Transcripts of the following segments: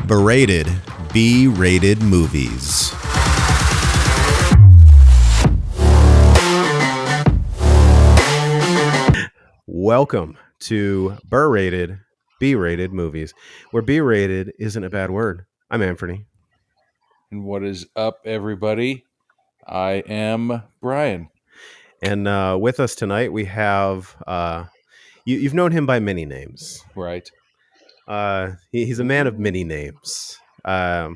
Berated, B-rated movies. Welcome to Berated, B-rated movies, where B-rated isn't a bad word. I'm Anthony. And what is up, everybody? I am Brian. And with us tonight, we have, you've known him by many names. Right. He's a man of many names. I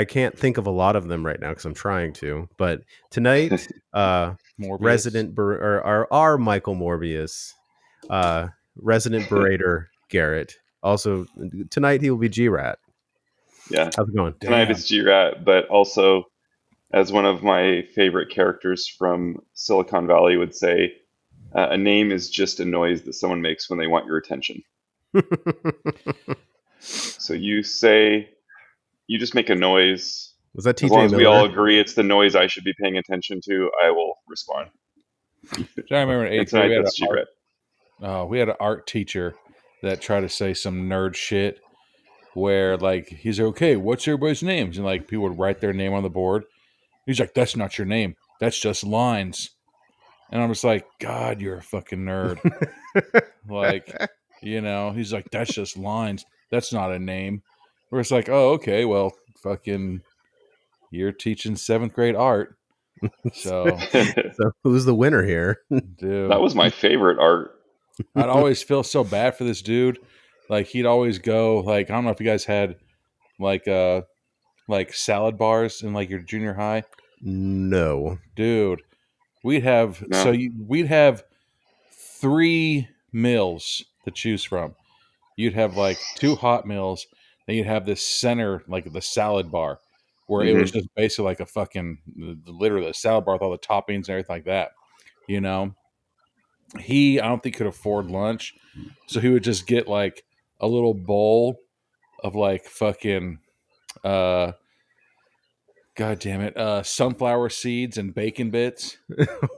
can't think of a lot of them right now because I'm trying to. But tonight, our Michael Morbius, resident berator Garrett. Also, tonight he will be G-Rat. Yeah. How's it going? Tonight it's G-Rat, but also, as one of my favorite characters from Silicon Valley would say, a name is just a noise that someone makes when they want your attention. So you just make a noise. Was that TJ As long as we Miller? all agree it's the noise I should be paying attention to, I will respond. I remember in 8th grade, that's G-Rat. We had an art teacher that tried to say some nerd shit where, like, he's like, okay, what's everybody's names? And, like, people would write their name on the board. He's like, that's not your name. That's just lines. And I'm just like, God, you're a fucking nerd. Like, you know, he's like, that's just lines. That's not a name. Where it's like, oh, okay, well, fucking, you're teaching 7th grade art. So who's the winner here? Dude, that was my favorite art. I'd always feel so bad for this dude. Like, he'd always go, like, I don't know if you guys had like salad bars in like your junior high. No, dude, we'd have 3 meals to choose from. You'd have like 2 hot meals, then you'd have this center, like the salad bar, where it was just basically like a fucking, literally a salad bar with all the toppings and everything like that. You know, I don't think could afford lunch, so he would just get like a little bowl of like fucking, god damn it, sunflower seeds and bacon bits,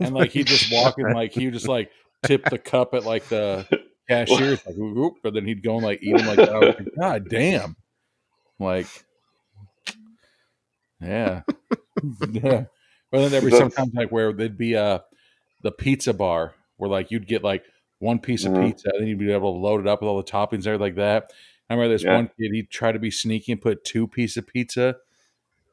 and like he'd just walk in, like he would just like tip the cup at like the cashiers, like whoop, but then he'd go and like eat them like that. I was like, God damn, like, yeah, yeah. But then there'd be sometimes like where there'd be the pizza bar where like you'd get like one piece of pizza, and then you'd be able to load it up with all the toppings and everything like that. I remember this one kid, he'd try to be sneaky and put 2 pieces of pizza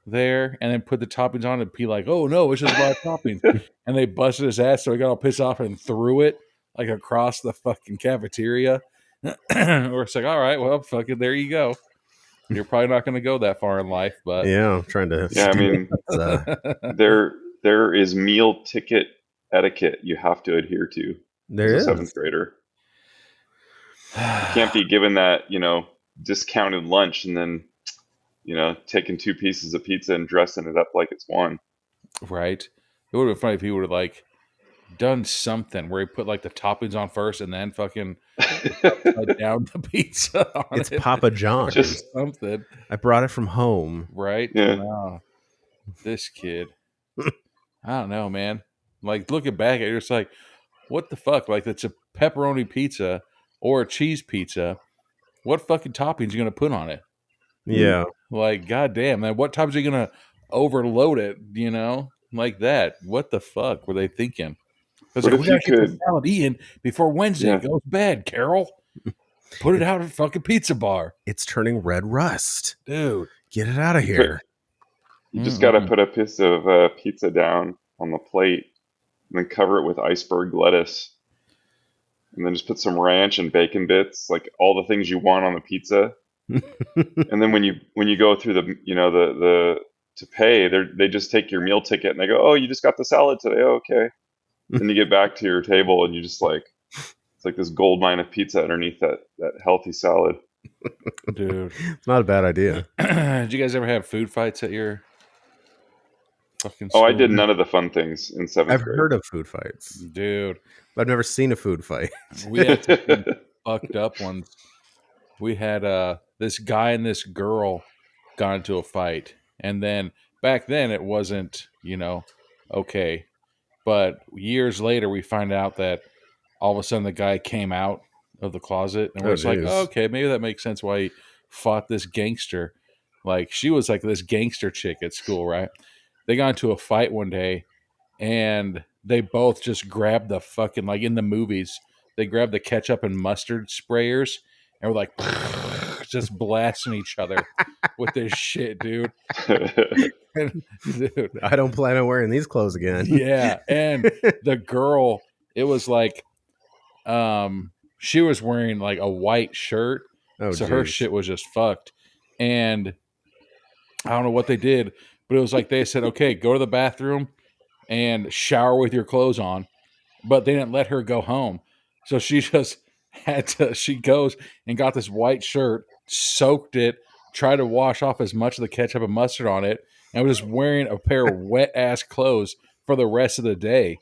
there and then put the toppings on it and be like, oh no, it's just a lot of toppings. And they busted his ass, so he got all pissed off and threw it like across the fucking cafeteria. Or it's like, all right, well, fucking there you go. You're probably not going to go that far in life, but yeah, I'm trying to. Yeah, I mean, there is meal ticket etiquette you have to adhere to. There as is a 7th grader. You can't be given that, discounted lunch and then, taking 2 pieces of pizza and dressing it up like it's one. Right. It would have been funny if he would have like done something where he put like the toppings on first and then fucking down the pizza on it's it. Papa John. Just something. I brought it from home. Right? Yeah. Wow. This kid. I don't know, man. Like, looking back at it, you're just like, what the fuck? Like, it's a pepperoni pizza or a cheese pizza. What fucking toppings are you going to put on it? Yeah. Like, goddamn, man. What times are you going to overload it, like that? What the fuck were they thinking? Because like, we got to get the salad eaten before Wednesday goes bad, Carol. Put it out at a fucking pizza bar. It's turning red rust. Dude. Get it out of here. You just got to put a piece of pizza down on the plate and then cover it with iceberg lettuce. And then just put some ranch and bacon bits, like all the things you want on the pizza. And then when you go through the to pay, they just take your meal ticket and they go, oh, you just got the salad today. Oh, okay. Then you get back to your table and you just like, it's like this gold mine of pizza underneath that healthy salad. Dude. It's not a bad idea. Did you guys ever have food fights at your fucking school? Oh, I did none of the fun things in 7th grade. I've heard of food fights. Dude. But I've never seen a food fight. We had some fucked up ones. We had this guy and this girl got into a fight. And then back then it wasn't, okay. But years later we find out that all of a sudden the guy came out of the closet and we're just like, oh, okay, maybe that makes sense why fought this gangster. Like, she was like this gangster chick at school, right? They got into a fight one day, and they both just grabbed the fucking, like in the movies, they grabbed the ketchup and mustard sprayers and were like just blasting each other with this shit, dude. And, dude, I don't plan on wearing these clothes again. yeah, and the girl, it was like, she was wearing like a white shirt, so her shit was just fucked. And I don't know what they did, but it was like they said, okay, go to the bathroom and shower with your clothes on, but they didn't let her go home. So she just had to, she goes and got this white shirt, soaked it, tried to wash off as much of the ketchup and mustard on it, and was just wearing a pair of wet ass clothes for the rest of the day.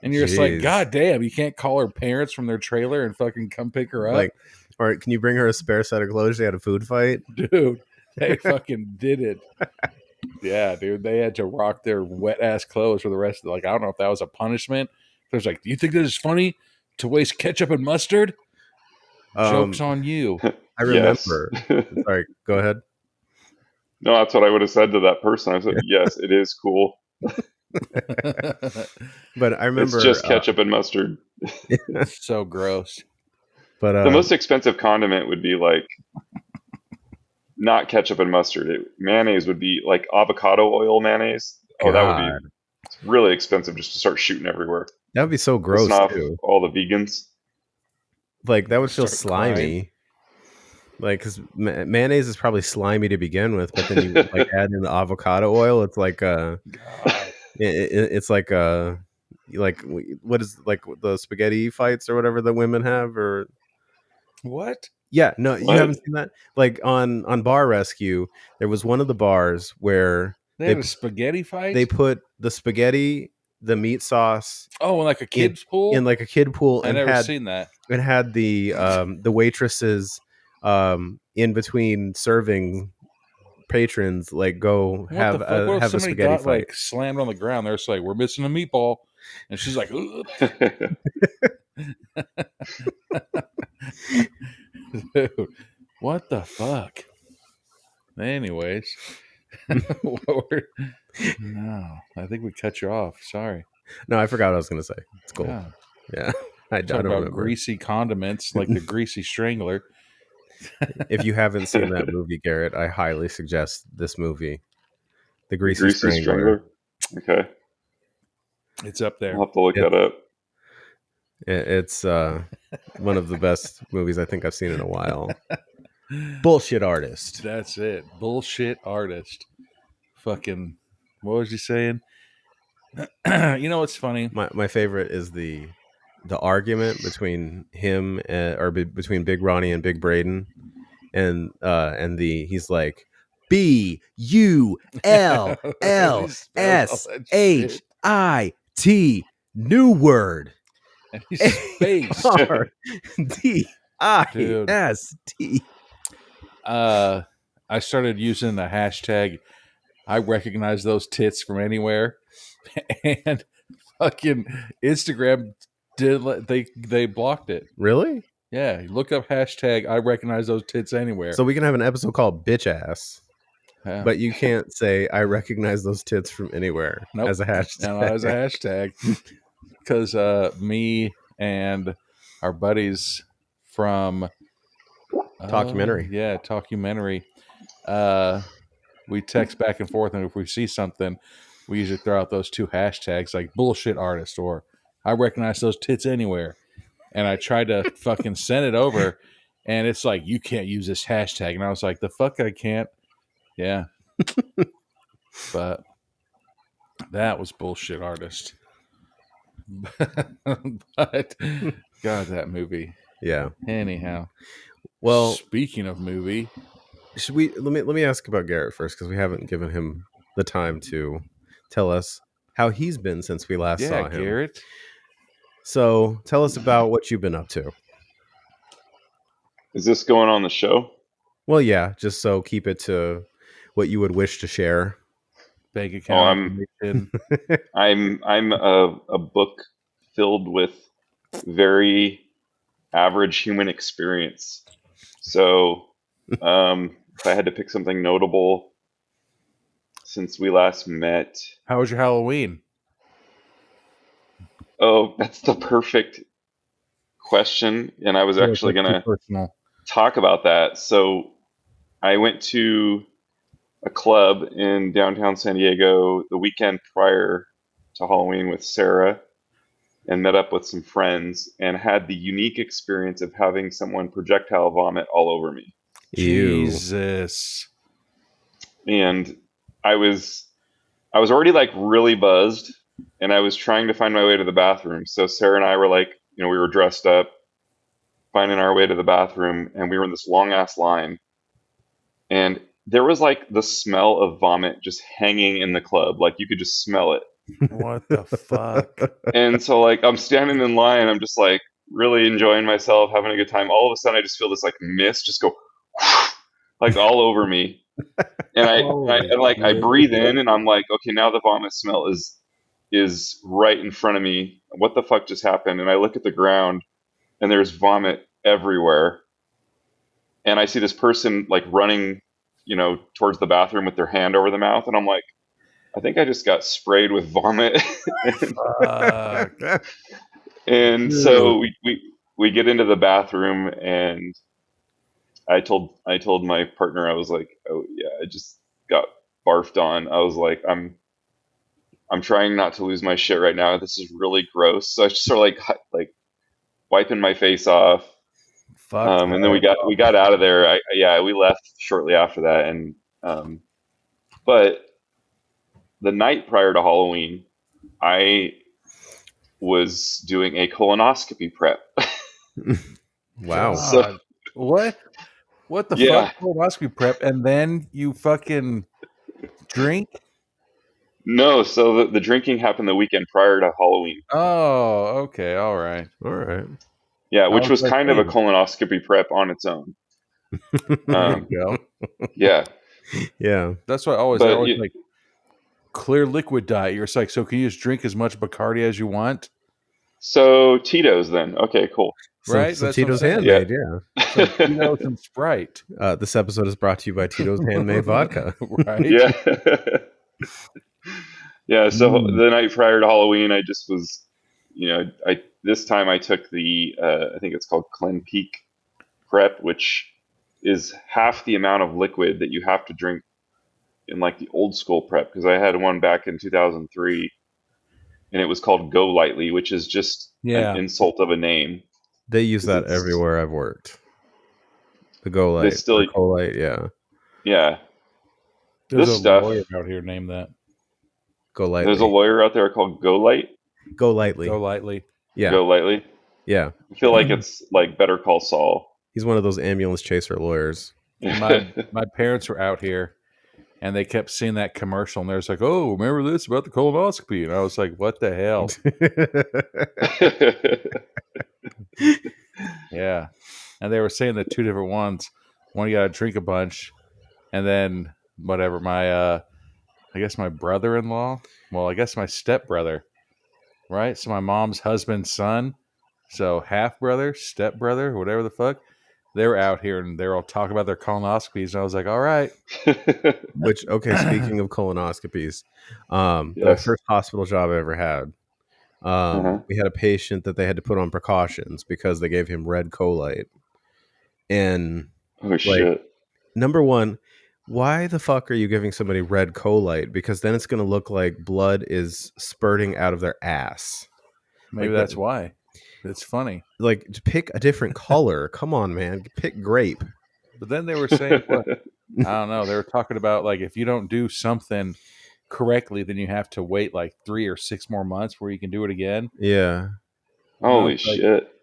And you're just like, God damn, you can't call her parents from their trailer and fucking come pick her up. Like, all right, can you bring her a spare set of clothes? They had a food fight. Dude, they fucking did it. Yeah, dude, they had to rock their wet ass clothes for the rest of the, like, I don't know if that was a punishment. There's like, do you think this is funny to waste ketchup and mustard? Joke's on you. I remember. Sorry, go ahead. No, that's what I would have said to that person. I said, yes, it is cool. But I remember it's just ketchup and mustard. So gross. But the most expensive condiment would be like not ketchup and mustard. Mayonnaise would be like avocado oil mayonnaise. Oh, that would be really expensive just to start shooting everywhere. That would be so gross too. All the vegans. Like, that would feel slimy. Like, because mayonnaise is probably slimy to begin with, but then you like add in the avocado oil. It's like it's like what is like the spaghetti fights or whatever the women have, or what? Yeah, no, you haven't seen that. Like on Bar Rescue, there was one of the bars where they had a spaghetti fight. They put the spaghetti, the meat sauce. Oh, in like a kid's pool. In like a kid pool. I never seen that. It had the waitresses in between serving patrons, like, go have a spaghetti got, fight. Like, slammed on the ground. They're like, we're missing a meatball, and she's like, dude, what the fuck? Anyways, no, I think we cut you off. Sorry. No, I forgot what I was going to say. It's cool. Yeah. I don't remember. Greasy condiments like the Greasy Strangler. If you haven't seen that movie, Garrett, I highly suggest this movie, The Greasy Strangler. Okay. It's up there. I'll have to look that up. It's one of the best movies I think I've seen in a while. Bullshit artist. That's it. Bullshit artist. Fucking, what was he saying? You know what's funny? My favorite is the argument between him between Big Ronnie and Big Braden, and he's like, BULLSHIT, new word. And he's spaced. DIST. I started using the hashtag I recognize those tits from anywhere, and fucking Instagram they blocked it. Really? Yeah, look up hashtag I recognize those tits anywhere. So we can have an episode called Bitch Ass. Yeah. But you can't say I recognize those tits from anywhere as a hashtag. No, as a hashtag. Because me and our buddies from Talkumentary. Talkumentary. We text back and forth, and if we see something, we usually throw out those two hashtags, like bullshit artist or I recognize those tits anywhere. And I tried to fucking send it over, and it's like, you can't use this hashtag. And I was like, the fuck I can't. Yeah. But that was bullshit artist. But God, that movie. Yeah. Anyhow. Well, speaking of movie, should we let me ask about Garrett first, because we haven't given him the time to tell us how he's been since we last saw him. Garrett. So tell us about what you've been up to. Is this going on the show? Well, yeah, just so keep it to what you would wish to share. Bank account. I'm a book filled with very average human experience. So If I had to pick something notable since we last met, How was your Halloween? oh, that's the perfect question, and I was actually gonna personal. talk about that. So I went to a club in downtown San Diego the weekend prior to Halloween with Sarah and met up with some friends and had the unique experience of having someone projectile vomit all over me. Ew. Jesus. And I was already like really buzzed and I was trying to find my way to the bathroom. So Sarah and I were like, we were dressed up, finding our way to the bathroom, and we were in this long ass line. And there was like the smell of vomit just hanging in the club. Like you could just smell it. What the fuck? And so like I'm standing in line, I'm just like really enjoying myself, having a good time. All of a sudden I just feel this like mist just go like all over me. And I breathe in and I'm like, okay, now the vomit smell is right in front of me. What the fuck just happened? And I look at the ground and there's vomit everywhere. And I see this person like running, towards the bathroom with their hand over the mouth. And I'm like, I think I just got sprayed with vomit. And so we get into the bathroom and I told my partner, I was like, oh yeah, I just got barfed on. I was like, I'm trying not to lose my shit right now. This is really gross. So I just sort of like wiping my face off. And then we got out of there. We left shortly after that. And but the night prior to Halloween, I was doing a colonoscopy prep. Wow. So, what the fuck? Colonoscopy prep, and then you fucking drink? No, so the drinking happened the weekend prior to Halloween. Oh, okay, all right. Yeah, which was kind of a colonoscopy prep on its own. There you go. Yeah. That's why I always like clear liquid diet. You're like, so can you just drink as much Bacardi as you want? So Tito's then. Okay, cool. Right? So Tito's handmade, yeah. So Tito's and Sprite. This episode is brought to you by Tito's handmade vodka. Right? Yeah. Yeah, so the night prior to Halloween, I just was, this time I took the, I think it's called Clen Peak prep, which is half the amount of liquid that you have to drink in like the old school prep, because I had one back in 2003 and it was called Go Lightly, which is just an insult of a name. They use that everywhere I've worked. The Go Light. The Go Light, yeah. Yeah. There's a lawyer out here named that. Go Lightly. There's a lawyer out there called Go Light? Go Lightly. Go Lightly. Yeah. Go Lightly? Yeah. I feel like it's like Better Call Saul. He's one of those ambulance chaser lawyers. My parents were out here and they kept seeing that commercial and they're like, oh, remember this about the colonoscopy? And I was like, what the hell? Yeah. And they were saying the two different ones. One, you got to drink a bunch. And then whatever, I guess my brother-in-law, I guess my stepbrother, right? So my mom's husband's son, so half-brother, stepbrother, whatever the fuck, they were out here and they were all talking about their colonoscopies. And I was like, all right. Which, okay, speaking of colonoscopies, the first hospital job I ever had, we had a patient that they had to put on precautions because they gave him red colite. And shit. Number one, why the fuck are you giving somebody red colite? Because then it's going to look like blood is spurting out of their ass. Maybe that's why. It's funny. Like, to pick a different color. Come on, man. Pick grape. But then they were saying, I don't know. They were talking about, like, if you don't do something correctly, then you have to wait, like, 3 or 6 more months before you can do it again. Yeah. Holy shit.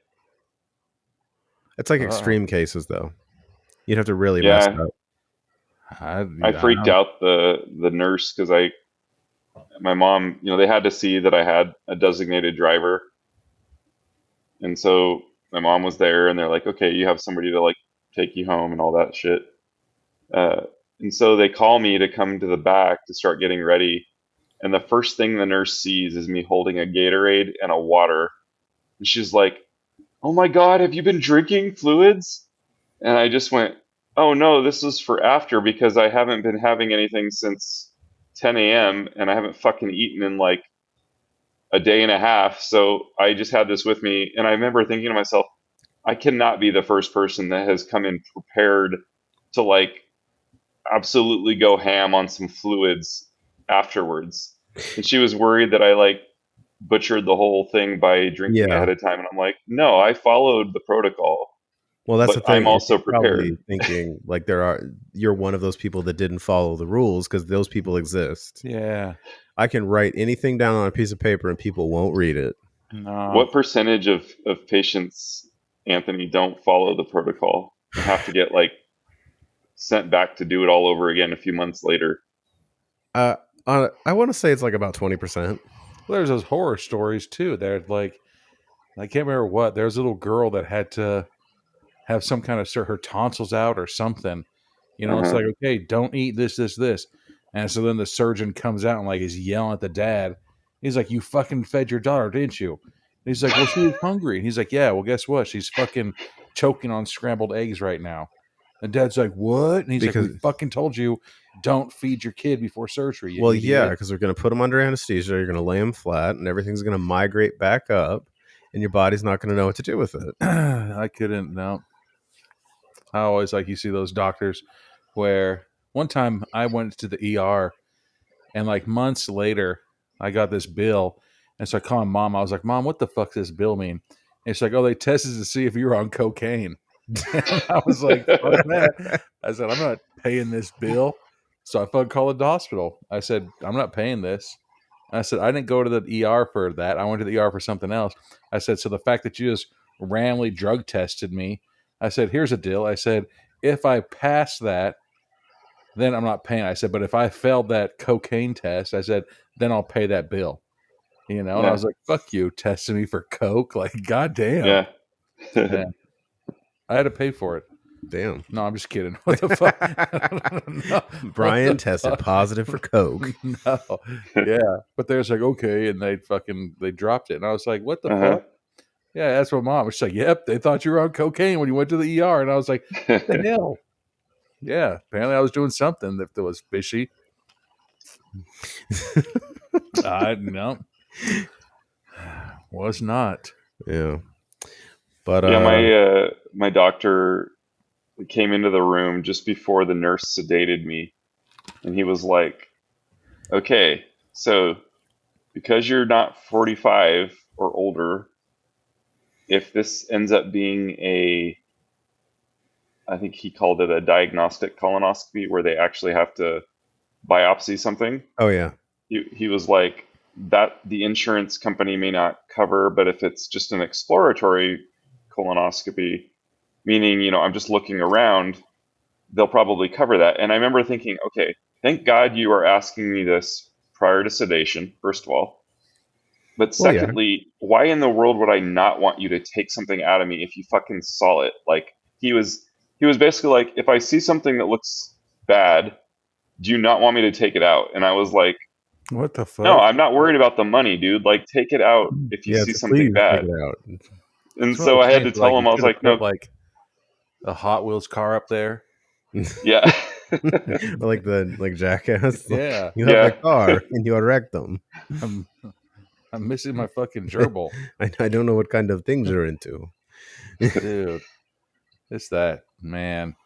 It's like extreme cases, though. You'd have to really mess it up. I freaked out the nurse because my mom, they had to see that I had a designated driver. And so my mom was there and they're like, okay, you have somebody to like take you home and all that shit. And so they call me to come to the back to start getting ready. And the first thing the nurse sees is me holding a Gatorade and a water. And she's like, oh my God, have you been drinking fluids? And I just went, oh no, this was for after because I haven't been having anything since 10 a.m. and I haven't fucking eaten in like a day and a half. So I just had this with me. And I remember thinking to myself, I cannot be the first person that has come in prepared to like absolutely go ham on some fluids afterwards. And she was worried that I like butchered the whole thing by drinking ahead of time. And I'm like, no, I followed the protocol. Well, that's but the thing. I'm also prepared. Thinking like you're one of those people that didn't follow the rules because those people exist. Yeah. I can write anything down on a piece of paper and people won't read it. No. What percentage of patients, Anthony, don't follow the protocol and have to get like sent back to do it all over again a few months later? I want to say it's like about 20%. Well, there's those horror stories too. They're like, I can't remember what. There's a little girl that had to have some kind of her tonsils out or something. You know, it's like, okay, don't eat this. And so then the surgeon comes out and like is yelling at the dad. He's like, you fucking fed your daughter, didn't you? And he's like, well, she was hungry. And he's like, yeah, well, guess what? She's fucking choking on scrambled eggs right now. And dad's like, what? And he's like, we fucking told you, don't feed your kid before surgery. Well, yeah, because we're going to put him under anesthesia. You're going to lay him flat and everything's going to migrate back up and your body's not going to know what to do with it. I couldn't, no. I always like you see those doctors where one time I went to the ER and like months later I got this bill. And so I called Mom. I was like, Mom, what the fuck does this bill mean? And she's like, oh, they tested to see if you were on cocaine. And I was like, fuck that. I said, I'm not paying this bill. So I fucking called the hospital. I said, I'm not paying this. I said, I didn't go to the ER for that. I went to the ER for something else. I said, so the fact that you just randomly drug tested me, I said, here's a deal. I said, if I pass that, then I'm not paying. I said, but if I failed that cocaine test, I said, then I'll pay that bill. You know, and I was like, fuck you, testing me for coke. Like, goddamn. Yeah. I had to pay for it. Damn. No, I'm just kidding. What the fuck? No, Brian tested positive for coke. No. Yeah. But they're just like, okay. And they dropped it. And I was like, what the fuck? Yeah, that's what Mom was like. Yep, they thought you were on cocaine when you went to the ER. And I was like, what the hell? Yeah, apparently I was doing something that was fishy. No. Was not. Yeah. But yeah, my doctor came into the room just before the nurse sedated me. And he was like, okay, so because you're not 45 or older, if this ends up being I think he called it a diagnostic colonoscopy where they actually have to biopsy something. Oh, yeah. He was like, that the insurance company may not cover, but if it's just an exploratory colonoscopy, meaning, you know, I'm just looking around, they'll probably cover that. And I remember thinking, okay, thank God you are asking me this prior to sedation, first of all. But secondly, why in the world would I not want you to take something out of me if you fucking saw it? Like, he was basically like, if I see something that looks bad, do you not want me to take it out? And I was like, what the fuck? No, I'm not worried about the money, dude. Like, take it out if you see something bad. Take it out. And so I had to tell him, I was like, no. Like a Hot Wheels car up there. Yeah. like Jackass. Yeah. You have a car and you wrecked them. I'm missing my fucking gerbil. I don't know what kind of things you're into. Dude. It's that, man.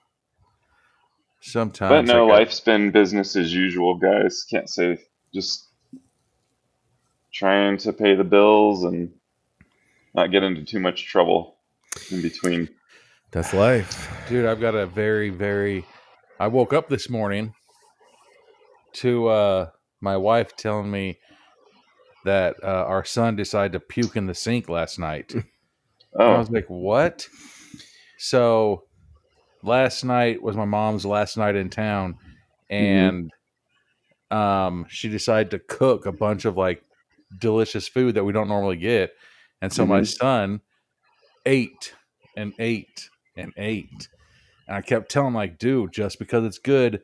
Sometimes. But no, life's been business as usual, guys. Can't say, just trying to pay the bills and not get into too much trouble in between. That's life. Dude, I've got a very, I woke up this morning to my wife telling me that our son decided to puke in the sink last night. Oh. And I was like, what? So last night was my mom's last night in town, and she decided to cook a bunch of like delicious food that we don't normally get. And so my son ate and ate and ate. And I kept telling him, like, dude, just because it's good,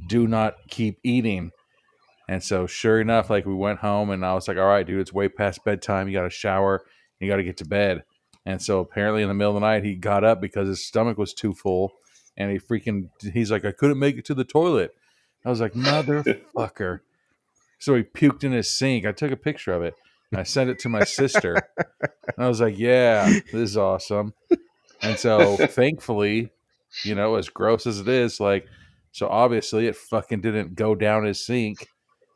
do not keep eating. And so sure enough, like, we went home and I was like, all right, dude, it's way past bedtime. You got to shower. You got to get to bed. And so apparently in the middle of the night, he got up because his stomach was too full. and he's like, I couldn't make it to the toilet. I was like, motherfucker. So he puked in his sink. I took a picture of it and I sent it to my sister. And I was like, yeah, this is awesome. And so thankfully, as gross as it is, like, so obviously it fucking didn't go down his sink.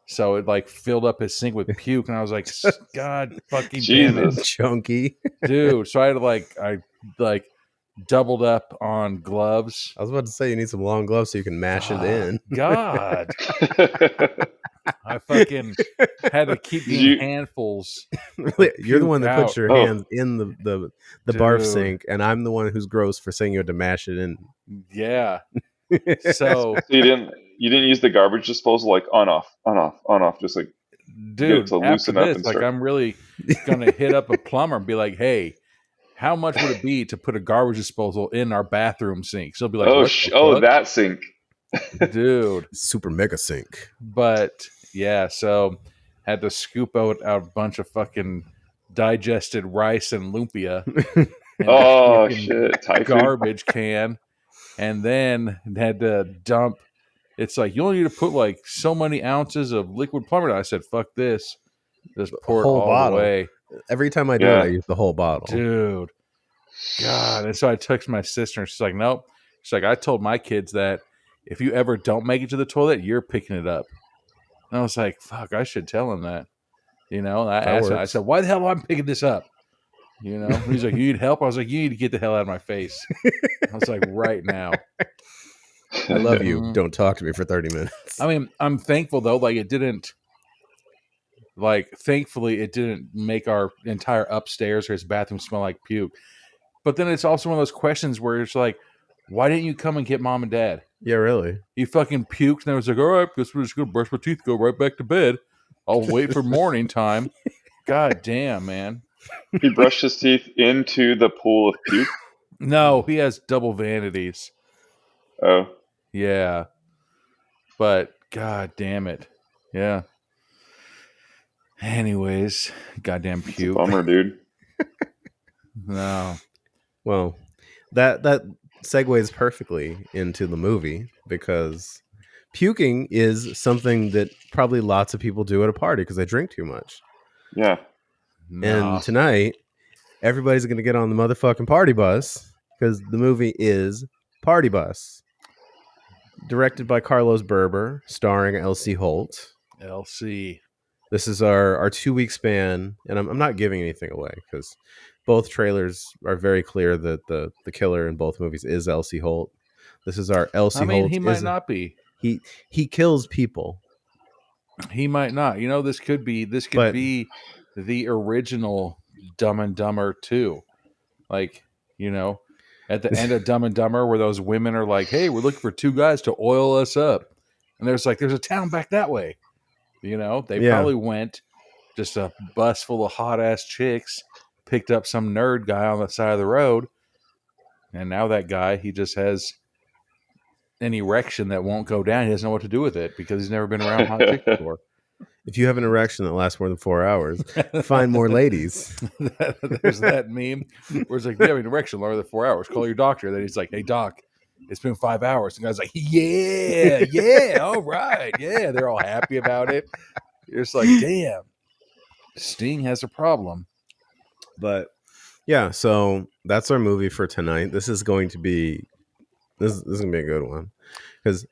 So it like filled up his sink with puke. And I was like, God fucking damn it. Chunky. Dude. So I doubled up on gloves. I was about to say you need some long gloves so you can mash it in. God. I fucking had to keep eating handfuls. You're the one that puts your hands in the barf sink, and I'm the one who's gross for saying you had to mash it in. Yeah. So you didn't use the garbage disposal like on off, just like dude to after loosen up this, and like start. I'm really gonna hit up a plumber and be like, hey, how much would it be to put a garbage disposal in our bathroom sink? So he'll be like, that sink. Dude. Super mega sink. But yeah, so had to scoop out a bunch of fucking digested rice and lumpia. And shit. Garbage can. And then had to dump. It's like, you only need to put like so many ounces of liquid plumber. I said, fuck this. Just pour it all the way. Every time I do it, I use the whole bottle. Dude. God. And so I texted my sister and she's like, nope. She's like, I told my kids that if you ever don't make it to the toilet, you're picking it up. And I was like, fuck, I should tell him that. And I said, why the hell am I picking this up? And he's like, you need help? I was like, you need to get the hell out of my face. I was like, right now. I love you. Don't talk to me for 30 minutes. I mean, I'm thankful though. Thankfully it didn't make our entire upstairs or his bathroom smell like puke. But then it's also one of those questions where it's like, why didn't you come and get mom and dad? Yeah, really. He fucking puked and I was like, all right, guess we're just going to brush my teeth, go right back to bed. I'll wait for morning time. God damn, man. He brushed his teeth into the pool of puke? No, he has double vanities. Oh. Yeah. But god damn it. Yeah. Anyways, goddamn puke. Bummer, dude. No. Well, that segues perfectly into the movie because puking is something that probably lots of people do at a party because they drink too much. Yeah. And tonight, everybody's going to get on the motherfucking party bus because the movie is Party Bus. Directed by Carlos Berber, starring LC Holt. LC. This is our 2-week span, and I'm not giving anything away because both trailers are very clear that the killer in both movies is LC Holt. This is our LC Holt. I mean, he might not be. He kills people. He might not. This could be the original Dumb and Dumber 2. Like, at the end of Dumb and Dumber where those women are like, hey, we're looking for 2 guys to oil us up. And there's a town back that way. They probably went just a bus full of hot ass chicks, picked up some nerd guy on the side of the road. And now that guy, he just has an erection that won't go down. He doesn't know what to do with it because he's never been around hot chicks before. If you have an erection that lasts more than 4 hours, find more ladies. There's that meme where it's like, you have an erection longer than 4 hours. Call your doctor. Then he's like, hey, doc, it's been 5 hours. And the guy's like, yeah, all right. Yeah, they're all happy about it. You're just like, damn, Sting has a problem. But yeah, so that's our movie for tonight. This is going to be a good one because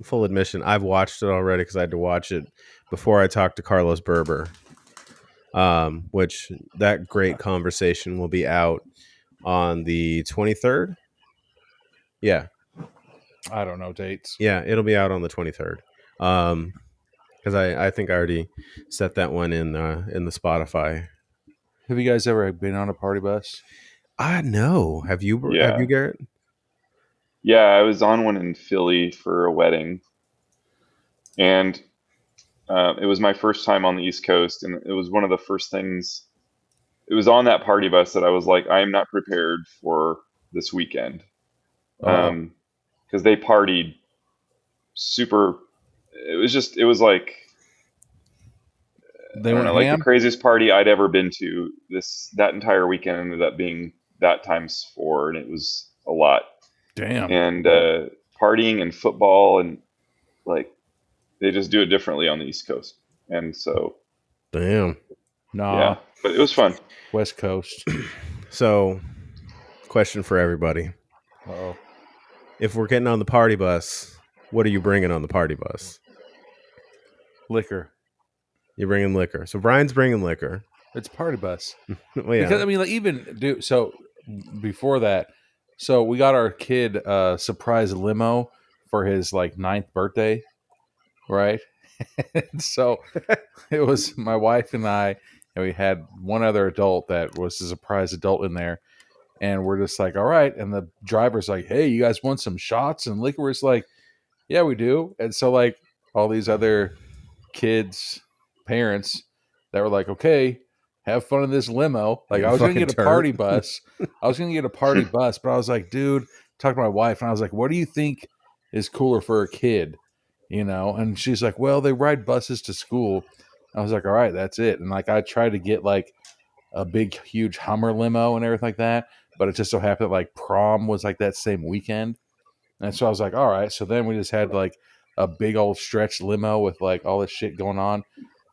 full admission, I've watched it already because I had to watch it before I talked to Carlos Berber, which that great conversation will be out on the 23rd. Yeah. I don't know dates. Yeah, it'll be out on the 23rd. Because I think I already set that one in the Spotify. Have you guys ever been on a party bus? No. Have you, Garrett? Yeah, I was on one in Philly for a wedding, and it was my first time on the East Coast, and it was one of the first things. It was on that party bus that I was like, I am not prepared for this weekend, because they partied super. It was like they were like the craziest party I'd ever been to. That entire weekend ended up being that times 4, and it was a lot. Damn. And partying and football, and like they just do it differently on the East Coast. And so, damn. Nah. Yeah, but it was fun. West Coast. So, question for everybody. Uh-oh. If we're getting on the party bus, what are you bringing on the party bus? Liquor. You're bringing liquor. So Brian's bringing liquor. It's party bus. Well, yeah. Because I mean, like, even dude. So before that, so we got our kid a surprise limo for his like 9th birthday, right? So it was my wife and I, and we had one other adult that was a surprise adult in there, and we're just like, all right. And the driver's like, hey, you guys want some shots and liquor? We're like, yeah, we do. And so like all these other kids' parents that were like, okay, have fun in this limo. Like, I was going to get a party bus. I was going to get a party bus, but I was like, dude, talk to my wife. And I was like, what do you think is cooler for a kid? You know? And she's like, well, they ride buses to school. I was like, all right, that's it. And like, I tried to get like a big, huge Hummer limo and everything like that. But it just so happened that like prom was like that same weekend. And so I was like, all right. So then we just had like a big old stretch limo with like all this shit going on.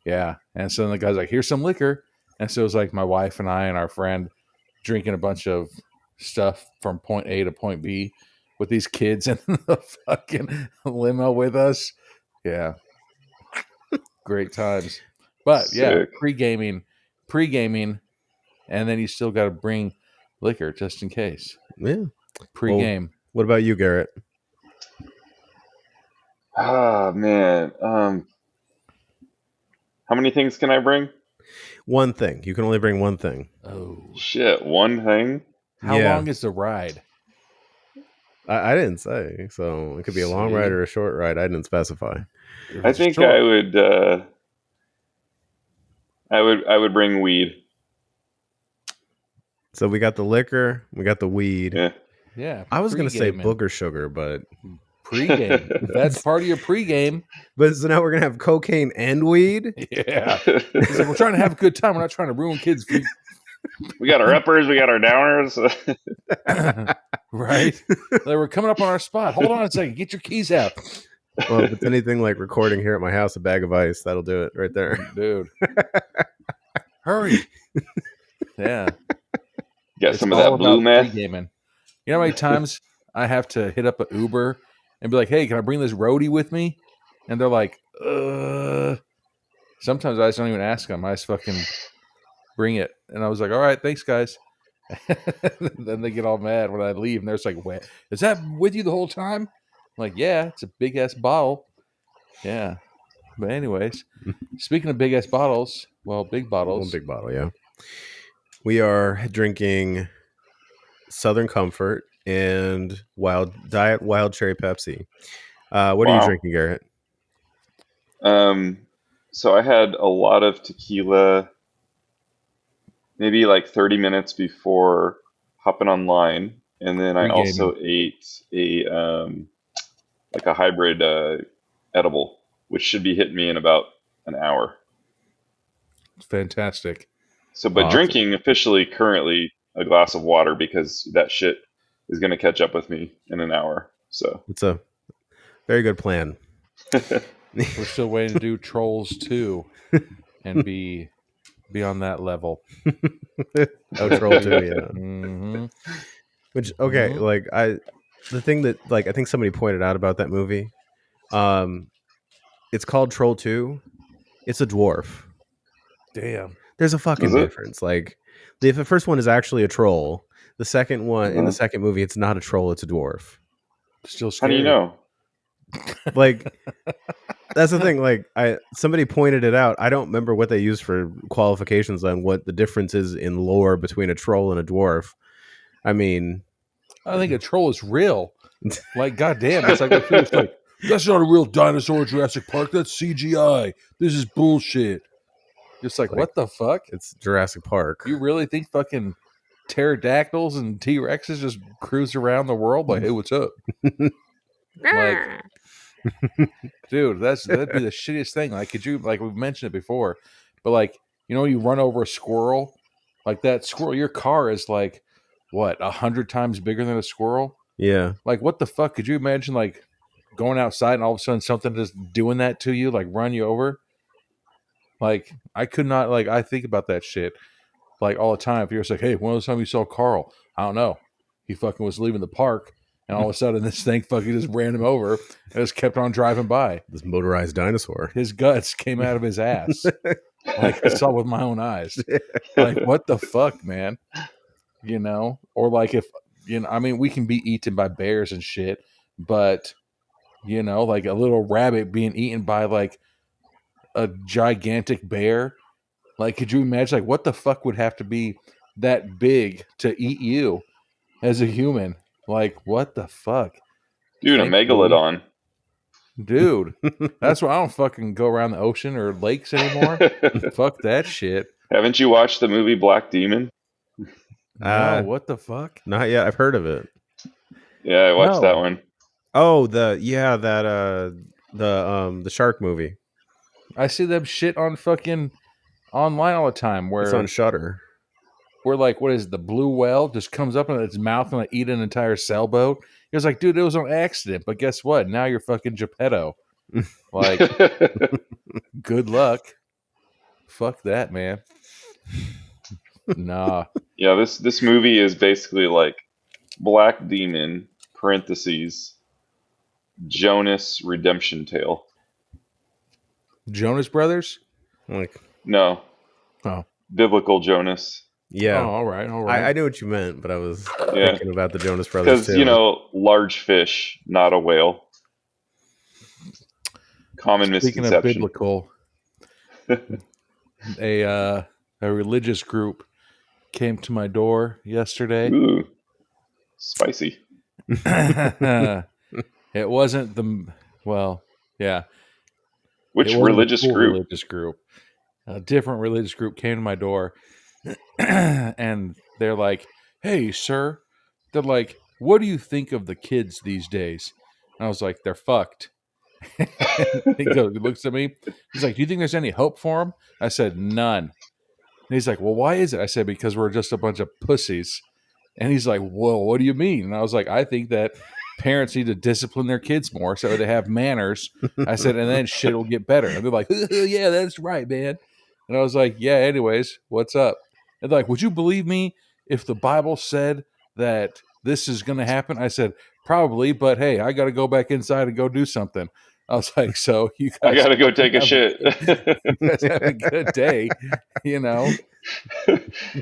Yeah. And so then the guy's like, here's some liquor. And so it was like my wife and I and our friend drinking a bunch of stuff from point A to point B with these kids in the fucking limo with us. Yeah. Great times. But yeah, pre-gaming. And then you still got to bring liquor just in case. Yeah. Pre-game. Well, what about you, Garrett? Oh, man. How many things can I bring? One thing. You can only bring one thing. Oh. Shit, one thing? How long is the ride? I didn't say. So it could be a long ride or a short ride. I didn't specify. I think I would bring weed. So we got the liquor, we got the weed. Yeah. I was going to say booger sugar, but pre-game. That's part of your pre-game. But so now we're going to have cocaine and weed? Yeah. Like, we're trying to have a good time. We're not trying to ruin kids' food. We got our uppers, we got our downers. Right? Like, we're coming up on our spot. Hold on a second. Get your keys out. Well, if it's anything like recording here at my house, a bag of ice, that'll do it right there. Dude. Hurry. Yeah. Got some of that blue meth. Pre-gaming. You know how many times I have to hit up an Uber and be like, hey, can I bring this roadie with me? And they're like, Sometimes I just don't even ask them. I just fucking bring it. And I was like, all right, thanks, guys. Then they get all mad when I leave. And they're just like, wait, is that with you the whole time? I'm like, yeah, it's a big-ass bottle. Yeah. But anyways, speaking of big-ass bottles, well, big bottles. One big bottle, yeah. We are drinking Southern Comfort and Wild Cherry Pepsi. What are you drinking, Garrett? So I had a lot of tequila maybe like 30 minutes before hopping online, and then I also ate a like a hybrid edible, which should be hitting me in about an hour. Fantastic. So, but drinking officially currently a glass of water, because that shit is going to catch up with me in an hour. So it's a very good plan. We're still waiting to do Trolls 2 and be on that level. Troll 2, yeah. Mm-hmm. Which, okay, like the thing that like I think somebody pointed out about that movie, it's called Troll 2. It's a dwarf. Damn. There's a fucking difference. Like the first one is actually a troll. The second one in the second movie, it's not a troll, it's a dwarf. Still scary. How do you know? Like that's the thing. Like somebody pointed it out. I don't remember what they used for qualifications on what the difference is in lore between a troll and a dwarf. I mean, I think a troll is real. Like, goddamn, it's like that's not a real dinosaur in Jurassic Park. That's CGI. This is bullshit. Just like, what the fuck? It's Jurassic Park. You really think fucking pterodactyls and T-Rexes just cruise around the world like, hey, what's up? Like, dude, that'd be the shittiest thing. Like, could you, like, we've mentioned it before, but like, you know, you run over a squirrel, like that squirrel, your car is like, what, 100 times bigger than a squirrel? Yeah. Like, what the fuck? Could you imagine, like, going outside and all of a sudden something just doing that to you, like, run you over? Like, I could not, like, I think about that shit, like, all the time. If you're just like, hey, when was the time you saw Carl? I don't know. He fucking was leaving the park, and all of a sudden this thing fucking just ran him over and just kept on driving by. This motorized dinosaur. His guts came out of his ass. Like, I saw with my own eyes. Like, what the fuck, man? You know? Or, like, if, you know, I mean, we can be eaten by bears and shit, but, you know, like a little rabbit being eaten by, like, a gigantic bear. Like, could you imagine, like, what the fuck would have to be that big to eat you as a human? Like, what the fuck? Dude, a megalodon. Dude, that's why I don't fucking go around the ocean or lakes anymore. Fuck that shit. Haven't you watched the movie Black Demon? No, what the fuck? Not yet. I've heard of it. Yeah, I watched that one. Oh, the shark movie. I see them shit on fucking online all the time. Where it's on Shudder. Where, like, what is it, the blue whale just comes up in its mouth and like eat an entire sailboat. He was like, dude, it was an accident, but guess what? Now you're fucking Geppetto. Like, good luck. Fuck that, man. Nah. Yeah, this movie is basically like Black Demon (parentheses) Jonas Redemption Tale. Jonas Brothers? Like, no. Oh. Biblical Jonas. Yeah. Oh, all right. I knew what you meant, but I was thinking about the Jonas Brothers because, you know, large fish, not a whale. Common Speaking misconception. of biblical, a religious group came to my door yesterday. Ooh, spicy. It wasn't yeah. Which religious group? Religious group. A different religious group came to my door, and they're like, "Hey, sir," they're like, "What do you think of the kids these days?" And I was like, "They're fucked." He looks at me. He's like, "Do you think there's any hope for them?" I said, "None." And he's like, "Well, why is it?" I said, "Because we're just a bunch of pussies." And he's like, "Well, what do you mean?" And I was like, "I think that parents need to discipline their kids more so they have manners." I said, "And then shit will get better." And they're like, "Yeah, that's right, man." And I was like, "Yeah, anyways, what's up?" And they're like, "Would you believe me if the Bible said that this is going to happen?" I said, "Probably, but hey, I got to go back inside and go do something." I was like, "So you guys, I got to go take a shit." You guys have a good day, you know?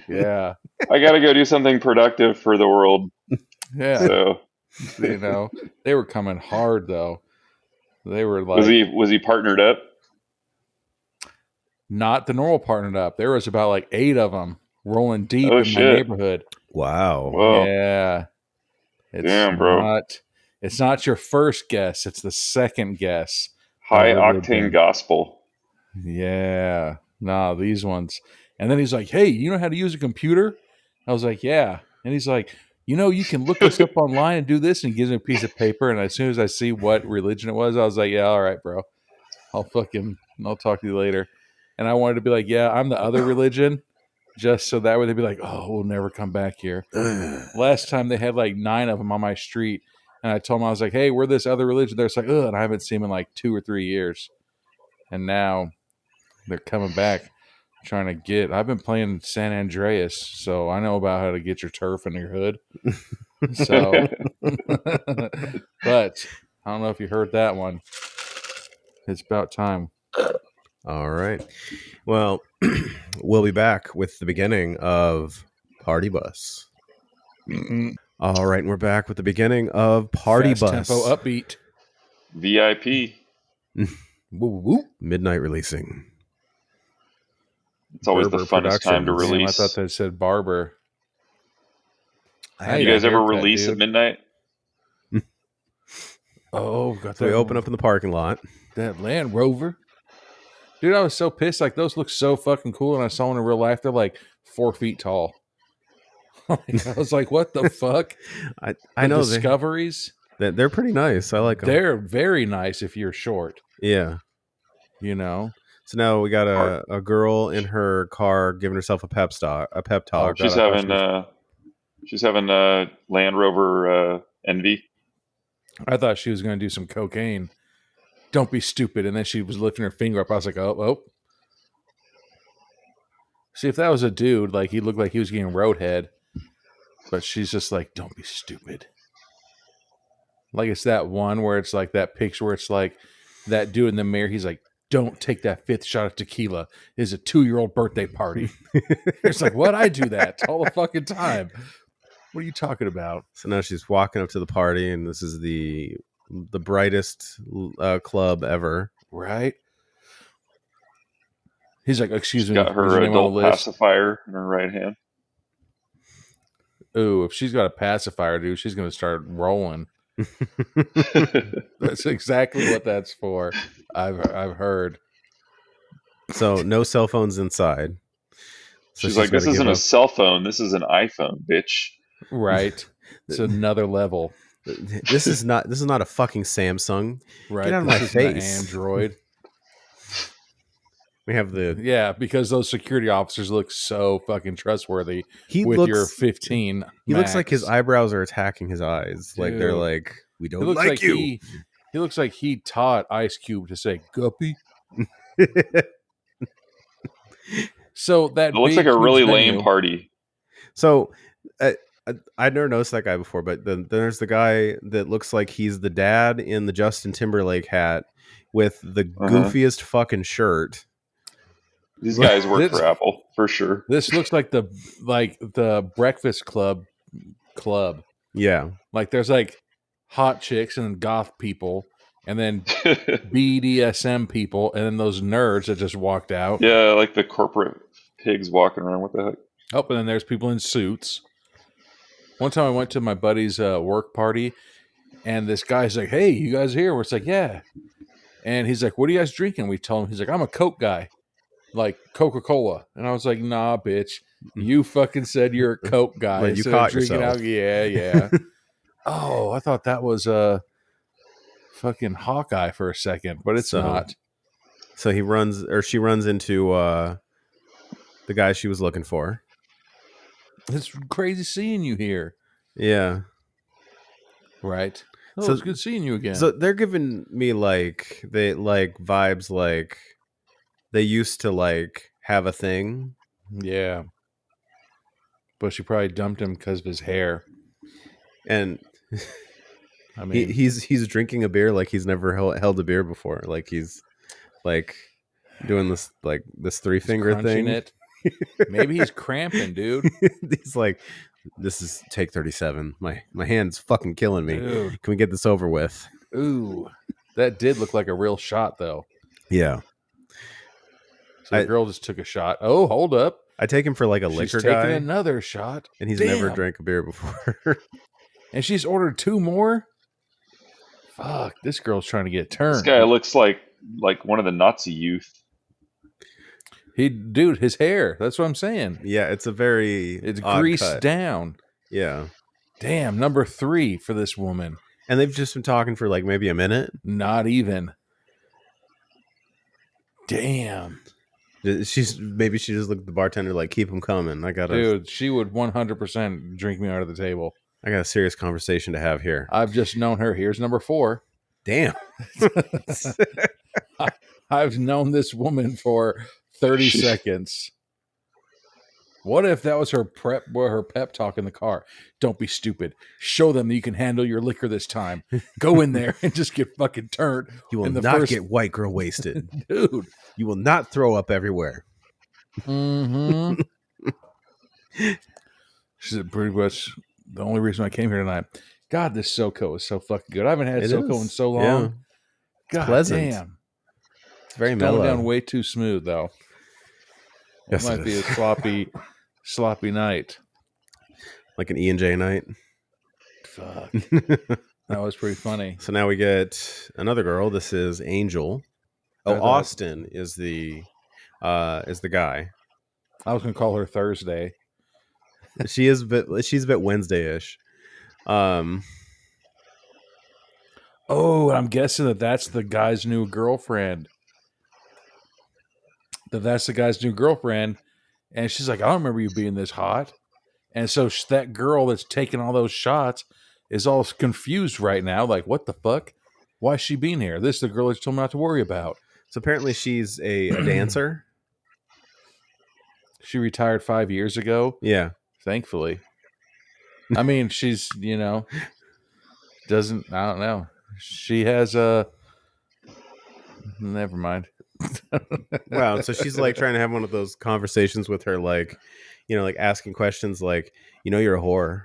Yeah. I got to go do something productive for the world. Yeah. So, you know, they were coming hard though. They were like, was he partnered up? Not the normal partnered up. There was about like 8 of them rolling deep in my neighborhood. Wow. Whoa. Yeah. Damn, bro. It's not your first guess. It's the second guess. High octane gospel. Yeah. Nah, these ones. And then he's like, "Hey, you know how to use a computer?" I was like, "Yeah." And he's like, "You know, you can look this up online and do this." And he gives me a piece of paper. And as soon as I see what religion it was, I was like, "Yeah, all right, bro. I'll talk to you later." And I wanted to be like, "Yeah, I'm the other religion." Just so that way they'd be like, "Oh, we'll never come back here." Last time they had like 9 of them on my street. And I told them, I was like, "Hey, we're this other religion." They're like, "Ugh," and I haven't seen them in like 2 or 3 years. And now they're coming back trying to get. I've been playing San Andreas, so I know about how to get your turf in your hood. So, but I don't know if you heard that one. It's about time. All right. Well, we'll be back with the beginning of Party Bus. Mm-hmm. All right, and we're back with the beginning of Party Fast Bus. Tempo upbeat. VIP. Woo, woo. Midnight releasing. It's always the funnest time to release. Damn, I thought they said Barber. You guys ever release at midnight? Oh, got so we open up in the parking lot. That Land Rover. Dude, I was so pissed. Like, those look so fucking cool. And I saw them in real life. They're like 4 feet tall. I was like, what the fuck? I know. Discoveries. They're pretty nice. I like them. They're very nice if you're short. Yeah. You know? So now we got a girl in her car giving herself a pep talk. She's having Land Rover Envy. I thought she was going to do some cocaine. Don't be stupid. And then she was lifting her finger up. I was like, oh. See, if that was a dude, like he looked like he was getting roadhead. But she's just like, don't be stupid. Like it's that one where it's like that picture where it's like that dude in the mirror. He's like, don't take that 5th shot of tequila. It's a 2-year-old birthday party. It's like, what? I do that all the fucking time. What are you talking about? So now she's walking up to the party, and this is the brightest club ever. Right? He's like, excuse me. Got her adult pacifier in her right hand. Ooh, if she's got a pacifier, dude, she's going to start rolling. That's exactly what that's for. I've heard. So no cell phones inside. So she's like, this isn't a cell phone. This is an iPhone, bitch. Right. It's another level. This is not a fucking Samsung. Right. Get out of my face. Android. We have because those security officers look so fucking trustworthy. Your 15. He looks like his eyebrows are attacking his eyes. Dude. Like they're like, we don't like you. He looks like he taught Ice Cube to say guppy. So that it looks like a really lame party. So I'd never noticed that guy before, but then there's the guy that looks like he's the dad in the Justin Timberlake hat with the goofiest fucking shirt. These guys work for Apple for sure. This looks like the Breakfast Club. Yeah, like there's like hot chicks and then goth people, and then BDSM people, and then those nerds that just walked out. Yeah, like the corporate pigs walking around. What the heck? Oh, and then there's people in suits. One time I went to my buddy's work party, and this guy's like, "Hey, you guys here?" We're like, "Yeah," and he's like, "What are you guys drinking?" We tell him, he's like, "I'm a Coke guy." Like Coca-Cola. And I was like, nah, bitch. You fucking said you're a Coke guy. Well, you caught yourself. Out. Yeah. Oh, I thought that was a fucking Hawkeye for a second, but it's not. So she runs into the guy she was looking for. It's crazy seeing you here. Yeah. Right. Oh, so it's good seeing you again. So they're giving me vibes like they used to like have a thing. Yeah. But she probably dumped him because of his hair. And I mean, he's drinking a beer like he's never held a beer before. Like he's like doing this 3-finger thing. It. Maybe he's cramping, dude. He's like, this is take 37. My hand's fucking killing me. Dude. Can we get this over with? Ooh. That did look like a real shot though. Yeah. So the girl just took a shot. Oh, hold up. I take him for like a liquor guy. She's taking another shot. And he's never drank a beer before. And she's ordered 2 more? Fuck, this girl's trying to get turned. This guy looks like one of the Nazi youth. Dude, his hair. That's what I'm saying. Yeah, it's greased cut down. Yeah. Damn, number 3 for this woman. And they've just been talking for like maybe a minute? Not even. Damn. She just looked at the bartender like, keep him coming. Dude, she would 100% drink me out of the table. I got a serious conversation to have here. I've just known her. Here's number 4. Damn. I've known this woman for 30 seconds. What if that was her pep talk in the car? Don't be stupid. Show them that you can handle your liquor this time. Go in there and just get fucking turned. You will not get white girl wasted. Dude. You will not throw up everywhere. Mm-hmm. She said pretty much the only reason I came here tonight. God, this SoCo is so fucking good. I haven't had SoCo in so long. Yeah. God pleasant. Damn. It's very mellow. Going down way too smooth, though. It might be a sloppy night. Like an E&J night. Fuck. That was pretty funny. So now we get another girl. This is Angel. Oh, Austin is the guy. I was gonna call her Thursday. She's a bit Wednesday-ish. Oh, I'm guessing that's the guy's new girlfriend. That's the guy's new girlfriend, and she's like, I don't remember you being this hot. And so that girl that's taking all those shots is all confused right now. Like, what the fuck? Why is she being here? This is the girl that you told me not to worry about. So apparently she's a dancer. She retired 5 years ago. Yeah. Thankfully. I mean, she's, I don't know. She has never mind. Wow. So she's like trying to have one of those conversations with her, like, like asking questions like, you're a whore.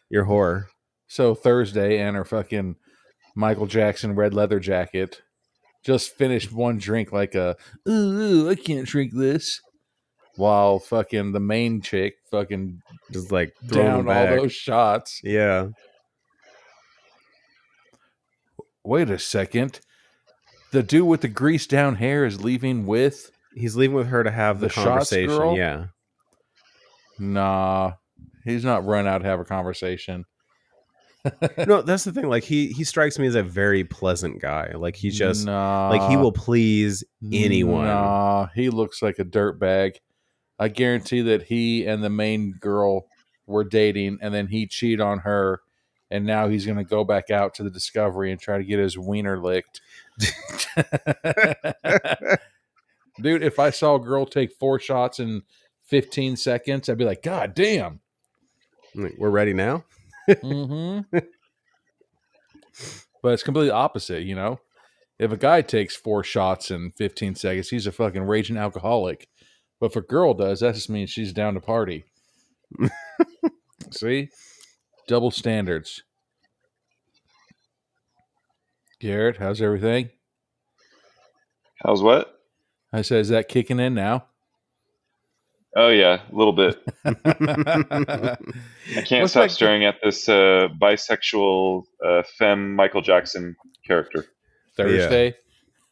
You're a whore. So Thursday and her fucking Michael Jackson red leather jacket just finished one drink like ooh, I can't drink this. While fucking the main chick fucking just like down all those shots. Yeah. Wait a second. The dude with the greased down hair is leaving with... He's leaving with her to have the conversation. Girl? Yeah. Nah. He's not run out to have a conversation. No, that's the thing. Like he strikes me as a very pleasant guy. Like he's just like he will please anyone. Nah, he looks like a dirtbag. I guarantee that he and the main girl were dating, and then he cheated on her, and now he's going to go back out to the Discovery and try to get his wiener licked. Dude, if I saw a girl take 4 shots in 15 seconds, I'd be like, God damn. We're ready now? Mm-hmm. But it's completely opposite, If a guy takes 4 shots in 15 seconds, he's a fucking raging alcoholic. But if a girl does, that just means she's down to party. See? Double standards. Garrett, how's everything? How's what? I said, is that kicking in now? Oh, yeah, a little bit. I can't stop staring at this bisexual femme Michael Jackson character. Thursday?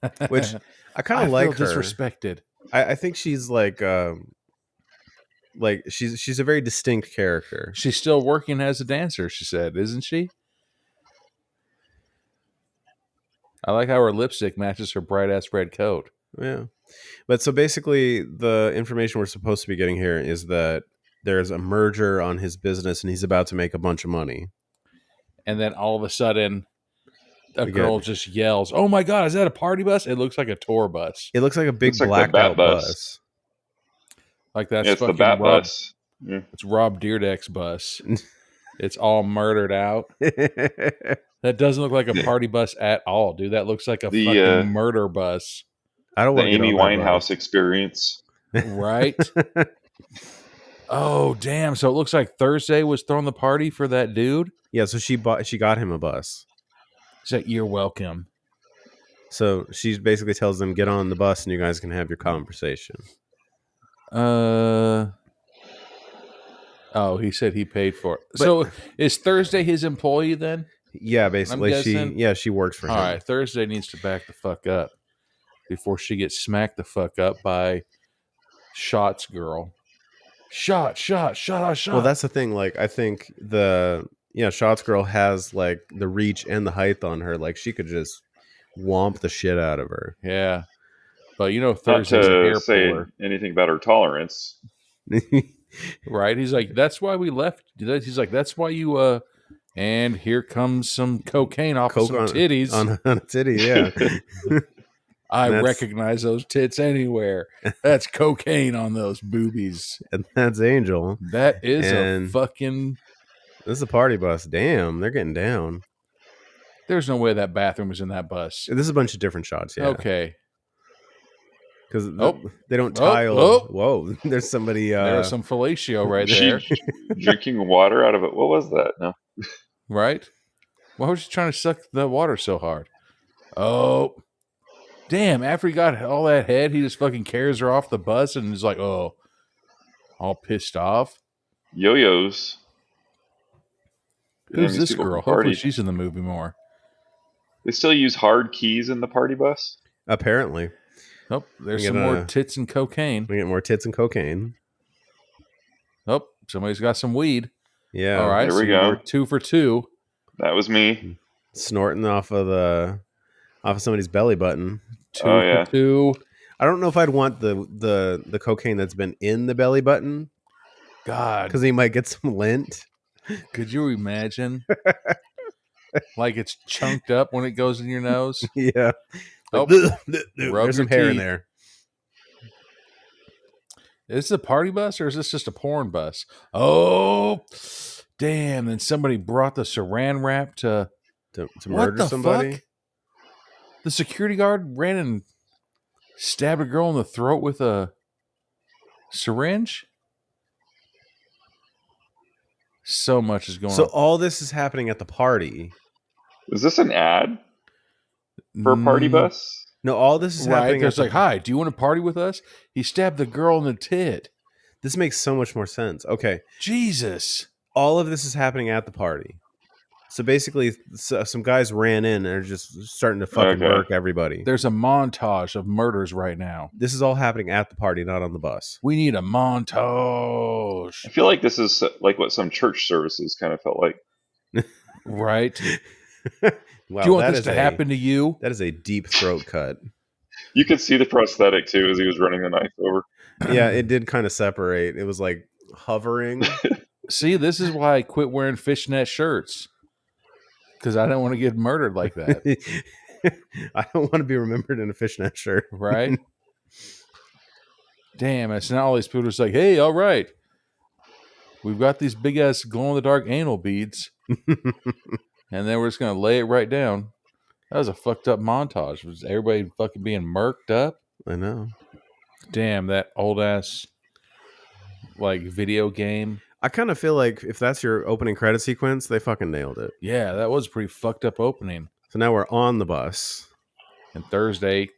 Yeah. Which I kind of like her. Disrespected. I think she's like she's a very distinct character. She's still working as a dancer, she said, isn't she? I like how her lipstick matches her bright ass red coat. Yeah. But so basically the information we're supposed to be getting here is that there's a merger on his business and he's about to make a bunch of money. And then all of a sudden a girl just yells, "Oh my God, is that a party bus?" It looks like a tour bus. It looks like a big blacked out bus. Like that's it's the Bat bus. Yeah. It's Rob Dyrdek's bus. It's all murdered out. That doesn't look like a party bus at all, dude. That looks like a fucking murder bus. I don't want the Amy Winehouse experience. Right? Oh, damn. So it looks like Thursday was throwing the party for that dude? Yeah, so she got him a bus. She's like, "You're welcome." So she basically tells them, get on the bus and you guys can have your conversation. Oh, he said he paid for it. But, so is Thursday his employee then? Yeah, basically. She works for him. All right, Thursday needs to back the fuck up before she gets smacked the fuck up by Shots girl. Shot. Well, that's the thing. Like, I think Shots girl has like the reach and the height on her. Like, she could just whomp the shit out of her. Yeah, but Thursday's an air puller. Anything about her tolerance. Right? He's like, that's why we left. He's like, that's why you and here comes some cocaine off of some titties on a titty. Yeah. I recognize those tits anywhere. That's cocaine on those boobies. And that's Angel. That is a fucking... This is a party bus. Damn, they're getting down. There's no way that bathroom was in that bus. This is a bunch of different shots, yeah. Okay. Because they don't tile. Whoa, there's somebody... There's some fellatio right there. Drinking water out of it. What was that? No. Right? Why was she trying to suck the water so hard? Oh... Damn, after he got all that head, he just fucking carries her off the bus and is like, oh, all pissed off. Yo-yos. Who's this girl? Hopefully she's in the movie more. They still use hard keys in the party bus? Apparently. Oh, there's some more tits and cocaine. We get more tits and cocaine. Oh, somebody's got some weed. Yeah. All right, there we go. We're 2 for 2. That was me. Snorting off of somebody's belly button. 2 for 2. I don't know if I'd want the cocaine that's been in the belly button. God. Because he might get some lint. Could you imagine? like it's chunked up when it goes in your nose. Yeah. Oh, there's some hair in there. Is this a party bus or is this just a porn bus? Oh, damn. Then somebody brought the saran wrap to murder somebody. Fuck? The security guard ran and stabbed a girl in the throat with a syringe. So much is going on. So all this is happening at the party. Is this an ad for a party bus? No, all this is happening. There's like, hi, do you want to party with us? He stabbed the girl in the tit. This makes so much more sense. Okay. Jesus. All of this is happening at the party. So basically, some guys ran in and are just starting to fucking murk everybody. There's a montage of murders right now. This is all happening at the party, not on the bus. We need a montage. I feel like this is like what some church services kind of felt like. Right? Wow, do you want this to happen to you? That is a deep throat cut. You could see the prosthetic, too, as he was running the knife over. Yeah, it did kind of separate. It was like hovering. See, this is why I quit wearing fishnet shirts. Because I don't want to get murdered like that. I don't want to be remembered in a fishnet shirt. Right? Damn, it's now all these people are just like, hey, all right. We've got these big-ass glow-in-the-dark anal beads. And then we're just going to lay it right down. That was a fucked up montage. Was everybody fucking being murked up? I know. Damn, that old-ass like video game. I kind of feel like if that's your opening credit sequence, they fucking nailed it. Yeah, that was a pretty fucked up opening. So now we're on the bus. And Thursday,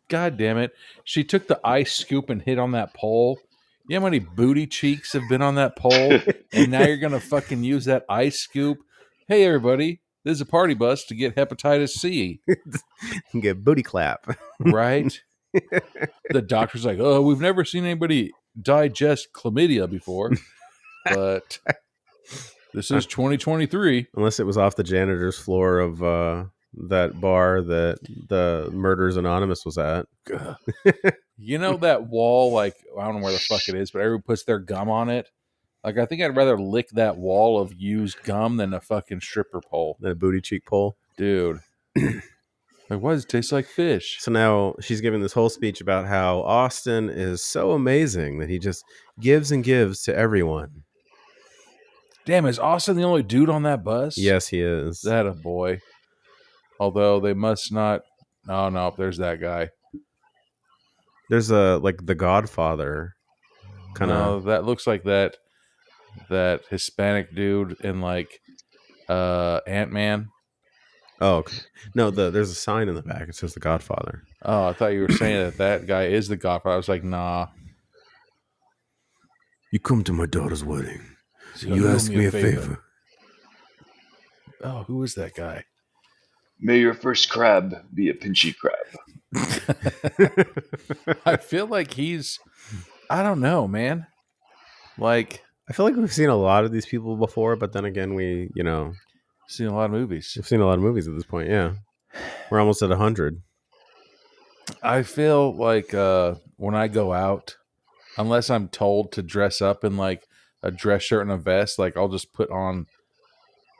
god damn it, she took the ice scoop and hit on that pole. You know how many booty cheeks have been on that pole? And now you're going to fucking use that ice scoop? Hey, everybody, this is a party bus to get hepatitis C. Get booty clap. Right? The doctor's like, oh, we've never seen anybody digest chlamydia before. But this is 2023. Unless it was off the janitor's floor of that bar that the Murders Anonymous was at. You know that wall, like, I don't know where the fuck it is, but everyone puts their gum on it. Like, I think I'd rather lick that wall of used gum than a fucking stripper pole. Than a booty cheek pole? Dude. Like, why does it taste like fish? So now she's giving this whole speech about how Austin is so amazing that he just gives and gives to everyone. Damn, is Austin the only dude on that bus? Yes, he is. That a boy. Although they must not. Oh, no, there's that guy. There's like the Godfather. No, that looks like that Hispanic dude in like Ant-Man. Oh, okay. No, there's a sign in the back. It says the Godfather. Oh, I thought you were saying that guy is the Godfather. I was like, nah. You come to my daughter's wedding. So you ask me a favor. Oh, who is that guy? May your first crab be a pinchy crab. I feel like he's... I don't know, man. Like... I feel like we've seen a lot of these people before, but then again, seen a lot of movies. We've seen a lot of movies at this point, yeah. We're almost at 100. I feel like when I go out, unless I'm told to dress up in like a dress shirt and a vest, like I'll just put on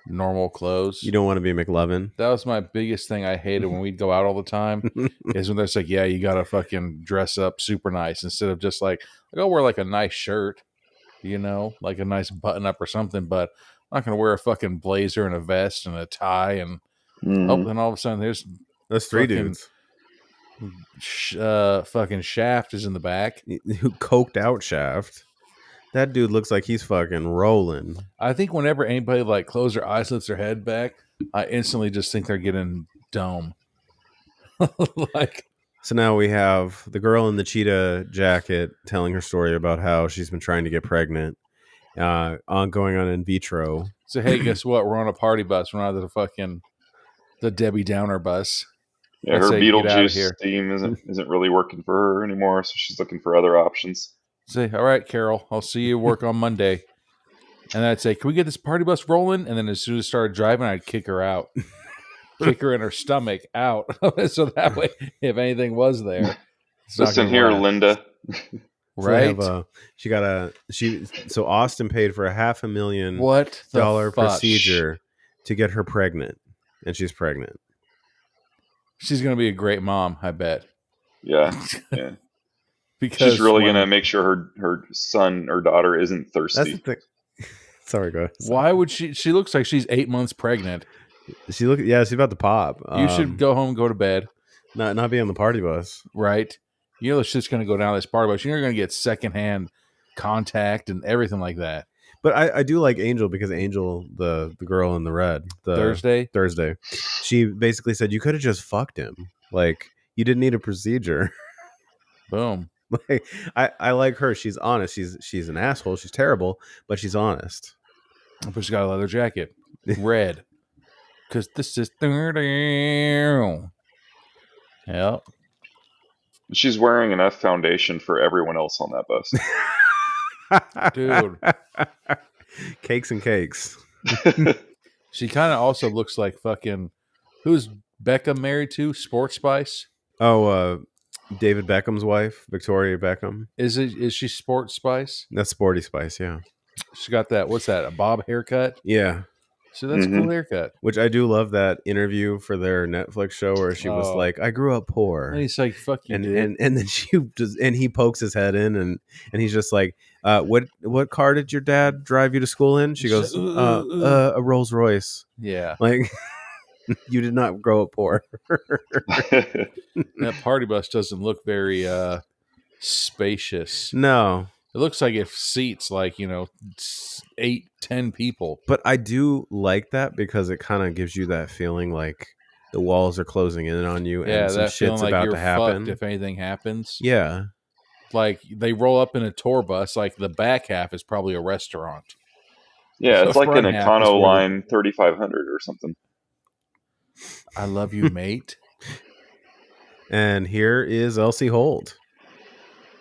normal clothes. You don't want to be McLovin? That was my biggest thing I hated when we'd go out all the time, is when they're like, yeah, you got to fucking dress up super nice instead of just like I'll wear like a nice shirt, like a nice button up or something, but I'm not going to wear a fucking blazer and a vest and a tie and then all of a sudden that's three dudes. Fucking Shaft is in the back. Who coked out Shaft? That dude looks like he's fucking rolling. I think whenever anybody like closes their eyes, lifts their head back, I instantly just think they're getting dome. So now we have the girl in the cheetah jacket telling her story about how she's been trying to get pregnant, going on in vitro. So hey, guess what? We're on a party bus. We're not the Debbie Downer bus. Yeah, her Beetlejuice steam isn't really working for her anymore, so she's looking for other options. Say, all right, Carol, I'll see you work on Monday. And then I'd say, can we get this party bus rolling? And then as soon as I started driving, I'd kick her out. Kick her in her stomach out. So that way, if anything was there. Listen here, Linda. Right? So Austin paid for a $500,000 procedure to get her pregnant. and she's pregnant. She's going to be a great mom, I bet. Yeah. Because she's really going to make sure her son or daughter isn't thirsty. That's the thing. Sorry, go ahead. Why would she? She looks like she's 8 months pregnant. She's about to pop. You should go home and go to bed. Not be on the party bus. Right. You know, it's just going to go down this party bus. You're going to get secondhand contact and everything like that. But I do like Angel because Angel, the girl in the red, Thursday, she basically said you could have just fucked him. Like, you didn't need a procedure. Boom. Like, I like her. She's honest. She's an asshole. She's terrible, but she's honest. But she's got a leather jacket, red, because this is Yep. She's wearing enough foundation for everyone else on that bus. Dude. Cakes and cakes. She kind of also looks like fucking... Who's Beckham married to? Sports Spice? Oh, David Beckham's wife, Victoria Beckham. Is she Sports Spice? That's Sporty Spice, yeah. She got that, what's that, a bob haircut? Yeah. So that's a cool haircut. Which I do love that interview for their Netflix show where she was like, I grew up poor. And he's like, fuck you, and then she just, and he pokes his head in and he's just like, what car did your dad drive you to school in? She goes, a Rolls Royce. Yeah. Like, you did not grow up poor. That party bus doesn't look very spacious. No. It looks like it seats like, 8-10 people. But I do like that because it kind of gives you that feeling like the walls are closing in on you and some shit's like about to happen. If anything happens. Yeah. Like they roll up in a tour bus, like the back half is probably a restaurant. Yeah, it's like an Econoline 3500 or something. I love you, mate. And here is LC Holt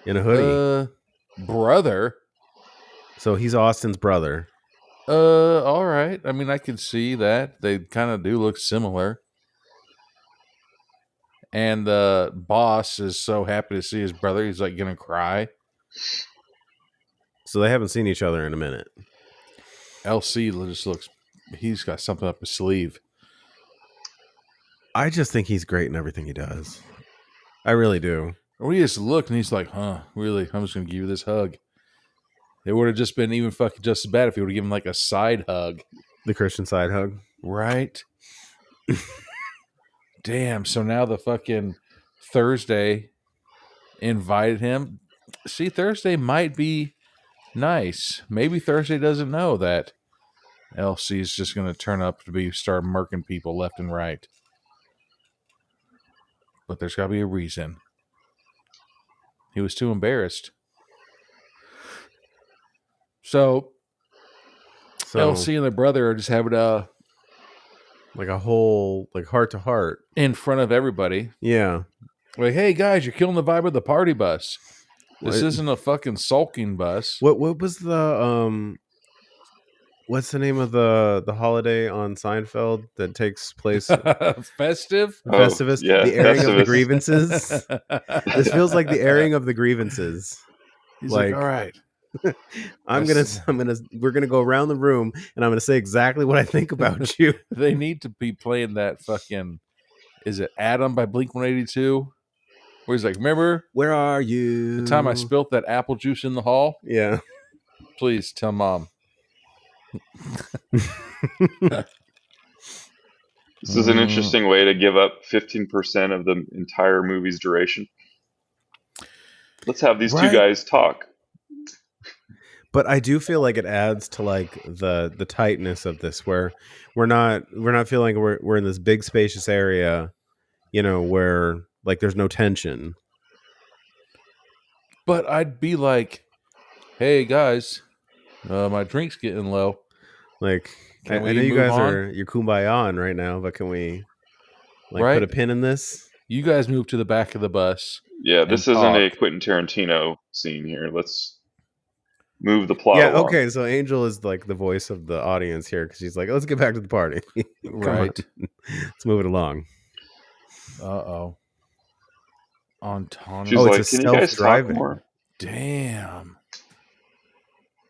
in a hoodie. Brother. So he's Austin's brother. All right. I mean, I can see that. They kind of do look similar. And the boss is so happy to see his brother. He's like going to cry. So they haven't seen each other in a minute. LC just looks, he's got something up his sleeve. I just think he's great in everything he does. I really do. Or he just looked and he's like, really? I'm just going to give you this hug. It would have just been even fucking just as bad if he would have given like a side hug. The Christian side hug. Right? Damn. So now the fucking Thursday invited him. See, Thursday might be nice. Maybe Thursday doesn't know that LC is just going to turn up to start murking people left and right. But there's got to be a reason. He was too embarrassed. So LC and the brother are just having a whole heart to heart in front of everybody. Yeah. Like, hey guys, you're killing the vibe of the party bus. This isn't a fucking sulking bus. What was the what's the name of the holiday on Seinfeld that takes place? Festive? Festivus. Yeah, the airing Festivus. of the grievances. This feels like the airing of the grievances. He's like, all right. We're gonna go around the room and I'm gonna say exactly what I think about you. They need to be playing that fucking, is it Adam by Blink-182? Where he's like, remember? Where are you? The time I spilt that apple juice in the hall? Yeah. Please tell mom. This is an interesting way to give up 15% of the entire movie's duration. Let's have these two guys talk. But I do feel like it adds to like the tightness of this, where we're not feeling we're in this big spacious area, where like there's no tension. But I'd be like, hey guys, my drink's getting low. Like, I know you guys you're kumbaya right now, but can we put a pin in this? You guys move to the back of the bus. Yeah, this isn't a Quentin Tarantino scene here. Let's move the plot along. Okay, so Angel is like the voice of the audience here because she's like, let's get back to the party. Right. Let's move it along. Uh-oh. Autonomous. She's like, can you guys talk more? Damn.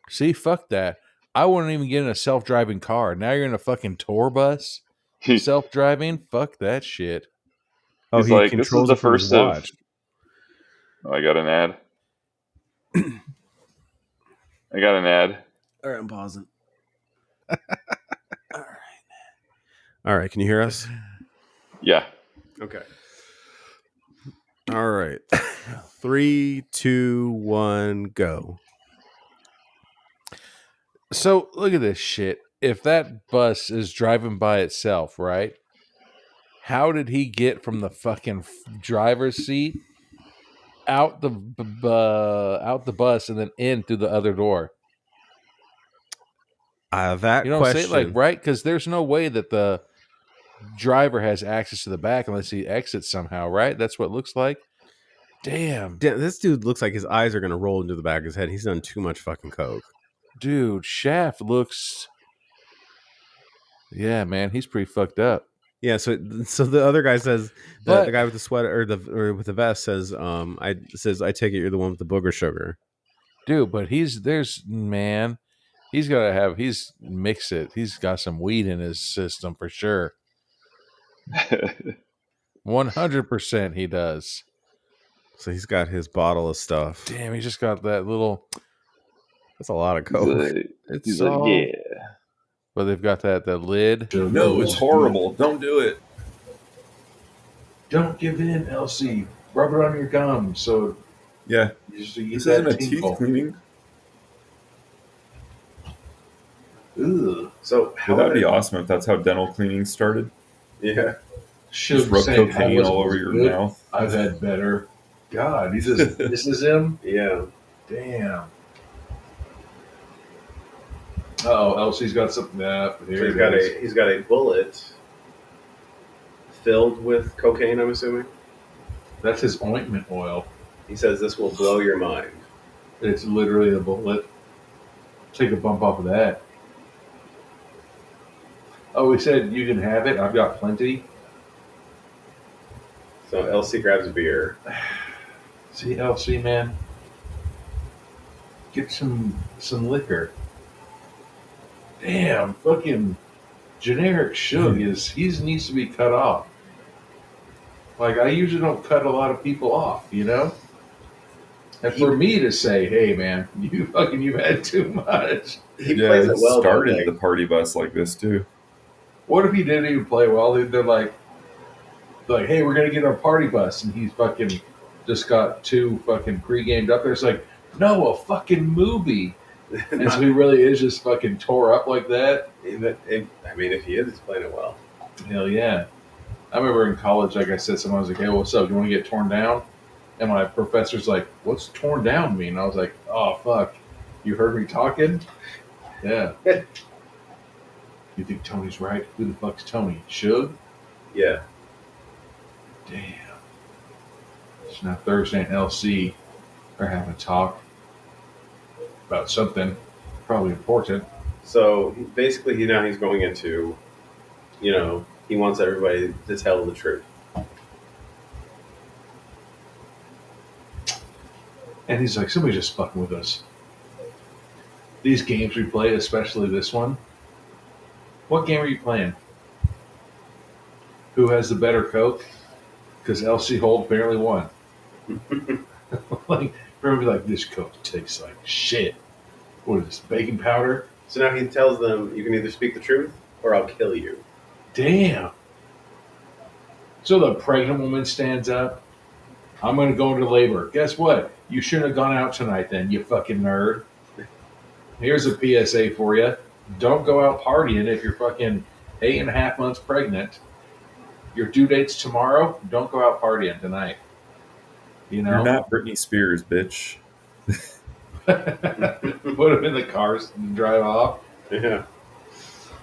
See, fuck that. I wouldn't even get in a self-driving car. Now you're in a fucking tour bus? Self-driving? Fuck that shit. Oh, He's he like, this is controls the it from his first of. watch. Oh, I got an ad. I got an ad. All right, I'm pausing. All right. Can you hear us? Yeah. Okay. All right. 3, 2, 1, go. So look at this shit. If that bus is driving by itself, right? How did he get from the fucking driver's seat out the bus and then in through the other door? That You know question, what I'm saying? Like, right? Because there's no way that the driver has access to the back unless he exits somehow, right? That's what it looks like. Damn. This dude looks like his eyes are going to roll into the back of his head. He's done too much fucking coke. Dude, Shaft looks... Yeah, man, he's pretty fucked up. Yeah, so the other guy says, the guy with the sweater or with the vest says, I take it you're the one with the booger sugar. Dude, but he's mixed it. He's got some weed in his system for sure. 100% he does. So he's got his bottle of stuff. Damn, he just got that little... That's a lot of coke. He's like, yeah. But they've got that lid. No, it's horrible. Don't do it. Don't give in, LC. Rub it on your gum. So yeah, this isn't a teeth cleaning. Ugh. So that'd be awesome if that's how dental cleaning started. Yeah. Just rub cocaine all over your mouth. I've had better. God, this is him? Yeah. Damn. Oh, LC's got something. So he's got a bullet filled with cocaine, I'm assuming. That's his ointment oil. He says this will blow your mind. It's literally a bullet. Take a bump off of that. Oh, he said you can have it. I've got plenty. So LC grabs a beer. See, LC, man. Get some liquor. Damn, fucking generic Suge he needs to be cut off. Like, I usually don't cut a lot of people off, you know? And for me to say, hey, man, you've had too much. He plays it well. Started the party bus like this, too. What if he didn't even play well? They're like, hey, we're going to get our party bus. And he's fucking just got too fucking pre-gamed up there. It's like, no, a fucking movie. And so he really is just fucking tore up like that. I mean, if he is, he's playing it well. Hell yeah. I remember in college, like I said, someone was like, hey, what's up? You want to get torn down? And my professor's like, what's torn down mean? I was like, oh, fuck. You heard me talking? Yeah. You think Tony's right? Who the fuck's Tony? Suge? Yeah. Damn. So now Thursday and LC are having a talk about something probably important. So basically, he's going into, he wants everybody to tell the truth. And he's like, somebody's just fucking with us. These games we play, especially this one. What game are you playing? Who has the better Coke? Because LC Holt barely won. Like, everybody like, this Coke tastes like shit. What is this, baking powder? So now he tells them, you can either speak the truth or I'll kill you. Damn. So the pregnant woman stands up. I'm going to go into labor. Guess what? You shouldn't have gone out tonight then, you fucking nerd. Here's a PSA for you. Don't go out partying if you're fucking 8.5 months pregnant. Your due date's tomorrow. Don't go out partying tonight. You know? You're not Britney Spears, bitch. Put them in the cars and drive off. Yeah.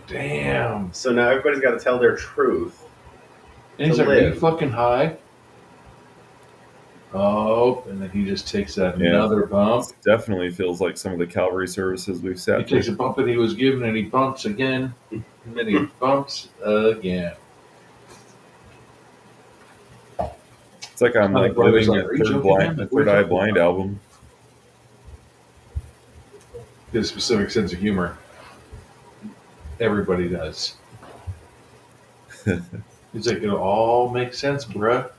Damn. So now everybody's got to tell their truth. And he's like, are you fucking high? Oh, and then he just takes another bump. It definitely feels like some of the cavalry services we've sat He takes a bump that he was given, and he bumps again, and then he bumps again. It's like I'm like living a Third Eye Blind album. His specific sense of humor. Everybody does. He's like, it'll all make sense, bruh.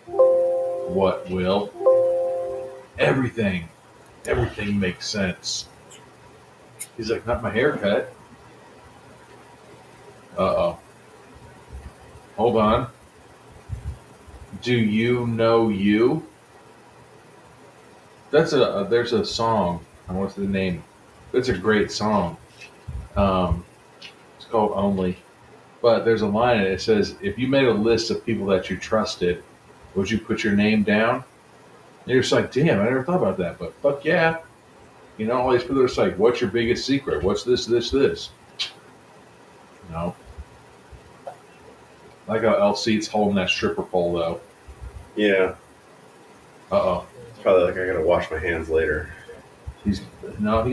What will? Everything. Everything makes sense. He's like, not my haircut. Uh-oh. Hold on. Do you know you? There's a song. What's the name? It's a great song. It's called Only. But there's a line in it. It says, if you made a list of people that you trusted, would you put your name down? And you're just like, damn, I never thought about that. But fuck yeah. You know, all these people are just like, what's your biggest secret? What's this? No. I like how LC's holding that stripper pole, though. Yeah. Uh-oh. It's probably like I gotta wash my hands later. He's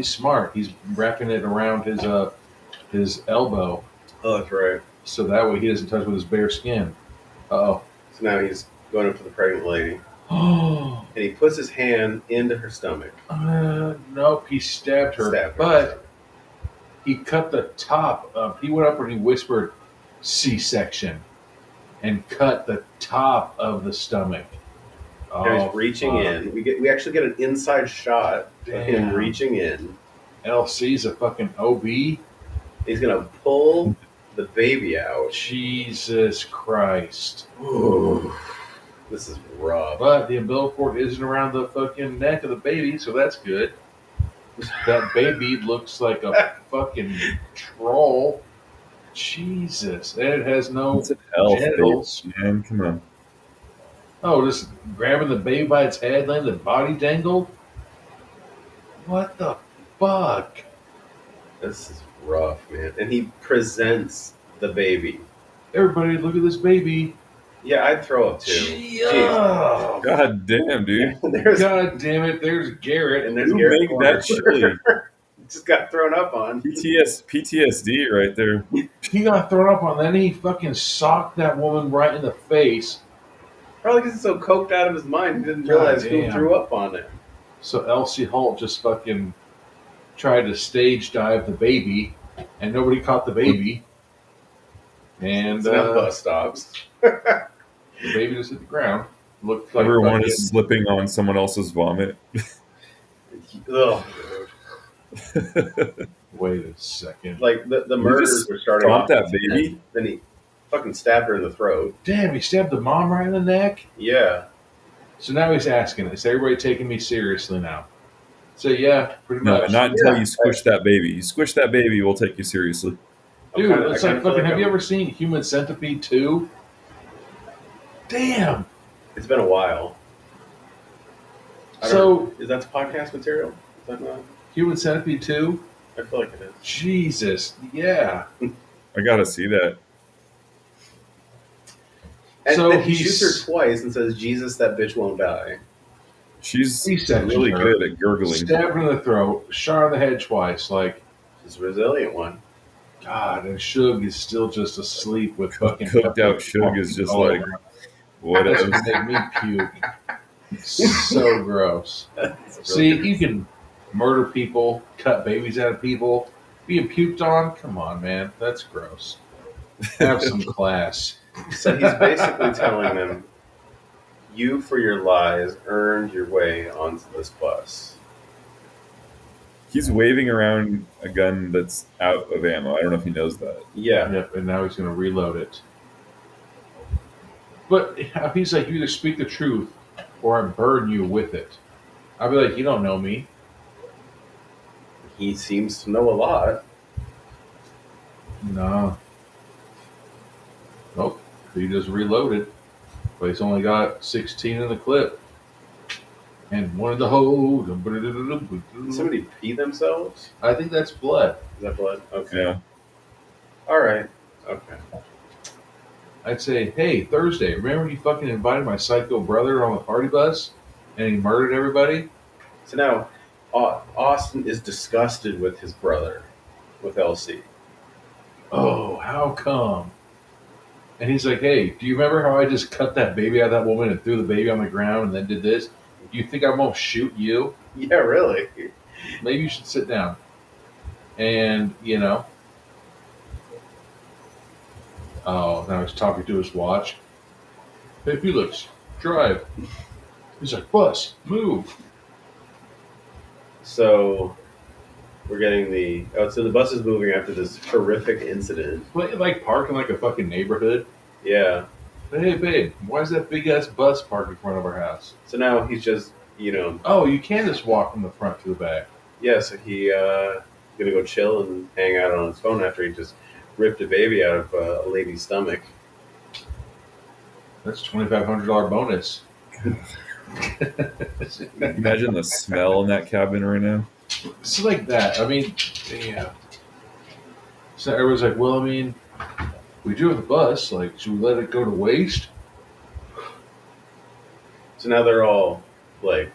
smart. He's wrapping it around his elbow. Oh, that's right. So that way he doesn't touch with his bare skin. Uh-oh. So now he's going up to the pregnant lady. Oh. And he puts his hand into her stomach. Nope, he stabbed her. But he cut the top up. He went up and he whispered C-section and cut the top of the stomach. And he's reaching in. We actually get an inside shot of him reaching in. LC's a fucking OB. He's gonna pull the baby out. Jesus Christ. Ooh. This is rough. But the umbilical cord isn't around the fucking neck of the baby, so that's good. That baby looks like a fucking troll. Jesus. And it has no genitals. Man, come on. Oh, just grabbing the baby by its head, letting the body dangle? What the fuck? This is rough, man. And he presents the baby. Everybody, look at this baby. Yeah, I'd throw up too. Oh. God damn, dude. God damn it, there's Garrett. And there's Who Garrett. made that chili? Just got thrown up on. PTSD right there. He got thrown up on, then he fucking socked that woman right in the face. Probably because he's so coked out of his mind, he didn't realize who threw up on him. So LC Holt just fucking tried to stage dive the baby, and nobody caught the baby. And so now bus stops. The baby just hit the ground. Looked like everyone is slipping on someone else's vomit. Ugh. Wait a second. Like the murders were starting off that baby. Then he fucking stabbed her in the throat. Damn, he stabbed the mom right in the neck? Yeah. So now he's asking, is everybody taking me seriously now? So yeah, pretty much. Not until you squish that baby. You squish that baby, we'll take you seriously. Dude, it's like fucking, have you ever seen Human Centipede 2? Damn. It's been a while. So is that podcast material? Is that not Human Centipede 2? I feel like it is. Jesus, yeah. I gotta see that. And so then he shoots her twice and says, "Jesus, that bitch won't die." She's really good at gurgling. Stabbed her in the throat, shot her in the head twice. Like, she's a resilient one. God, and Suge is still just asleep with fucking cooked out. Suge is just like, what That's else? gonna make me puke. So gross. See, you can murder people, cut babies out of people, being puked on. Come on, man, that's gross. Have some class. So he's basically telling them, "You, for your lies, earned your way onto this bus." He's waving around a gun that's out of ammo. I don't know if he knows that. Yeah. Yep, and now he's going to reload it. But he's like, you either speak the truth or I burn you with it. I'll be like, you don't know me. He seems to know a lot. No. Nope. He just reloaded. But he's only got 16 in the clip. And one of the hole. Did somebody pee themselves? I think that's blood. Is that blood? Okay. Yeah. All right. Okay. I'd say, hey, Thursday, remember you fucking invited my psycho brother on the party bus and he murdered everybody? So now Austin is disgusted with his brother, with LC. Oh, how come? And he's like, hey, do you remember how I just cut that baby out of that woman and threw the baby on the ground and then did this? You think I'm going to shoot you? Yeah, really. Maybe you should sit down. And, Oh, now he's talking to his watch. Hey, Felix, drive. He's like, bus, move. So we're getting so the bus is moving after this horrific incident. Like parking like a fucking neighborhood. Yeah. Hey, babe, why is that big ass bus parked in front of our house? So now he's just, Oh, you can just walk from the front to the back. Yeah, so he gonna go chill and hang out on his phone after he just ripped a baby out of a lady's stomach. That's $2,500 bonus. Imagine the smell in that cabin right now. It's like that. I mean, yeah. So everyone's like, well, I mean, we do have the bus. Like, should we let it go to waste? So now they're all like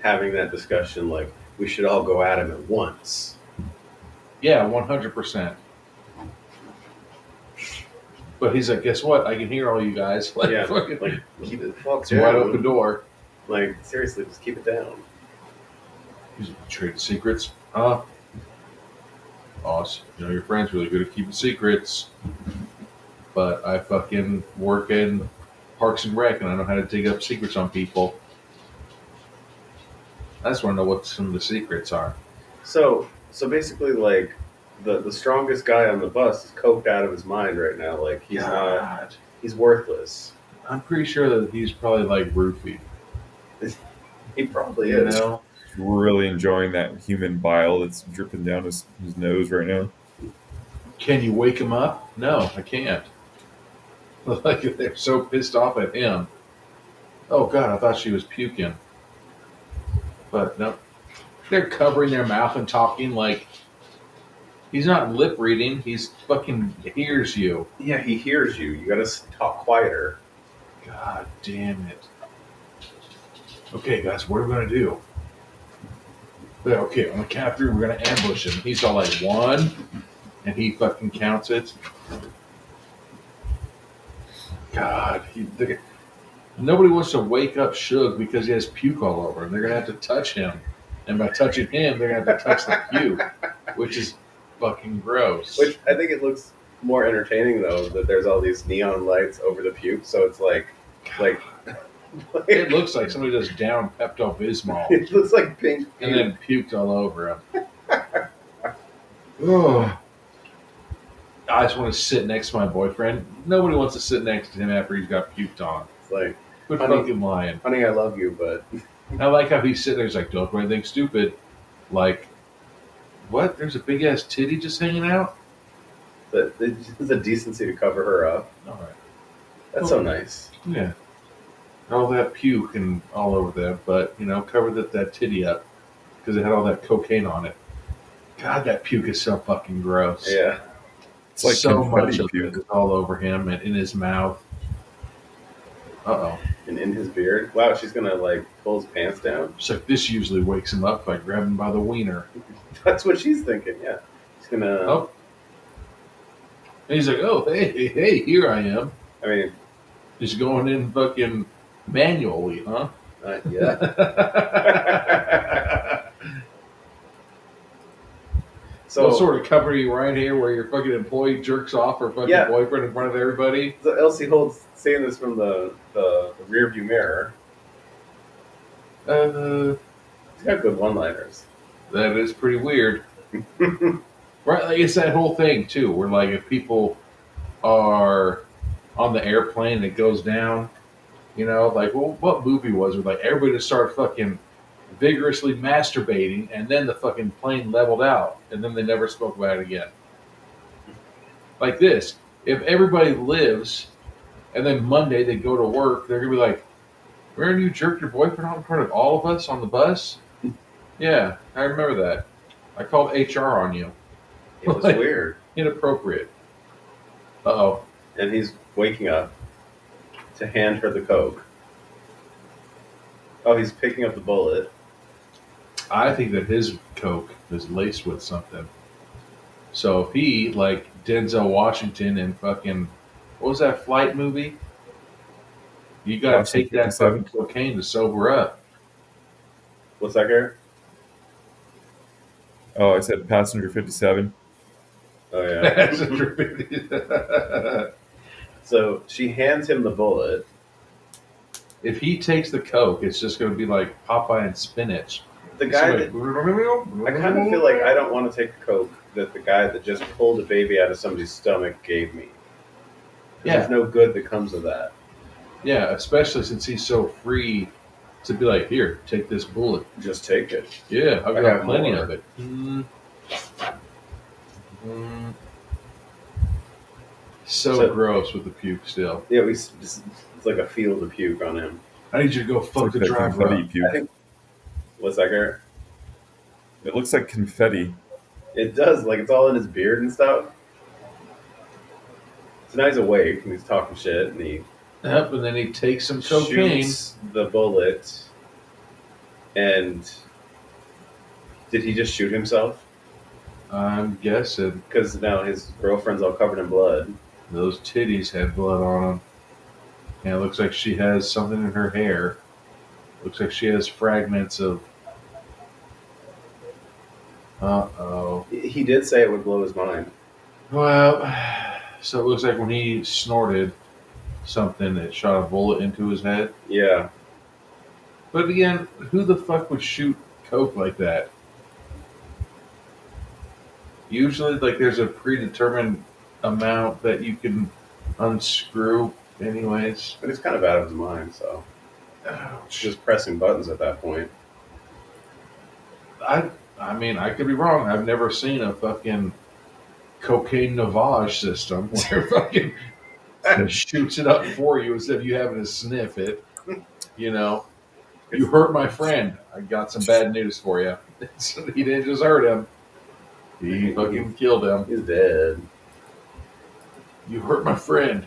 having that discussion, like we should all go at him at once. Yeah, 100%. But he's like, guess what? I can hear all you guys. Like, Yeah, fucking, like keep it fucked it's a wide open door. Like seriously, just keep it down. He's trading secrets. Boss, your friend's really good at keeping secrets. But I fucking work in Parks and Rec, and I know how to dig up secrets on people. I just want to know what some of the secrets are. So basically, like the strongest guy on the bus is coked out of his mind right now. Like he's worthless. I'm pretty sure that he's probably like roofied. He probably is. Really enjoying that human bile that's dripping down his nose right now. Can you wake him up? No, I can't. Like they're so pissed off at him. Oh God, I thought she was puking. But no, they're covering their mouth and talking like he's not lip reading. He's fucking hears you. Yeah, he hears you. You gotta talk quieter. God damn it. Okay, guys, what are we gonna do? Okay, on the count of 3, we're gonna ambush him. He's all like 1, and he fucking counts it. God, nobody wants to wake up Suge because he has puke all over him. They're gonna have to touch him, and by touching him, they're gonna have to touch the puke, which is fucking gross. Which I think it looks more entertaining though that there's all these neon lights over the puke, so it's like it looks like somebody just down Pepto-Bismol. It looks like pink puke. And then puked all over him. Oh. I just want to sit next to my boyfriend. Nobody wants to sit next to him after he's got puked on. It's like, quit fucking lying. Honey, I love you, but... I like how he's sitting there. He's like, don't do anything stupid. Like, what? There's a big-ass titty just hanging out? But it's the decency to cover her up. All right. That's so nice. Yeah. All that puke and all over them, but, cover that titty up because it had all that cocaine on it. God, that puke is so fucking gross. Yeah. It's like so much of puke. it is all over him and in his mouth. Uh-oh. And in his beard. Wow, she's going to, pull his pants down. She's like, this usually wakes him up if I grab him by the wiener. That's what she's thinking, yeah. She's going to... Oh. And he's like, oh, hey, here I am. I mean... Just going in fucking manually, huh? Yeah. So what sort of cover you right here where your fucking employee jerks off her fucking boyfriend in front of everybody? So LC Holt's saying this from the rear view mirror. He's got good one-liners. That is pretty weird. Right, like it's that whole thing too, where like if people are on the airplane and it goes down, like what movie was it? Like everybody just started fucking vigorously masturbating, and then the fucking plane leveled out, and then they never spoke about it again. Like this, if everybody lives, and then Monday they go to work, they're gonna be like, "Remember you jerked your boyfriend off in front of all of us on the bus?" Yeah, I remember that. I called HR on you. It was weird, inappropriate. Uh-oh. And he's waking up to hand her the coke. Oh, he's picking up the bullet. I think that his coke is laced with something. So if he, like Denzel Washington in fucking, what was that Flight movie? You gotta take that fucking cocaine to sober up. What's that, Garrett? Oh, I said Passenger 57. Oh, yeah. Passenger 57. So she hands him the bullet. If he takes the coke, it's just going to be like Popeye and spinach. The guy that I kind of feel like I don't want to take the coke that the guy that just pulled a baby out of somebody's stomach gave me. Yeah. There's no good that comes of that. Yeah, especially since he's so free to be like, here, take this bullet. Just take it. Yeah, I've got plenty of it. So gross with the puke still. Yeah, it's like a field of puke on him. I need you to go fuck the driver up. I think, what's that, Garrett? It looks like confetti. It does, like it's all in his beard and stuff. So now he's awake and he's talking shit and he... Yep, and then he takes some cocaine. Shoots the bullet. And did he just shoot himself? I'm guessing. Because now his girlfriend's all covered in blood. Those titties had blood on them. And it looks like she has something in her hair. Looks like she has fragments of... Uh-oh. He did say it would blow his mind. Well, so it looks like when he snorted something, it shot a bullet into his head. Yeah. But again, who the fuck would shoot coke like that? Usually, like, there's a predetermined amount that you can unscrew anyways. But he's kind of out of his mind, so... Just pressing buttons at that point. I mean, I could be wrong. I've never seen a fucking cocaine navage system where fucking shoots it up for you instead of you having to sniff it. You know, you hurt my friend. I got some bad news for you. He didn't just hurt him. He fucking killed him. He's dead. You hurt my friend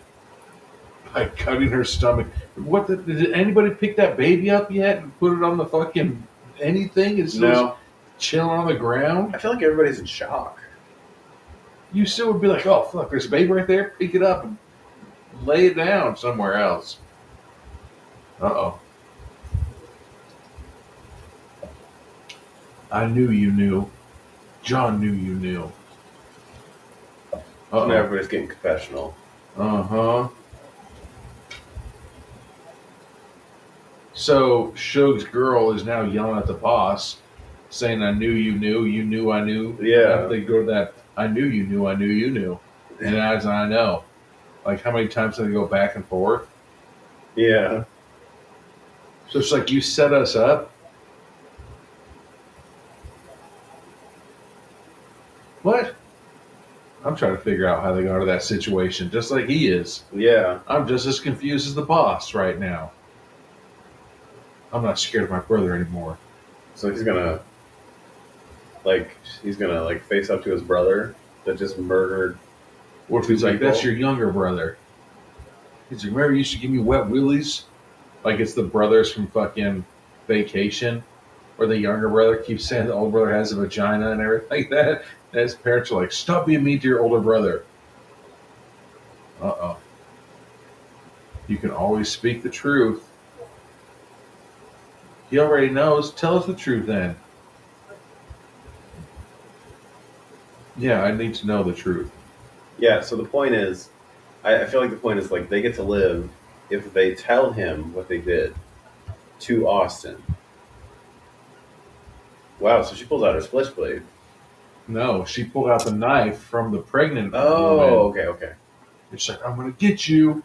by cutting her stomach. Did anybody pick that baby up yet and put it on the fucking anything? It's no. Chilling on the ground. I feel like everybody's in shock. You still would be like, oh, fuck, there's a baby right there. Pick it up and lay it down somewhere else. Uh-oh. I knew you knew. John knew you knew. Uh-oh. Now everybody's getting confessional. Uh-huh. So, Suge's girl is now yelling at the boss, saying, I knew you knew, you knew I knew. Yeah. They go to that, I knew you knew, I knew you knew. And as I know. Like, how many times do they go back and forth? Yeah. So it's like, you set us up. What? I'm trying to figure out how they got to that situation, just like he is. Yeah. I'm just as confused as the boss right now. I'm not scared of my brother anymore. So he's gonna face up to his brother that just murdered. What if he's like, that's your younger brother? He's like, remember you used to give me wet willies? Like it's the brothers from fucking Vacation, where the younger brother keeps saying the older brother has a vagina and everything like that. And his parents are like, stop being mean to your older brother. Uh-oh. You can always speak the truth. He already knows. Tell us the truth then. Yeah, I need to know the truth. Yeah, so the point is, I feel like the point is like they get to live if they tell him what they did to Austin. Wow, so she pulls out her switchblade. No, she pulled out the knife from the pregnant woman. Okay. It's like, I'm going to get you.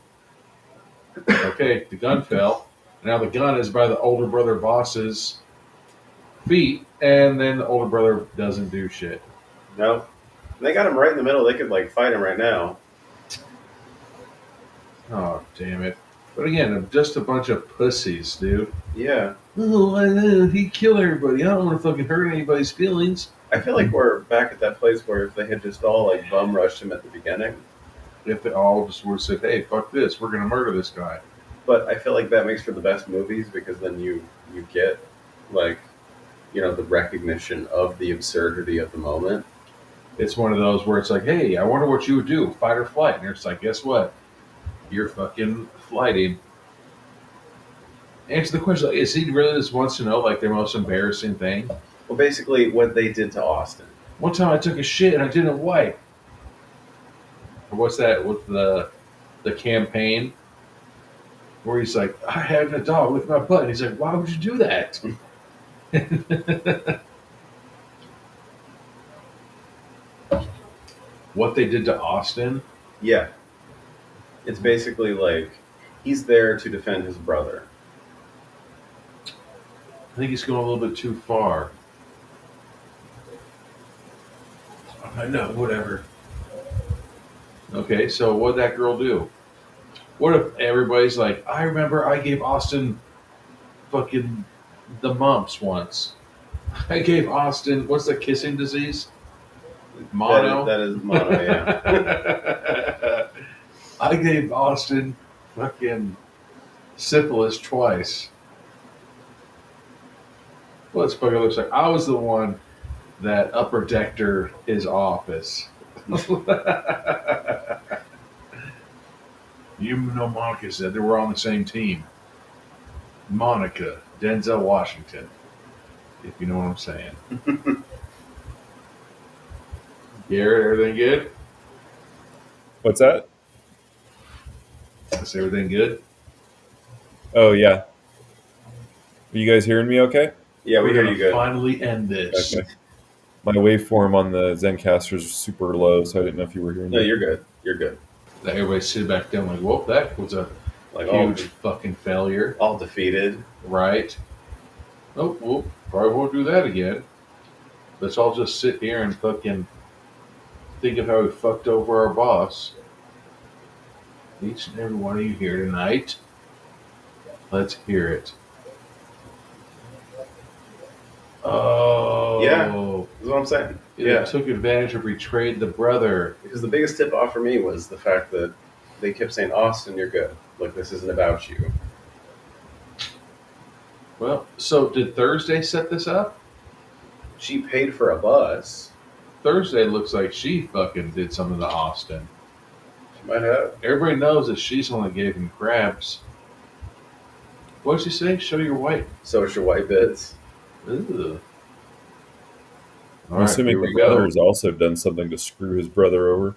Okay, the gun fell. Now the gun is by the older brother boss's feet, and then the older brother doesn't do shit. No. They got him right in the middle. They could, fight him right now. Oh, damn it. But again, just a bunch of pussies, dude. Yeah. Oh, he killed everybody. I don't want to fucking hurt anybody's feelings. I feel like we're back at that place where if they had just all, bum rushed him at the beginning. If they all just would have said, hey, fuck this, we're going to murder this guy. But I feel like that makes for the best movies because then you get, the recognition of the absurdity of the moment. It's one of those where it's like, hey, I wonder what you would do, fight or flight. And it's like, guess what? You're fucking flighting. Answer the question, is he really just wants to know, their most embarrassing thing? Well, basically, what they did to Austin. One time I took a shit and I didn't wipe. Or what's that with the the campaign where he's like, I had a dog with my butt. And he's like, why would you do that? What they did to Austin? Yeah. It's basically like he's there to defend his brother. I think he's going a little bit too far. I know, whatever. Okay, so what'd that girl do? What if everybody's like, I remember I gave Austin fucking the mumps once. I gave Austin, what's the kissing disease? Mono? That is mono, yeah. I gave Austin fucking syphilis twice. Well, this fucker looks like I was the one that upper decked his office. You know, Monica said they were on the same team. Monica, Denzel Washington, if you know what I'm saying. Garrett, everything good? What's that? Is everything good? Oh, yeah. Are you guys hearing me okay? Yeah, we hear you good. Finally end this. Okay. My waveform on the Zencaster is super low, so I didn't know if you were hearing me. No, you're good. You're good. Everybody sit back down like, whoa, that was a huge fucking failure. All defeated. Right. Oh, well, probably won't do that again. Let's all just sit here and fucking think of how we fucked over our boss. Each and every one of you here tonight. Let's hear it. Oh. Yeah, that's what I'm saying. Yeah. Took advantage of betrayed the brother. Because the biggest tip off for me was the fact that they kept saying, Austin, you're good. Like, this isn't about you. Well, so did Thursday set this up? She paid for a bus. Thursday looks like she fucking did something to Austin. She might have. Everybody knows that she's the one that gave him crabs. What did she say? Show your white. So it's your white bits. Ugh. I'm assuming the brother has also done something to screw his brother over.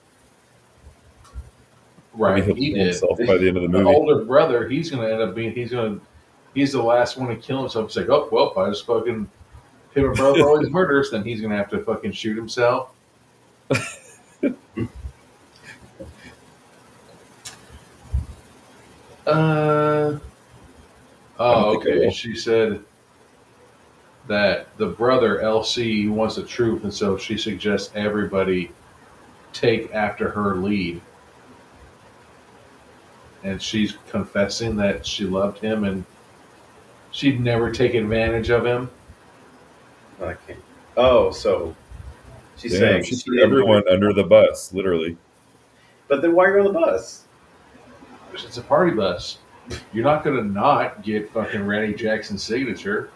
Right, Maybe he'll he kill did. himself by the end of the movie. The older brother, he's going to end up being, he's the last one to kill himself. He's like, oh, well, if I just fucking hit my brother all these murders, then he's going to have to fucking shoot himself. Okay. She said that the brother, LC, wants the truth, and so she suggests everybody take after her lead. And she's confessing that she loved him and she'd never take advantage of him. I can't. Oh, so she's saying she threw everyone under the bus, literally. But then why are you on the bus? It's a party bus. You're not going to not get fucking Randy Jackson's signature.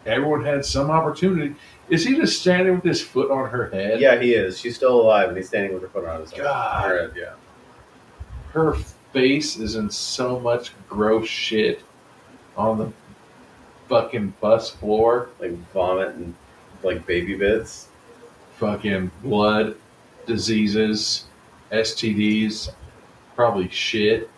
Everyone had some opportunity. Is he just standing with his foot on her head? Yeah, he is. She's still alive, and he's standing with her foot on his head. God. Yeah. Her face is in so much gross shit on the fucking bus floor. Like vomit and like baby bits. Fucking blood, diseases, STDs, probably shit.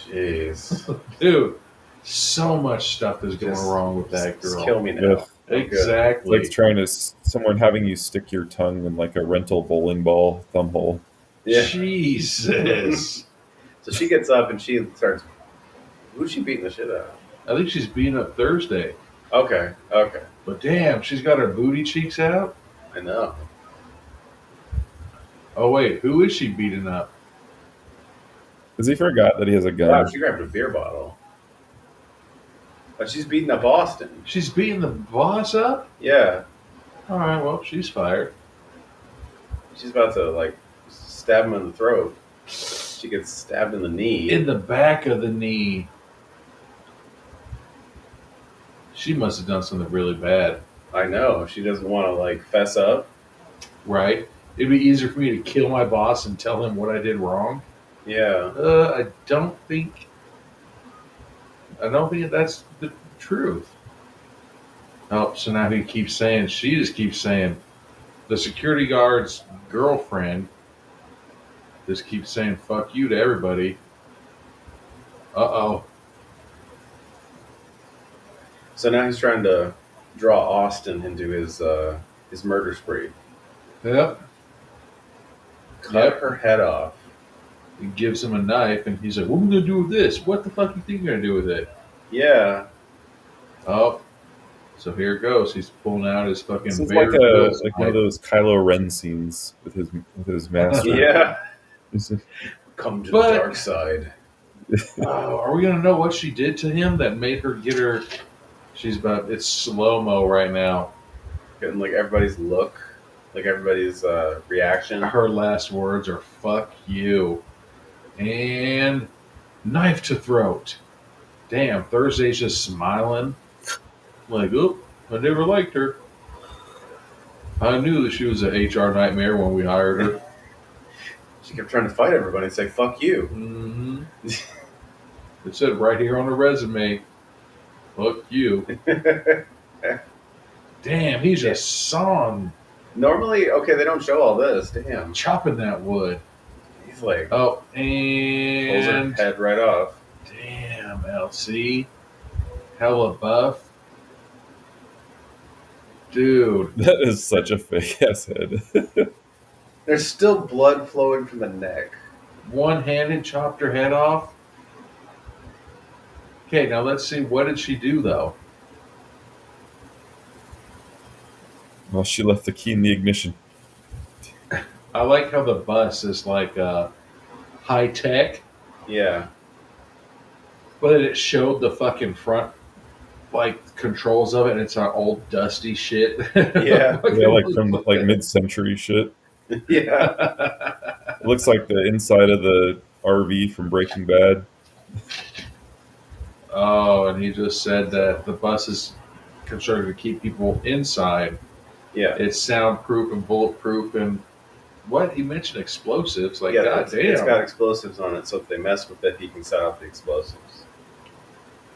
Jeez. Dude, so much stuff is going wrong with that girl. Just kill me now. Yeah. Exactly. It's like someone having you stick your tongue in like a rental bowling ball thumb hole. Yeah. Jesus. So she gets up and she starts. Who's she beating the shit out of? I think she's beating up Thursday. Okay. But damn, she's got her booty cheeks out. I know. Oh wait, who is she beating up? Because he forgot that he has a gun. Wow, she grabbed a beer bottle. But she's beating up Austin. She's beating the boss up? Yeah. All right, well, she's fired. She's about to, like, stab him in the throat. She gets stabbed in the knee. In the back of the knee. She must have done something really bad. I know. She doesn't want to, like, fess up. Right? It'd be easier for me to kill my boss and tell him what I did wrong. Yeah. I don't think that's the truth. Oh, so now she just keeps saying the security guard's girlfriend Just keep saying "fuck you" to everybody. Uh-oh. So now he's trying to draw Austin into his murder spree. Yep. Cut her head off. He gives him a knife, and he's like, "What are we gonna do with this? What the fuck you think you're gonna do with it?" Yeah. Oh, so here it goes. He's pulling out his fucking. This is like one of those Kylo Ren scenes with his master. Yeah. Come to the dark side. Are we gonna know what she did to him that made her get her? It's slow-mo right now. Getting like everybody's look, like everybody's reaction. Her last words are "fuck you," and knife to throat. Damn, Thursday's just smiling. Like, oh, I never liked her. I knew that she was an HR nightmare when we hired her. She kept trying to fight everybody and say, "Fuck you." Mm-hmm. It said right here on the resume, "Fuck you." Damn, he's just sawing. Normally, okay, they don't show all this. Damn. Chopping that wood. He's like, oh, and pulls her head right off. Damn, LC. Hella buff. Dude. That is such a fake ass head. There's still blood flowing from the neck. One-handed chopped her head off. Okay, now let's see. What did she do, though? Well, she left the key in the ignition. I like how the bus is like high tech. Yeah. But it showed the fucking front, like, controls of it, and it's our old dusty shit. Yeah. Yeah, like from like mid-century shit. Yeah. It looks like the inside of the RV from Breaking Bad. Oh, and he just said that the bus is constructed to keep people inside. Yeah. It's soundproof and bulletproof, and what? He mentioned explosives. Like, yeah, God damn. It's got explosives on it, so if they mess with it, he can set off the explosives.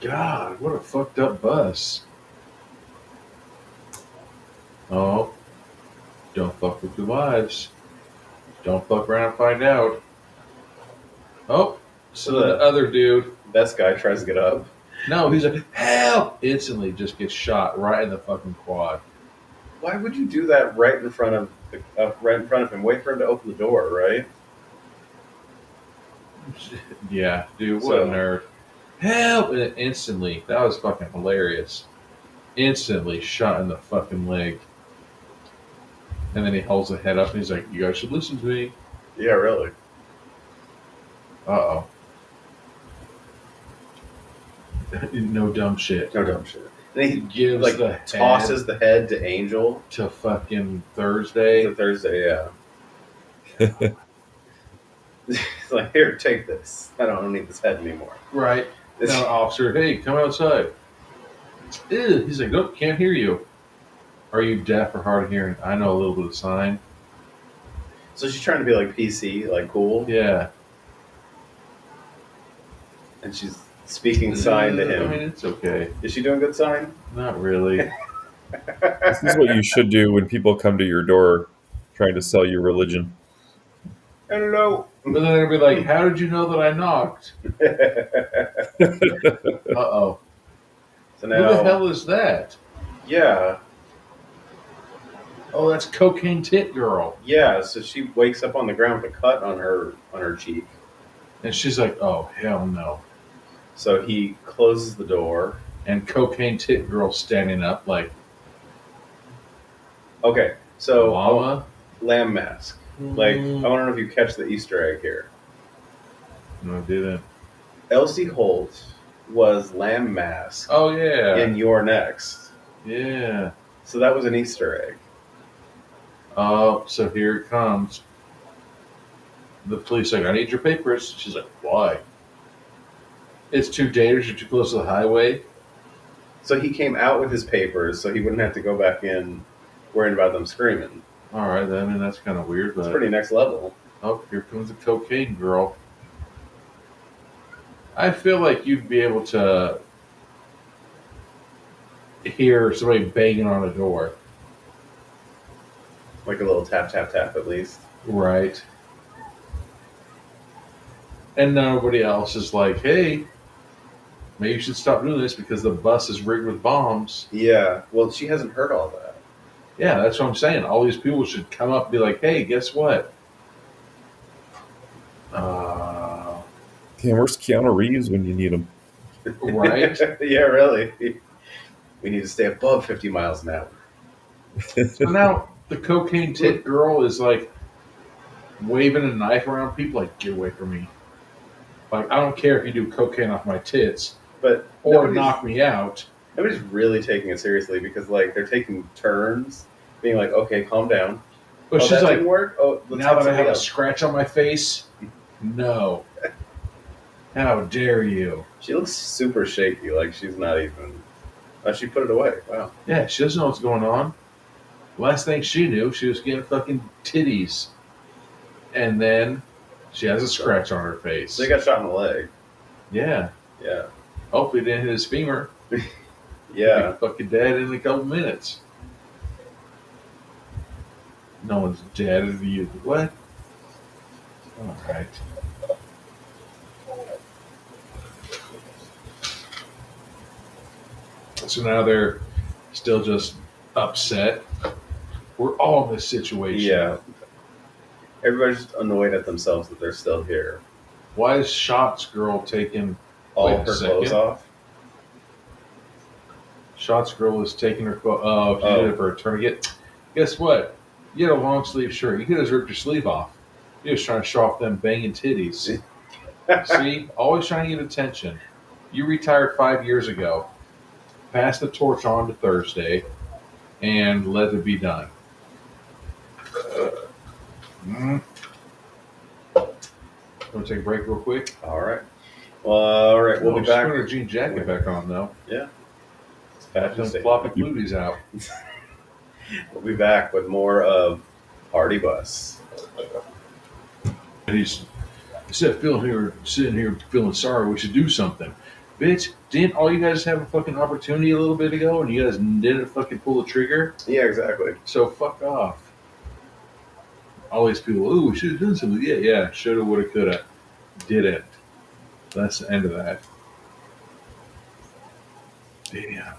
God, what a fucked up bus. Oh, don't fuck with your wives. Don't fuck around and find out. Oh, so the other dude. Best guy tries to get up. No, he's like, help! Instantly just gets shot right in the fucking quad. Why would you do that right in front of him? Wait for him to open the door, right? Yeah, dude, what a nerd. Help! And instantly, that was fucking hilarious. Instantly shot in the fucking leg. And then he holds the head up and he's like, you guys should listen to me. Yeah, really. Uh-oh. No dumb shit. No dumb shit. And he gives like tosses the head to Angel. To fucking Thursday. To Thursday, yeah. He's like, here, take this. I don't need this head anymore. Right. Now, officer, hey, come outside. Ew. He's like, nope, can't hear you. Are you deaf or hard of hearing? I know a little bit of sign. So she's trying to be like PC, like cool. Yeah. And she's speaking sign to him. I mean, it's okay. Is she doing good sign? Not really. This is what you should do when people come to your door trying to sell you religion. Hello. But then they'll be like, how did you know that I knocked? Uh-oh. So now, who the hell is that? Yeah. Oh, that's Cocaine Tit Girl. Yeah, so she wakes up on the ground with a cut on her cheek. And she's like, oh, hell no. So he closes the door. And Cocaine Tit Girl standing up like... Okay, so... Llama? Lamb mask. Like, I want to know if you catch the Easter egg here. No, I didn't. LC Holt was Lamb Mask. Oh, yeah. In You're Next. Yeah. So that was an Easter egg. Oh, so here it comes. The police like, I need your papers. She's like, why? It's too dangerous. You're too close to the highway. So he came out with his papers so he wouldn't have to go back in worrying about them screaming. All right, I mean, that's kind of weird. But... it's pretty next level. Oh, here comes the cocaine girl. I feel like you'd be able to hear somebody banging on a door. Like a little tap, tap, tap at least. Right. And nobody else is like, hey, maybe you should stop doing this because the bus is rigged with bombs. Yeah. Well, she hasn't heard all that. Yeah, that's what I'm saying. All these people should come up and be like, hey, guess what? Where's Keanu Reeves when you need him? Right? Yeah, really. We need to stay above 50 miles an hour. So now the cocaine tit girl is like waving a knife around people like, get away from me. Like, I don't care if you do cocaine off my tits or knock me out. Nobody's really taking it seriously because, like, they're taking turns being like, okay, calm down. But she's like, work? Oh, now that I have a scratch on my face, no. How dare you? She looks super shaky, like she's not even... Oh, she put it away. Wow. Yeah, she doesn't know what's going on. Last thing she knew, she was getting fucking titties. And then she has a scratch on her face. They got shot in the leg. Yeah. Yeah. Hopefully it didn't hit his femur. Yeah. He'll be fucking dead in a couple minutes. No one's dead. You what? All right. So now they're still just upset. We're all in this situation. Yeah. Everybody's just annoyed at themselves that they're still here. Why is Shots Girl taking all her clothes off? Shots Girl is taking her clothes. Oh, she did it for a tourniquet. Guess what? You had a long sleeve shirt. You could have ripped your sleeve off. You're just trying to show off them banging titties. See? Always trying to get attention. You retired 5 years ago. Pass the torch on to Thursday. And let it be done. Want to take a break real quick? All right. Well, all right. We'll be back. Put her jean jacket back on, though. Yeah. Have them floppy glooties out. We'll be back with more of Party Bus. And he's sitting here feeling sorry. We should do something. Bitch, didn't all you guys have a fucking opportunity a little bit ago and you guys didn't fucking pull the trigger? Yeah, exactly. So fuck off. All these people, ooh, we should have done something. Yeah, shoulda, woulda, coulda. Didn't. That's the end of that. Damn.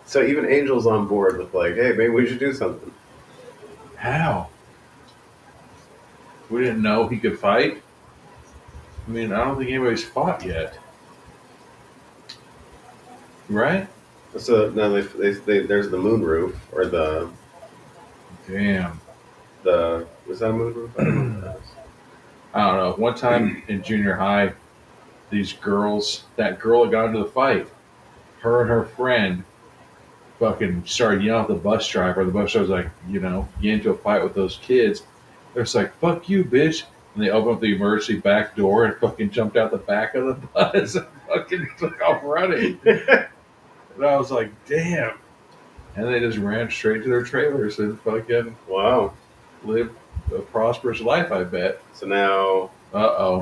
So even Angel's on board with like, hey, maybe we should do something. How? We didn't know he could fight? I mean, I don't think anybody's fought yet. Right? So now there's the moon roof or the... Damn. Was that a moon roof? I don't know. I don't know. One time in junior high, that girl that got into the fight, her and her friend fucking started yelling at the bus driver. The bus driver was like, get into a fight with those kids. They're just like, fuck you, bitch. And they opened up the emergency back door and fucking jumped out the back of the bus and fucking took off running. And I was like, damn. And they just ran straight to their trailers and fucking lived a prosperous life, I bet. So now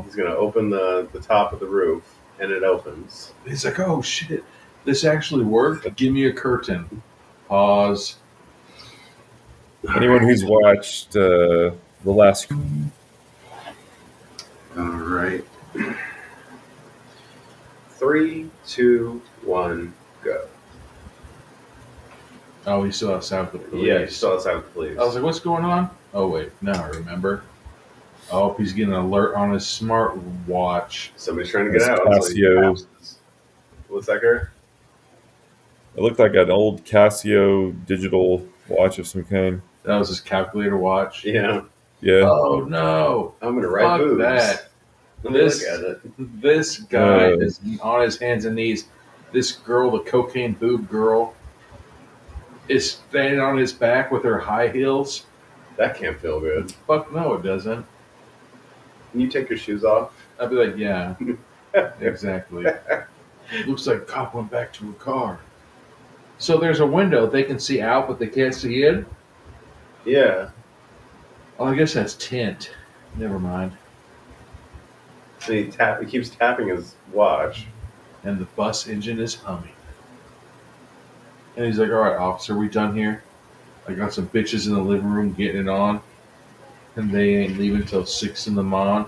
he's going to open the top of the roof, and it opens. He's like, oh, shit. This actually worked? Give me a curtain. Pause. Anyone who's watched the last... All right. 3, 2, 1, go. Oh, he's still outside with the police. Yeah, he's still outside with the police. I was like, what's going on? Oh, wait. Now I remember. Oh, he's getting an alert on his smart watch. Somebody's trying to get out. Casio. What's that, Garrett? It looked like an old Casio digital watch of some kind. That was his calculator watch? Yeah. Yeah. Oh, no. I'm going to write boobs. That. Let me look at it. This guy is on his hands and knees. This girl, the cocaine boob girl, is standing on his back with her high heels. That can't feel good. Fuck no, it doesn't. Can you take your shoes off? I'd be like, yeah, exactly. Looks like a cop went back to her car. So there's a window they can see out, but they can't see in? Yeah. Oh, I guess that's tint. Never mind. So he keeps tapping his watch. And the bus engine is humming. And he's like, all right, officer, we done here? I got some bitches in the living room getting it on. And they ain't leaving till 6 in the morning.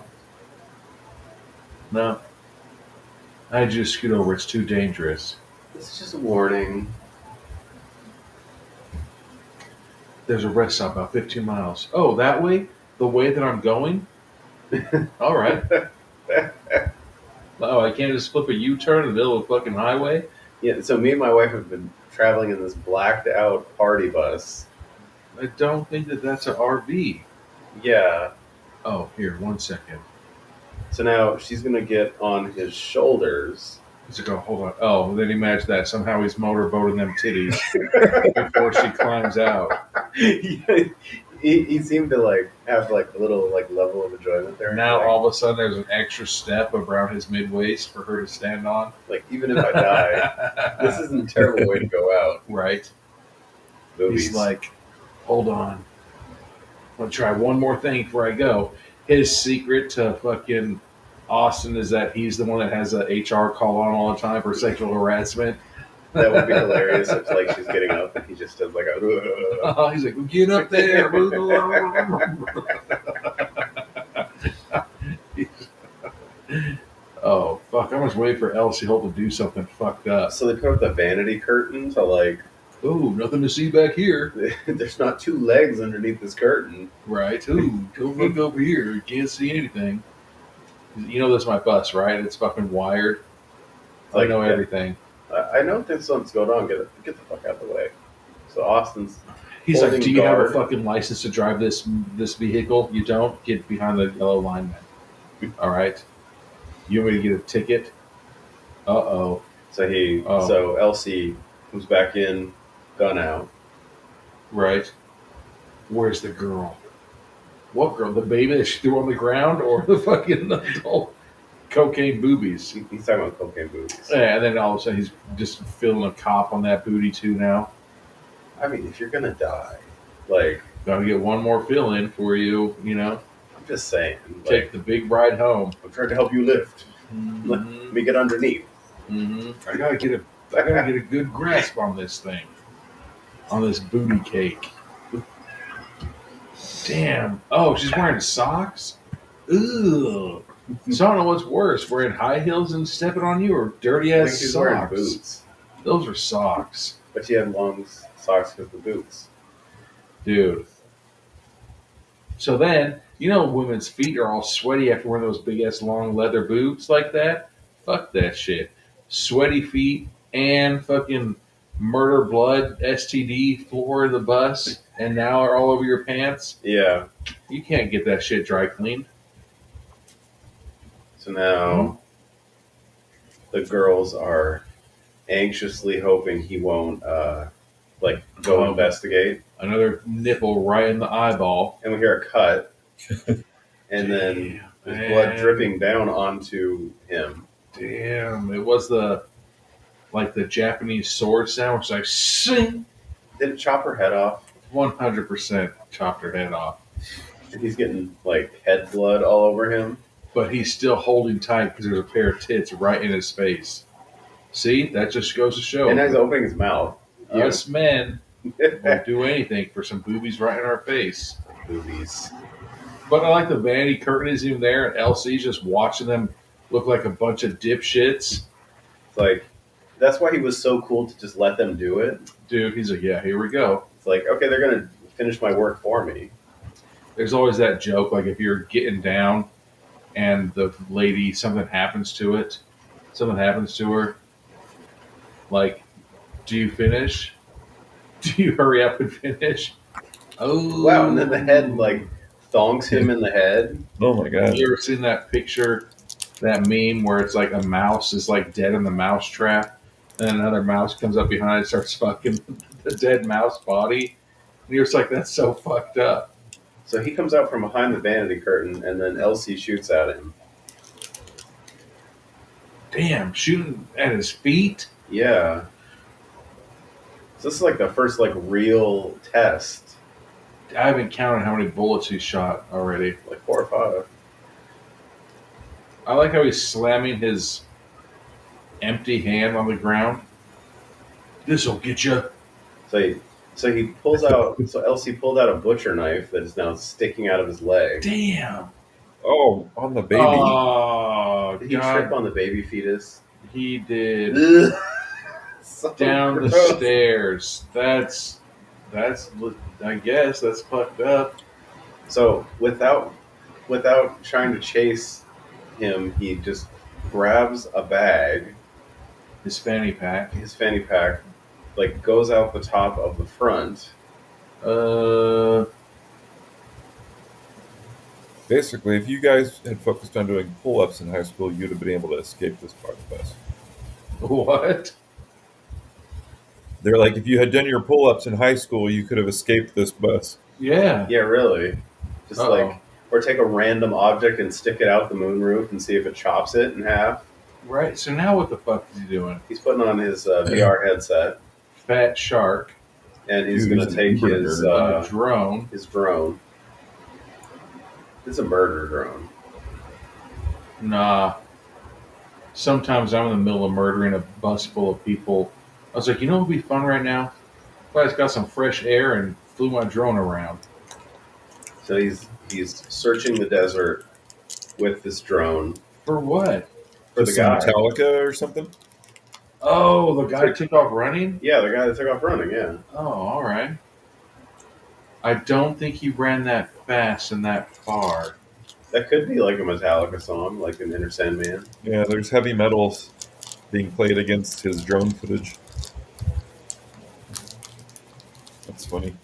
No. I just scoot over. It's too dangerous. This is just a warning. There's a rest stop about 15 miles. Oh, that way? The way that I'm going? All right. Oh, I can't just flip a U-turn in the middle of a fucking highway? Yeah, so me and my wife have been traveling in this blacked out party bus. I don't think that that's an RV. Yeah. Oh, here, 1 second. So now she's going to get on his shoulders. He's like, oh, hold on. Oh, then imagine that. Somehow he's motorboating them titties before she climbs out. He seemed to have a little level of enjoyment there. Now all of a sudden there's an extra step around his mid waist for her to stand on. Even if I die, this isn't a terrible way to go out. Right. Movies. He's like, hold on. I'm going to try one more thing before I go. His secret to fucking Austin is that he's the one that has a HR call on all the time for sexual harassment. That would be hilarious if she's getting up and he just does like a. He's like, get up there. Oh, fuck. I was waiting for LC Holt to do something fucked up. So they put up the vanity curtain to ooh, nothing to see back here. There's not two legs underneath this curtain. Right. Ooh, don't look over here. You can't see anything. You know this is my bus, right? It's fucking wired. I know everything. I know there's something's going on. Get the fuck out of the way. So Austin's. He's like, do you have a fucking license to drive this vehicle? You don't? Get behind the yellow lineman. All right. You want me to get a ticket? Uh-oh. So so LC comes back in, gun out. Right. Where's the girl? What girl? The baby that she threw on the ground or the fucking adult? Cocaine boobies. He's talking about cocaine boobies. Yeah, and then all of a sudden he's just feeling a cop on that booty too now. I mean, if you're going to die, gotta get one more fill in for you, you know? I'm just saying. Take the big ride home. I'm trying to help you lift. Mm-hmm. Let me get underneath. Mm-hmm. I gotta get a good grasp on this thing. On this booty cake. Damn. Oh, she's wearing socks? Ugh. So I don't know what's worse, wearing high heels and stepping on you or dirty ass she's socks. Wearing boots. Those are socks. But she had long socks with the boots. Dude. So then, you know women's feet are all sweaty after wearing those big ass long leather boots like that? Fuck that shit. Sweaty feet and fucking murder blood STD floor of the bus and now are all over your pants. Yeah. You can't get that shit dry cleaned. So now the girls are anxiously hoping he won't go investigate. Another nipple right in the eyeball. And we hear a cut. And then there's blood dripping down onto him. Damn. It was the Japanese sword sound, which is like, sing. Did it chop her head off? 100% chopped her head off. And he's getting head blood all over him. But he's still holding tight because there's a pair of tits right in his face. See? That just goes to show. And he's opening his mouth. Us men won't do anything for some boobies right in our face. Boobies. But I like the vanity curtain isn't even there, and LC's just watching them look like a bunch of dipshits. It's that's why he was so cool to just let them do it. Dude, he's like, yeah, here we go. It's okay, they're going to finish my work for me. There's always that joke, if you're getting down and the lady, something happens to her, do you finish? Do you hurry up and finish? Oh. Wow, and then the head, thongs him in the head. Oh, my God. You ever seen that picture, that meme where it's a mouse is dead in the mouse trap, and another mouse comes up behind and starts fucking the dead mouse body? And you're just like, that's so fucked up. So he comes out from behind the vanity curtain, and then LC shoots at him. Damn, shooting at his feet? Yeah. So this is the first real test. I haven't counted how many bullets he shot already. 4 or 5. I like how he's slamming his empty hand on the ground. This'll get you. So So he pulls out. So LC pulled out a butcher knife that is now sticking out of his leg. Damn. Oh, on the baby. Oh, did he trip on the baby fetus? He did. So down gross. the stairs. That's. I guess that's fucked up. So without trying to chase him, he just grabs a bag. His fanny pack, like goes out the top of the front. Basically, if you guys had focused on doing pull-ups in high school, you'd have been able to escape this part of the bus. What? They're like, if you had done your pull-ups in high school, you could have escaped this bus. Yeah. Yeah, really. Just like, or take a random object and stick it out the moonroof and see if it chops it in half. Right. So now what the fuck is he doing? He's putting on his VR headset. Fat shark. And he's going to take his drone. His drone. It's a murder drone. Nah. Sometimes I'm in the middle of murdering a bus full of people. I was like, you know what would be fun right now? If I just got some fresh air and flew my drone around. So he's searching the desert with this drone. For what? For the guy. Metallica or something? Oh, the guy that took off running? Yeah, the guy that took off running, yeah. Oh, all right. I don't think he ran that fast and that far. That could be like a Metallica song, like an Enter Sandman. Yeah, there's heavy metals being played against his drone footage. That's funny.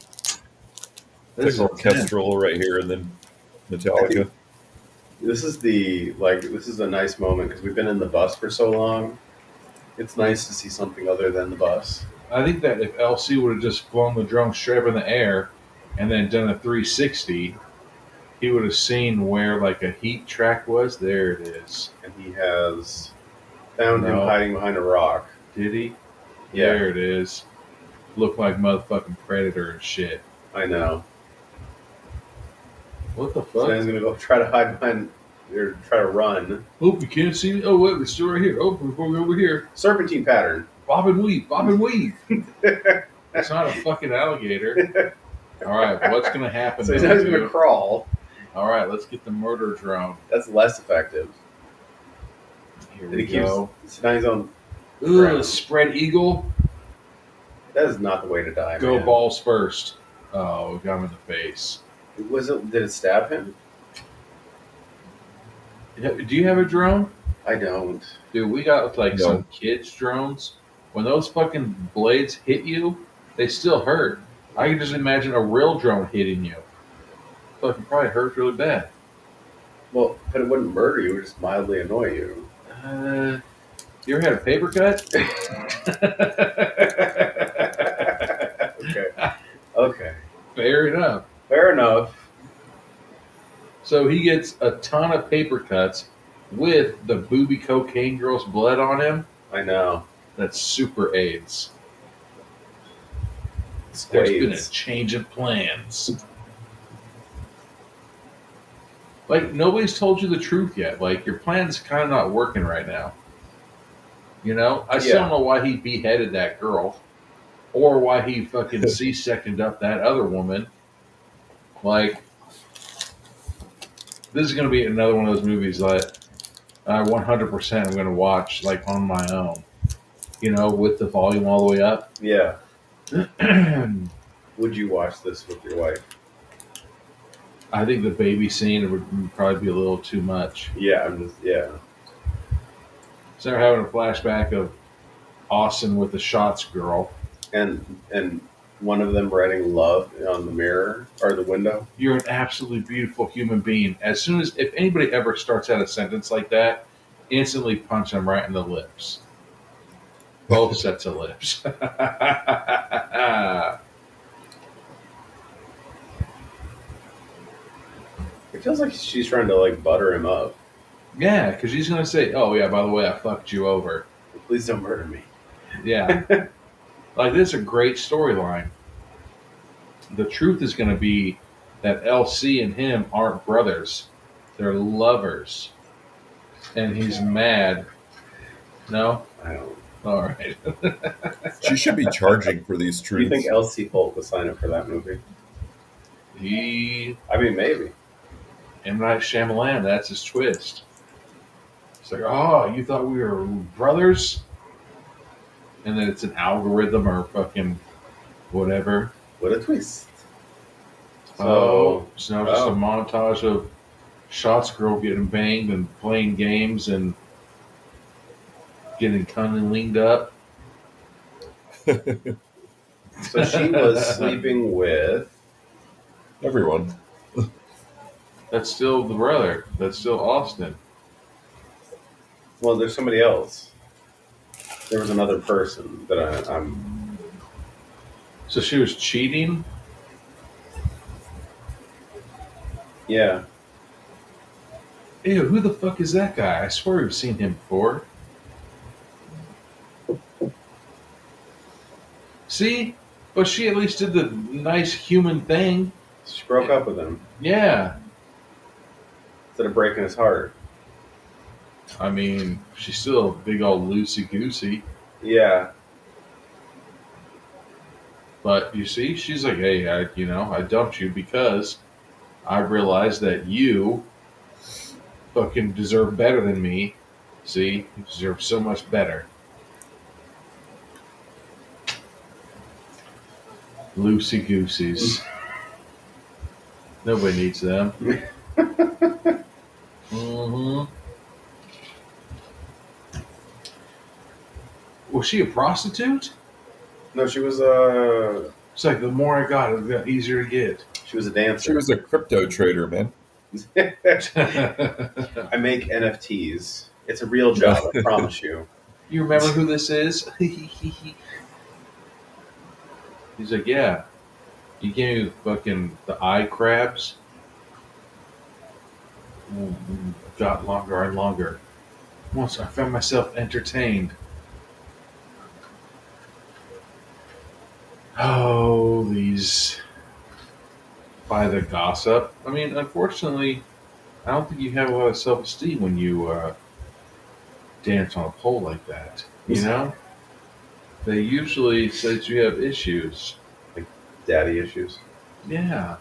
It's like orchestral right here, and then Metallica. This is a nice moment because we've been in the bus for so long. It's nice to see something other than the bus. I think that if LC would have just flown the drone straight up in the air and then done a 360, he would have seen where like a heat track was. There it is. And he has found him hiding behind a rock. Did he? Yeah. There it is. Looked like motherfucking Predator and shit. I know. What the fuck? So he's gonna go try to hide behind, or try to run. Oh, you can't see me. Oh, wait, it's still right here. Oh, before we go over here. Serpentine pattern. Bob and weave. It's not a fucking alligator. All right, what's gonna happen? So he's not gonna crawl. All right, let's get the murder drone. That's less effective. Here we go. So now he's on. Ooh, spread eagle. That is not the way to die. Go man. balls first. Oh, we got him in the face. Did it stab him? Do you have a drone? I don't. Dude, we got some kids' drones. When those fucking blades hit you, they still hurt. I can just imagine a real drone hitting you. Fucking probably hurts really bad. Well, but it wouldn't murder you; it would just mildly annoy you. You ever had a paper cut? Okay. Fair enough. So he gets a ton of paper cuts with the booby cocaine girl's blood on him. I know. That's super AIDS. There's been a change of plans. Like, nobody's told you the truth yet. Like, your plan's kind of not working right now. You know? I still don't know why he beheaded that girl. Or why he fucking C-sectioned up that other woman. Like, this is going to be another one of those movies that I 100% am going to watch, like, on my own. You know, with the volume all the way up. Yeah. Would you watch this with your wife? I think the baby scene would probably be a little too much. Yeah, So they're having a flashback of Austin with the shots girl. And one of them writing love on the mirror or the window. You're an absolutely beautiful human being. As soon as, if anybody ever starts out a sentence like that, instantly punch them right in the lips. Both sets of lips. It feels like she's trying to like butter him up. Yeah, because she's going to say, oh yeah, by the way, I fucked you over. Please don't murder me. Yeah. Like, this is a great storyline. The truth is going to be that LC and him aren't brothers. They're lovers. And he's mad. No? I don't. All right. She should be charging for these Do you truths. think LC Holt would sign up for that movie? I mean, maybe. M. Night Shyamalan, that's his twist. It's like, oh, you thought we were brothers? And then it's an algorithm or fucking whatever. What a twist. So now just a montage of Shots Girl getting banged and playing games and getting cunningly up. So she was sleeping with everyone. That's still the brother. That's still Austin. Well, there's somebody else. There was another person that I'm. So she was cheating? Yeah. Ew, who the fuck is that guy? I swear we've seen him before. See? But she at least did the nice human thing. She broke up with him. Yeah. Instead of breaking his heart. I mean, she's still a big old loosey-goosey. Yeah. But you see, she's like, hey, I dumped you because I realized that you fucking deserve better than me. See? You deserve so much better. Loosey-gooseys. Nobody needs them. Mm-hmm. Was she a prostitute? No, she was It's like the more I got, it got easier to get. She was a dancer. She was a crypto trader, man. I make NFTs. It's a real job, I promise you. You remember who this is? He's like, yeah. You gave me the eye crabs. Got longer and longer. Once I found myself entertained. Oh, these by the gossip. I mean, unfortunately, I don't think you have a lot of self-esteem when you dance on a pole like that. You know? They usually say that you have issues. Like daddy issues? Yeah.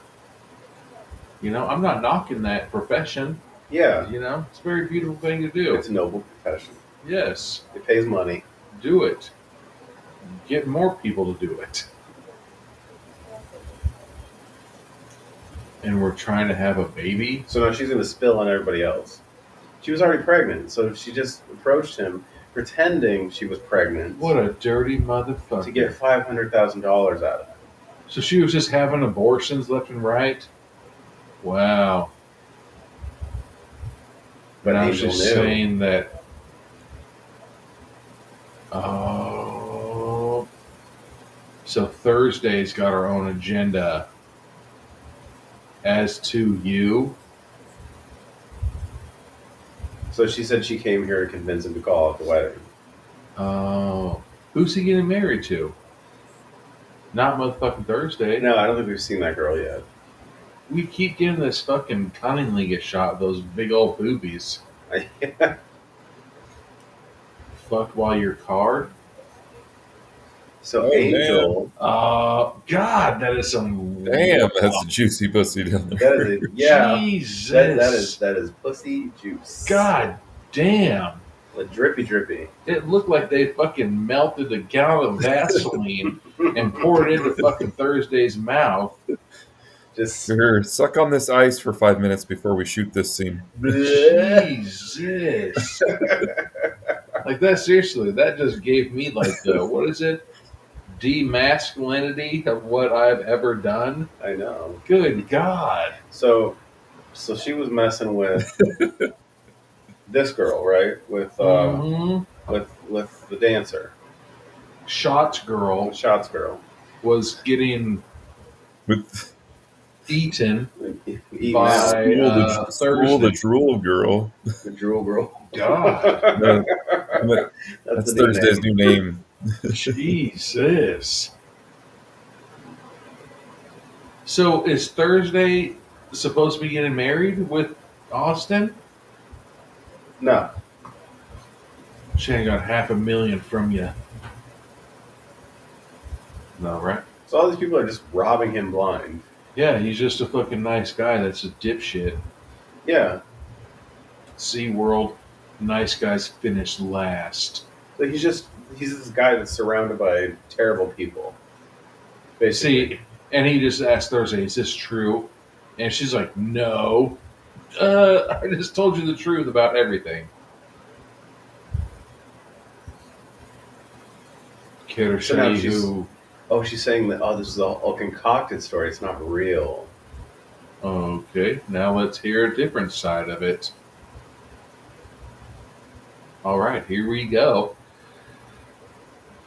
You know, I'm not knocking that profession. Yeah. You know, it's a very beautiful thing to do. It's a noble profession. Yes. It pays money. Do it. Get more people to do it. And we're trying to have a baby. So now she's going to spill on everybody else. She was already pregnant, so she just approached him pretending she was pregnant. What a dirty motherfucker. To get $500,000 out of it. So she was just having abortions left and right? Wow. But now Angel she's knew. saying that. Oh. So Thursday's got her own agenda. As to you. So she said she came here to convince him to call off the wedding. Oh. Who's he getting married to? Not motherfucking Thursday. No, I don't think we've seen that girl yet. We keep getting this fucking cunningly get shot, those big old boobies. Fucked while you're card. So Angel. God, that is some. Damn, that's a juicy pussy down there. That is yeah. Jesus. That is pussy juice. God damn. Like drippy. It looked like they fucking melted a gallon of Vaseline and poured it into fucking Thursday's mouth. Just Sure, suck on this ice for 5 minutes before we shoot this scene. Jesus. Like that, seriously, that just gave me like the, what is it? Demasculinity of what I've ever done. I know. Good God. So she was messing with this girl, right? With with the dancer. Shots girl was getting eaten by the drool girl. The drool girl. God. That's Thursday's new name. Jesus. So is Thursday supposed to be getting married with Austin? No. She ain't got $500,000 from you. No, right? So all these people are just robbing him blind. Yeah, he's just a fucking nice guy that's a dipshit. Yeah. SeaWorld, nice guys finish last. Like he's this guy that's surrounded by terrible people. Basically. See, and he just asked Thursday, is this true? And she's like, no. I just told you the truth about everything. Kidder So who... Oh, she's saying that, this is a concocted story. It's not real. Okay, now let's hear a different side of it. All right, here we go.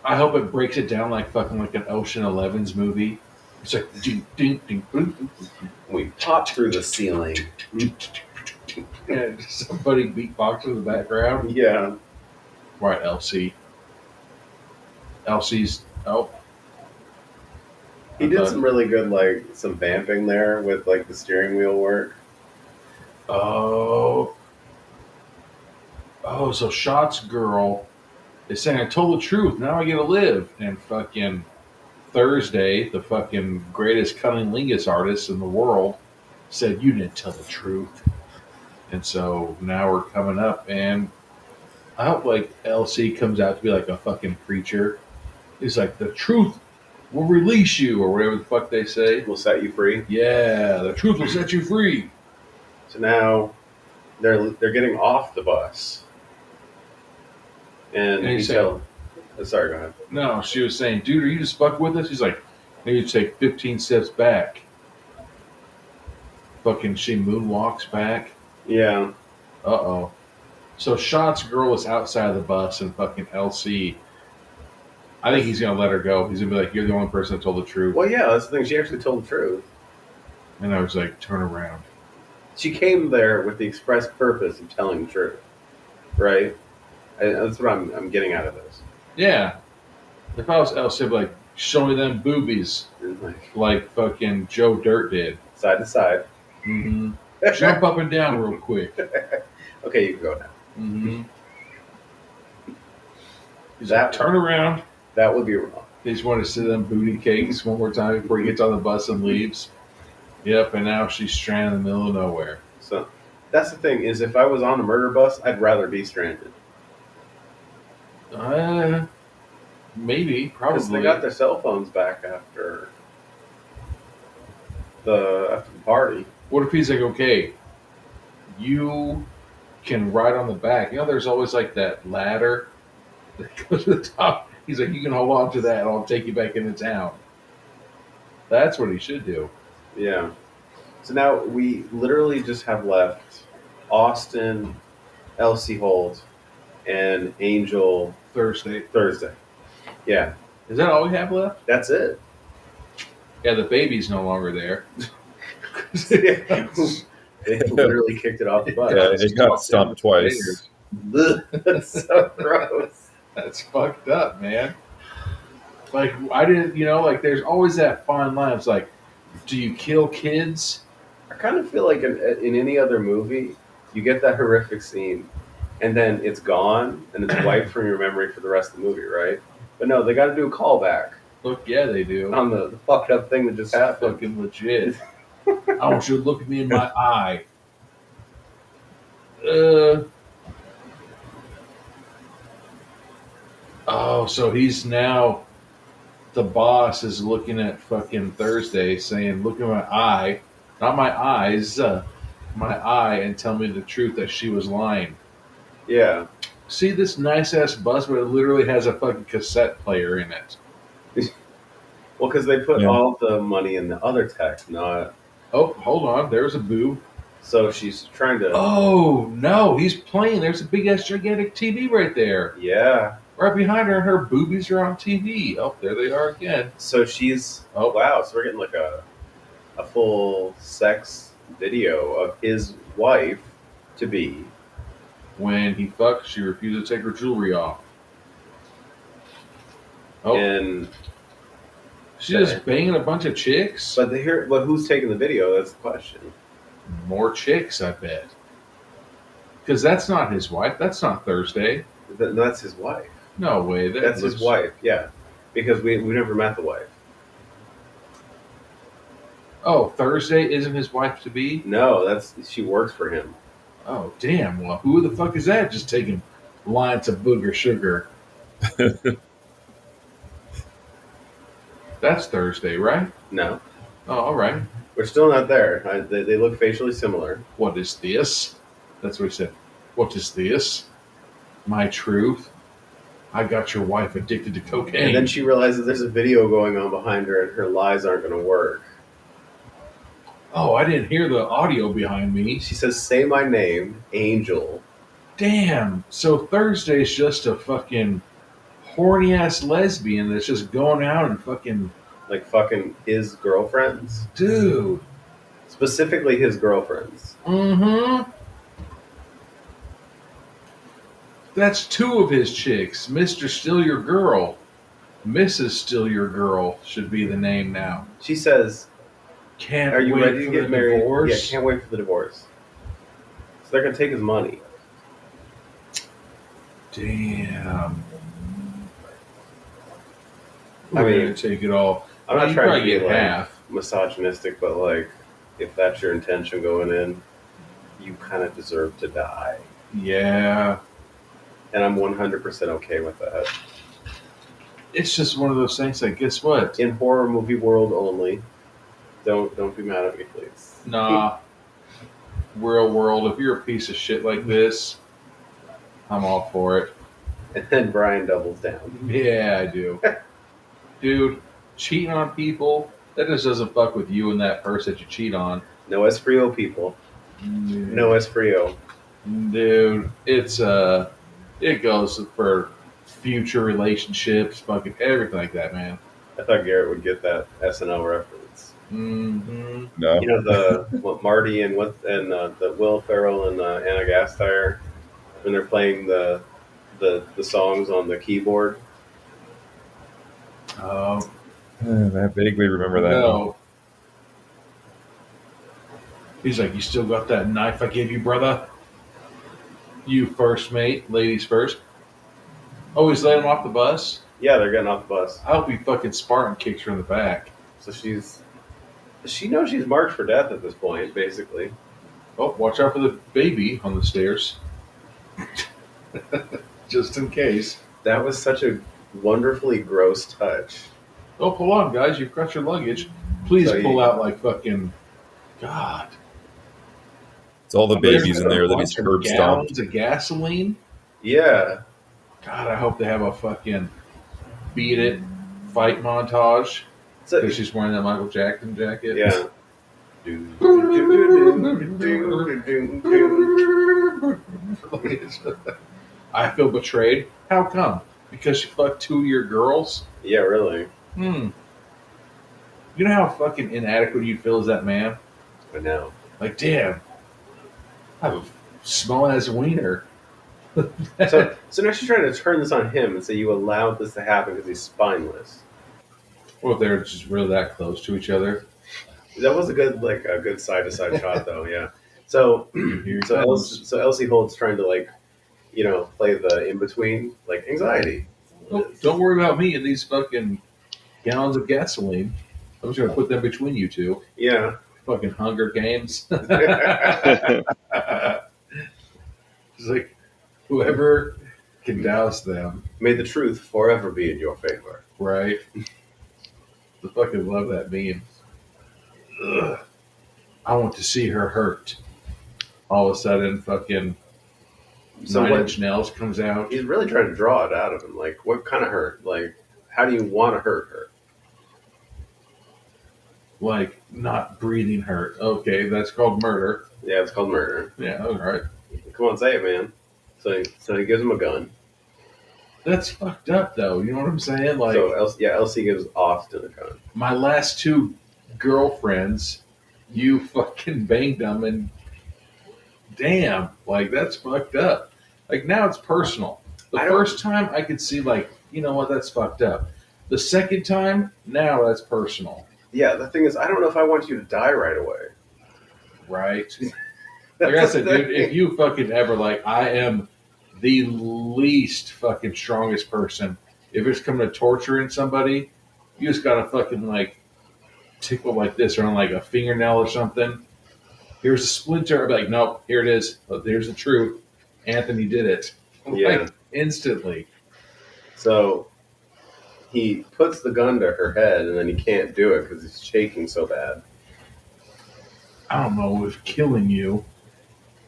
I hope it breaks it down like fucking like an Ocean 11's movie. It's like ding, ding, ding, boom, boom, boom. We pop through the ceiling. And somebody beatbox in the background. Yeah. Right, LC. LC's He did some really good some vamping there with the steering wheel work. Oh, so Shot's girl is saying, I told the truth, now I get to live. And fucking Thursday, the fucking greatest cunnilingus artist in the world, said, you didn't tell the truth. And so now we're coming up, and I hope LC comes out to be like a fucking preacher. He's like, the truth will release you, or whatever the fuck they say. Will set you free. Yeah, the truth will set you free. So now they're getting off the bus. And he's saying, sorry, go ahead. No, she was saying, dude, are you just fuck with us? He's like, I need to take 15 steps back. Fucking she moonwalks back. Yeah. Uh-oh. So Shot's girl is outside of the bus, and fucking LC, I think he's going to let her go. He's going to be like, you're the only person that told the truth. Well, yeah, that's the thing. She actually told the truth. And I was like, turn around. She came there with the express purpose of telling the truth. Right? That's what I'm getting out of this. Yeah. If I was LC, I'd be like, show me them boobies. Like fucking Joe Dirt did. Side to side. Mm-hmm. Jump up and down real quick. Okay, you can go now. Mm-hmm. He's like, turn around. That would be wrong. He just wanted to see them booty cakes one more time before he gets on the bus and leaves. Yep, and now she's stranded in the middle of nowhere. So that's the thing, is if I was on a murder bus, I'd rather be stranded. Maybe, probably. Because they got their cell phones back after the party. What if he's like, okay, you can ride on the back. You know, there's always that ladder that goes to the top. He's like, you can hold on to that and I'll take you back into town. That's what he should do. Yeah. So now we literally just have left Austin, LC Holt, and Angel Thursday. Yeah. Is that all we have left? That's it. Yeah, the baby's no longer there. They literally kicked it off the bus. Yeah, it got stomped twice. That's so gross. That's fucked up, man. I didn't, there's always that fine line. It's like, do you kill kids? I kind of feel like in any other movie, you get that horrific scene, and then it's gone, and it's wiped from your memory for the rest of the movie, right? But no, they got to do a callback. Look, yeah, they do. On the fucked up thing that just happened. Fucking legit. I want you to look at me in my eye. Oh, so he's now... The boss is looking at fucking Thursday saying, look at my eye. Not my eyes. My eye, and tell me the truth that she was lying. Yeah. See this nice-ass bus, but it literally has a fucking cassette player in it. Well, because they put all the money in the other tech, not... Oh, hold on. There's a boob. So she's trying to... Oh, no. He's playing. There's a big-ass gigantic TV right there. Yeah. Right behind her, and her boobies are on TV. Oh, there they are again. So she's... Oh, wow. So we're getting a full sex video of his wife to be. When he fucks, she refused to take her jewelry off. Oh. And... She's just banging a bunch of chicks? But who's taking the video? That's the question. More chicks, I bet. Because that's not his wife. That's not Thursday. That's his wife. No way. That's his wife. Yeah, because we never met the wife. Oh, Thursday isn't his wife to be? No, she works for him. Oh, damn. Well, who the fuck is that just taking lines of booger sugar? That's Thursday, right? No. Oh, all right. We're still not there. They look facially similar. What is this? That's what he said. What is this? My truth? I got your wife addicted to cocaine. And then she realizes there's a video going on behind her and her lies aren't going to work. Oh, I didn't hear the audio behind me. She says, say my name, Angel. Damn. So Thursday's just a fucking horny-ass lesbian that's just going out and fucking... Like fucking his girlfriends? Dude. Specifically his girlfriends. Mm-hmm. That's 2 of his chicks. Mr. Still Your Girl. Mrs. Still Your Girl should be the name now. She says, Can't are you wait ready to for get the married? divorce? Yeah, can't wait for the divorce. So they're going to take his money. Damn. I mean, gonna take it all. I'm not trying to be get like half. misogynistic, but like, if that's your intention going in, you kind of deserve to die. Yeah. And I'm 100% okay with that. It's just one of those things like, guess what? In horror movie world only. Don't be mad at me, please. Nah. Real world, if you're a piece of shit like this, I'm all for it. And then Brian doubles down. Yeah, I do. Dude, cheating on people, that just doesn't fuck with you and that person that you cheat on. No Esfrio, people. Dude. No Esfrio. Dude, it goes for future relationships, fucking everything like that, man. I thought Garrett would get that SNL reference. Mm-hmm. No. You know Marty and the Will Ferrell and Anna Gasteyer when they're playing the songs on the keyboard. Oh, I vaguely remember that. no. He's like, you still got that knife I gave you, brother? You first, mate. Ladies first. Oh, he's letting him off the bus? Yeah, they're getting off the bus. I hope he fucking Spartan kicks her in the back. So she knows she's marked for death at this point, basically. Oh, watch out for the baby on the stairs. Just in case. That was such a wonderfully gross touch. Oh, hold on, guys. You've got your luggage. Please pull out like fucking... God. It's all the babies in there that he's curb stomped. Gallons of gasoline? Yeah. God, I hope they have a fucking beat it fight montage. Because she's wearing that Michael Jackson jacket. Yeah. I feel betrayed. How come? Because she fucked 2 of your girls? Yeah, really. You know how fucking inadequate you feel as that man? I know. Like, damn. I have a small ass wiener. So now she's trying to turn this on him and say you allowed this to happen because he's spineless. Well, if they're just really that close to each other. That was a good side to side shot though, yeah. So LC Holt's trying to play the in between, like anxiety. Oh, don't worry about me and these fucking gallons of gasoline. I'm just gonna put them between you two. Yeah. Fucking Hunger Games. It's like whoever can douse them. May the truth forever be in your favor. Right. I fucking love that meme. Ugh. I want to see her hurt. All of a sudden, fucking Nine Inch Nails comes out. He's really trying to draw it out of him. Like, what kind of hurt? Like, how do you want to hurt her? Like, not breathing hurt. Okay, that's called murder. Yeah, it's called murder. Yeah, all right. Come on, say it, man. So he gives him a gun. That's fucked up, though. You know what I'm saying? Like, so LC gives Austin a gun. My last 2 girlfriends, you fucking banged them, and damn, like that's fucked up. Like now it's personal. The first time I could see like, you know what, that's fucked up. The second time, now that's personal. Yeah, the thing is, I don't know if I want you to die right away. Right. Like I said, dude, if you fucking ever like, I am the least fucking strongest person. If it's coming to torturing somebody, you just gotta fucking like tickle like this or on like a fingernail or something. Here's a splinter. I'd be like, nope, here it is. But there's the truth. Anthony did it. Yeah. Like, instantly. So he puts the gun to her head, and then he can't do it because he's shaking so bad. I don't know if killing you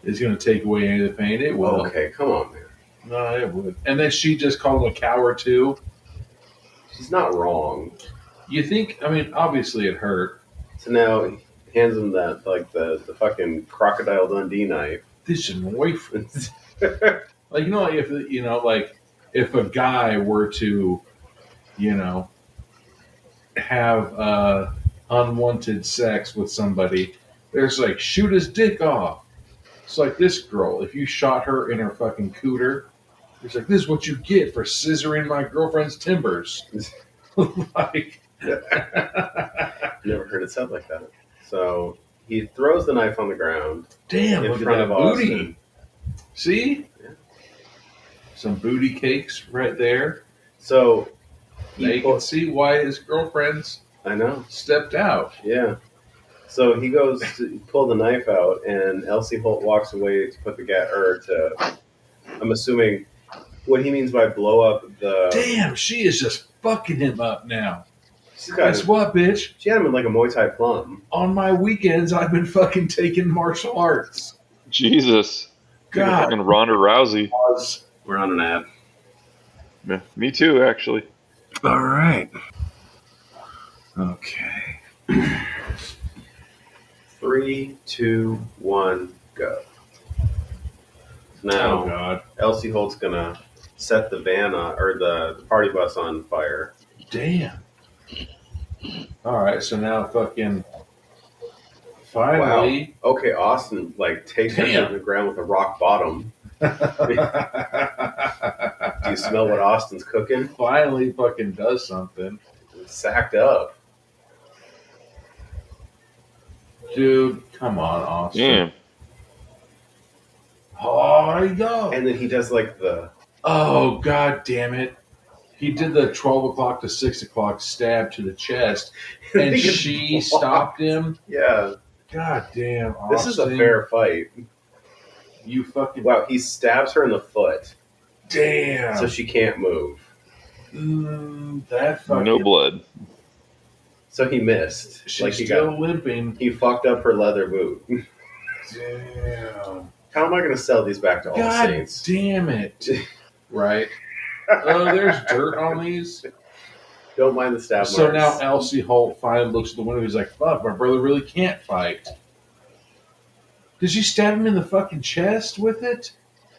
is going to take away any of the pain. It will. Okay, come on, man. No, it would. And then she just called him a coward, too. She's not wrong. You think, I mean, obviously it hurt. So now he hands him that, like, the fucking Crocodile Dundee knife. This is away from like, if a guy were to, have unwanted sex with somebody, there's like, shoot his dick off. It's like this girl. If you shot her in her fucking cooter, it's like, this is what you get for scissoring my girlfriend's timbers. Like, never heard it said like that. So he throws the knife on the ground. Damn, in look front at that of booty. Austin. See? Yeah. Some booty cakes right there. So They can see why his girlfriend's stepped out. Yeah. So he goes to pull the knife out, and LC Holt walks away to put I'm assuming what he means by blow up the... Damn, she is just fucking him up now. Guess what, bitch? She had him in like a Muay Thai plum. On my weekends, I've been fucking taking martial arts. Jesus. God. Fucking Ronda Rousey. We're on an ad. Yeah, me too, actually. All right. Okay. 3, 2, 1, go. Now, oh God. LC Holt's gonna set the van on, or the party bus on fire. Damn. All right, so now fucking finally. Wow. Okay, Austin takes her to the ground with a rock bottom. Do you smell what Austin's cooking? Finally fucking does something. It's sacked up. Dude, come on, Austin. Damn. Oh, there you go. And then he does oh, God damn it. He did the 12 o'clock to 6 o'clock stab to the chest, and she stopped him. Yeah. God damn, Austin. This is a fair fight. You fucking... Wow, he stabs her in the foot. Damn. So she can't move. That fucking... No blood. So he missed. She's still limping. He fucked up her leather boot. Damn. How am I going to sell these back to All Saints? Damn it. Right. Oh, there's dirt on these. Don't mind the stab marks. So now LC Holt finally looks at the window. He's like, fuck, my brother really can't fight. Did she stab him in the fucking chest with it?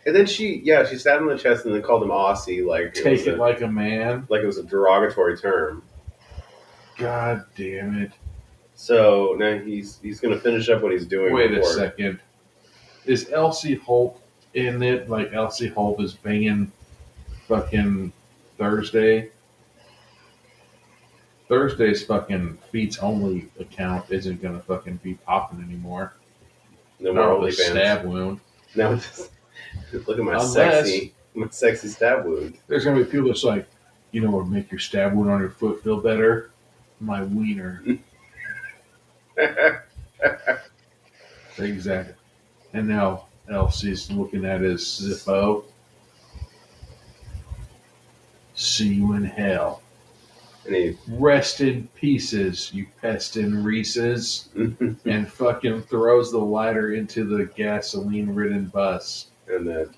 And then she stabbed him in the chest and then called him Aussie. Take it like a man. Like it was a derogatory term. God damn it. So now he's going to finish up what he's doing. Wait a second. Is LC Holt in it? Like LC Holt is banging fucking Thursday? Thursday's fucking feats only account isn't going to fucking be popping anymore. No more with a stab wound. No, look at my sexy stab wound. There's going to be people that's like, you know what would make your stab wound on your foot feel better? My wiener. Exactly. And now LC's looking at his Zippo. See you in hell. And rest in pieces, you pest and Reese's, and fucking throws the lighter into the gasoline-ridden bus. And the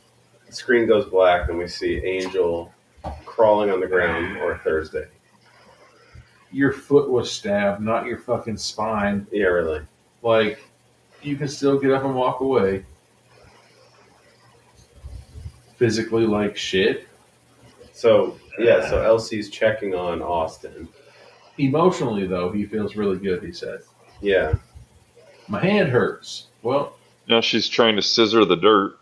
screen goes black, and we see Angel crawling on the ground, or Thursday. Your foot was stabbed, not your fucking spine. Yeah, really. Like, you can still get up and walk away. Physically like shit. So LC's checking on Austin. Emotionally, though, he feels really good, he said. Yeah. My hand hurts. Well. Now she's trying to scissor the dirt.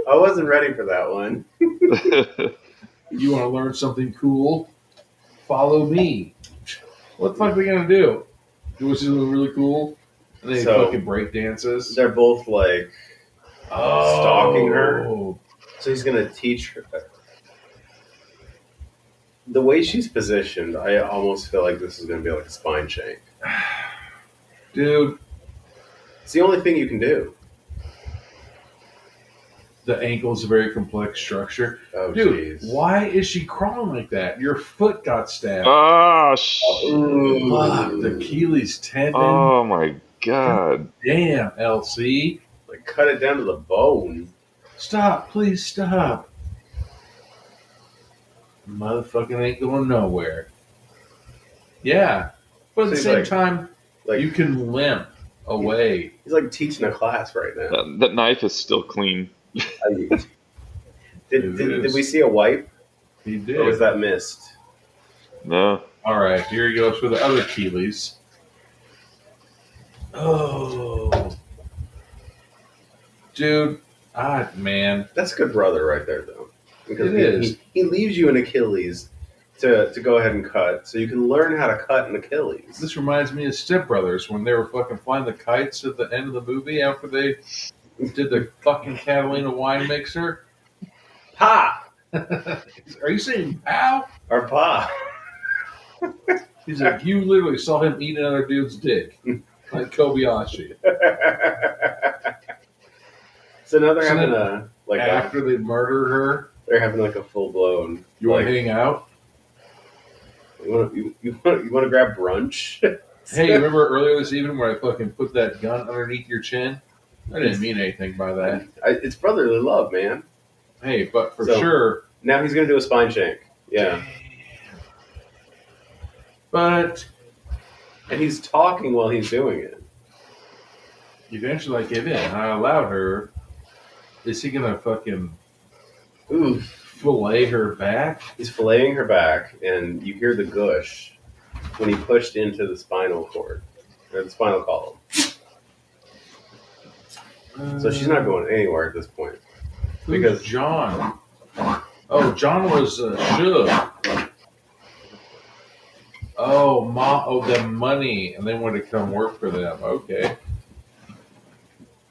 I wasn't ready for that one. You want to learn something cool? Follow me. What the fuck are we going to do? Do something really cool? And they fucking break dances. They're both like stalking her. So he's gonna teach her. The way she's positioned, I almost feel like this is gonna be like a spine shank. Dude. It's the only thing you can do. The ankle's a very complex structure. Oh, dude, why is she crawling like that? Your foot got stabbed. Oh, shit. Fuck, the Achilles tendon. Oh, my God. Damn, LC. Like, cut it down to the bone. Stop, please stop. Motherfucking ain't going nowhere. Yeah. But at the same time, you can limp away. He's like teaching a class right now. That knife is still clean. Did we see a wipe? He did. Or was that missed? No. All right, here he goes for the other Achilles. Oh. Dude, man. That's a good brother right there, though. Because it is. He leaves you an Achilles to go ahead and cut, so you can learn how to cut an Achilles. This reminds me of Step Brothers when they were fucking flying the kites at the end of the movie after they did the fucking Catalina wine mixer. Pa! Are you saying pow? Or pa? He's like, you literally saw him eat another dude's dick. Like Kobayashi. So now they're having after they murder her, they're having like a full blown. You want to hang out? You want to grab brunch? Hey, remember earlier this evening where I fucking put that gun underneath your chin? I didn't mean anything by that. It's brotherly love, man. Hey, but for sure. Now he's gonna do a spine shank. Yeah. But. And he's talking while he's doing it. Eventually I give in. I allowed her. Is he gonna fucking fillet her back? He's filleting her back, and you hear the gush when he pushed into the spinal cord or the spinal column. So she's not going anywhere at this point. Because John. Oh, John was shook. Oh, Mom owed them money, and they wanted to come work for them. Okay.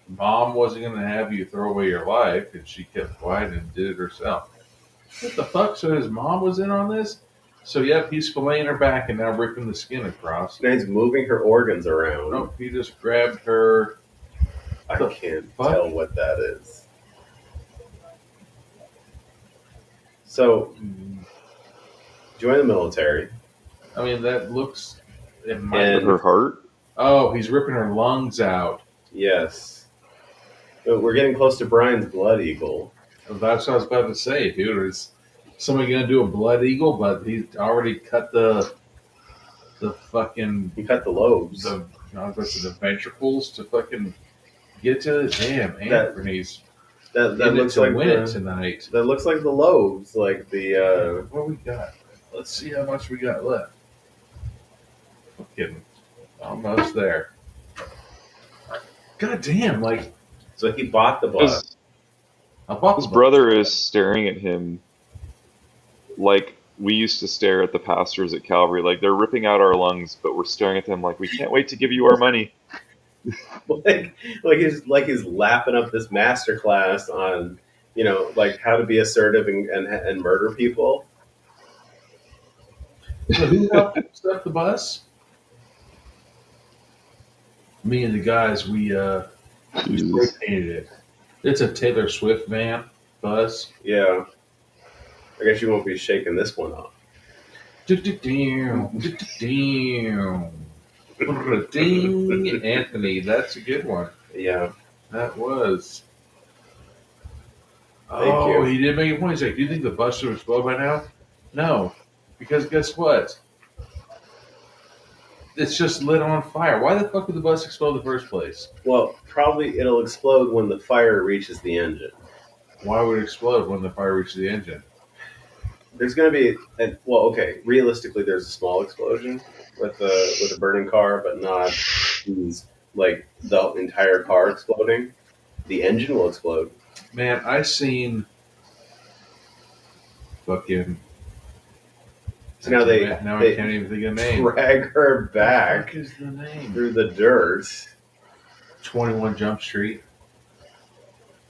Mom wasn't going to have you throw away your life, and she kept quiet and did it herself. What the fuck? So his mom was in on this? So, yep, he's filleting her back and now ripping the skin across. Now he's moving her organs around. No, he just grabbed her. I can't tell what that is. So, join the military. I mean, that looks... And her heart? Oh, he's ripping her lungs out. Yes. But we're getting close to Brian's Blood Eagle. That's what I was about to say, dude. Is somebody going to do a Blood Eagle? But he's already cut the fucking... He cut the lobes. The ventricles to fucking get to the damn Anthony's. That looks like win it tonight. That looks like the lobes, like the... What we got? Let's see how much we got left. Fucking almost there. God damn, like... So he bought the bus. His brother is staring at him like we used to stare at the pastors at Calvary. Like, they're ripping out our lungs, but we're staring at them like, we can't wait to give you our money. like he's lapping up this master class on, like how to be assertive and murder people. So who helped stuff the bus? Me and the guys, we spray painted it. It's a Taylor Swift van bus. Yeah. I guess you won't be shaking this one off. Ding, Anthony, that's a good one. Yeah. That was. Thank you. He did make a point. He's like, do you think the bus would explode by now? No. Because guess what? It's just lit on fire. Why the fuck would the bus explode in the first place? Well, probably it'll explode when the fire reaches the engine. Why would it explode when the fire reaches the engine? There's going to be, realistically, there's a small explosion with a burning car, but not like the entire car exploding. The engine will explode. Man, I seen fucking. So now I can't even think of the name. Drag her back what is the name? through the dirt. 21 Jump Street.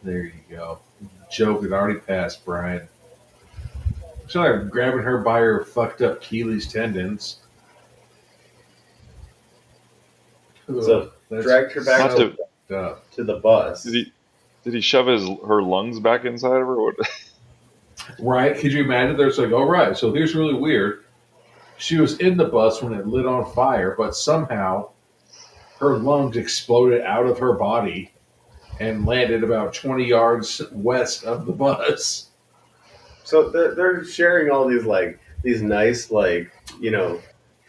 There you go. Joke had already passed, Brian. So I'm grabbing her by her fucked up Achilles tendons. So dragged her back to the bus. Did he shove her lungs back inside of her? What? Right? Could you imagine? There's like, all right, so here's really weird. She was in the bus when it lit on fire, but somehow her lungs exploded out of her body and landed about 20 yards west of the bus. So they're sharing all these nice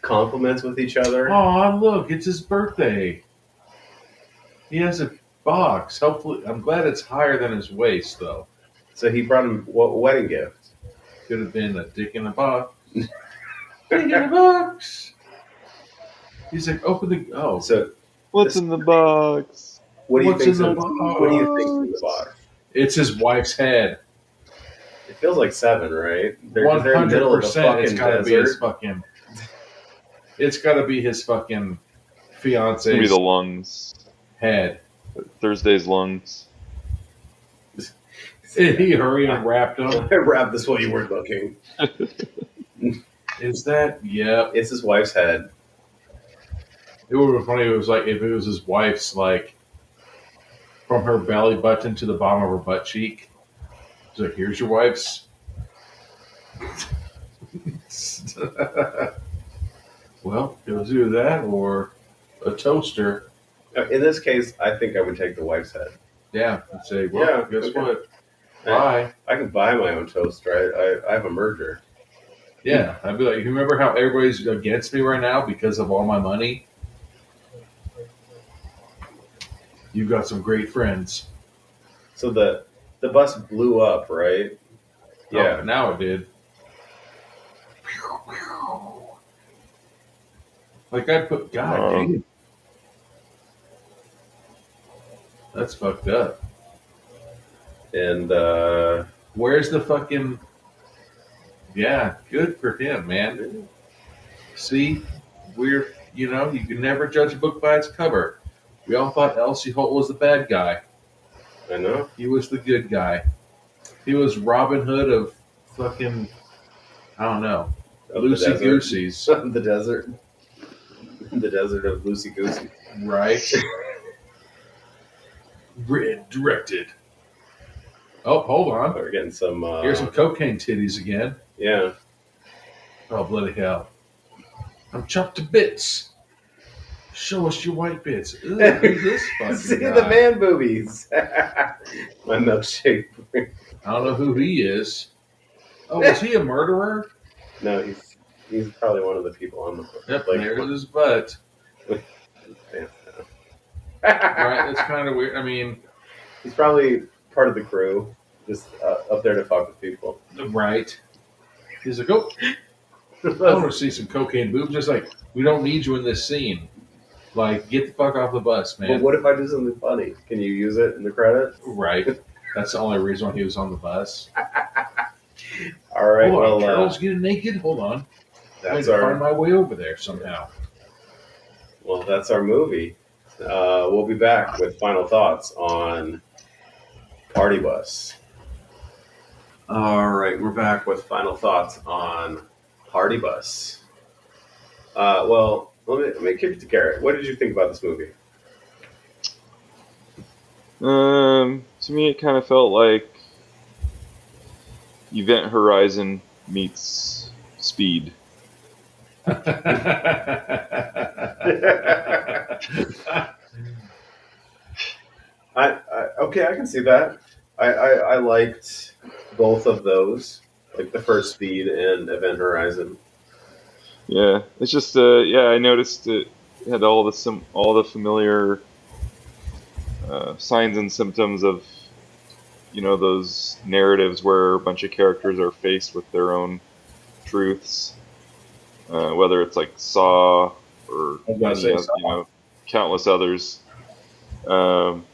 compliments with each other. Oh, look, it's his birthday. He has a box. Hopefully, I'm glad it's higher than his waist, though. So he brought him what wedding gift? Could have been a dick in a box. Dick in a box. He's like, open the. Oh, so what's in the box? What do you think? What do you think in the box? It's his wife's head. It feels like 7, right? 100%. It's got to be his fucking. It's got to be his fucking fiance's. Maybe the lungs. Head. Thursday's lungs. He hurried and wrapped them. I wrapped this while you weren't looking. Is that? Yeah. It's his wife's head. It would have been funny if it was like if it was his wife's, like from her belly button to the bottom of her butt cheek. It's like, here's your wife's. Well, it was either that or a toaster. In this case, I think I would take the wife's head. Yeah, I'd say, well, guess what? Bye. I can buy my own toaster. I have a merger. Yeah, I'd be like, you remember how everybody's against me right now because of all my money? You've got some great friends. So the bus blew up, right? Yeah, now it did. Like I put, God dang. That's fucked up. And where's the fucking? Yeah, good for him, man. See, you can never judge a book by its cover. We all thought LC Holt was the bad guy. I know. He was the good guy. He was Robin Hood of fucking, I don't know, Loosey Goosey's. The desert. The desert of Loosey Goosey. Right. Written, directed. Oh, hold on. We're getting some. Here's some cocaine titties again. Yeah. Oh, bloody hell. I'm chopped to bits. Show us your white bits. Ooh, who's this fucking See guy? the man boobies. My milkshake. I don't know who he is. Oh, is he a murderer? No, he's probably one of the people on the book. Yep, there's his butt. Yeah. Right, that's kind of weird. I mean, he's probably part of the crew, just up there to fuck with people. Right. He's like, oh, I want to see some cocaine boobs. Just like, we don't need you in this scene. Like, get the fuck off the bus, man. But what if I do something funny? Can you use it in the credits? Right. That's the only reason why he was on the bus. All right. Hold on, well, Carol's getting naked. Hold on. I need that's to find my way over there somehow. Well, that's our movie. We'll be back with final thoughts on Party Bus. All right, we're back with final thoughts on Party Bus. Well, let me kick it to Garrett. What did you think about this movie? To me, it kind of felt like Event Horizon meets Speed. Okay, I can see that. I liked both of those, like the first Speed and Event Horizon. Yeah, it's just I noticed it had all the familiar signs and symptoms of those narratives where a bunch of characters are faced with their own truths, whether it's like Saw or countless others.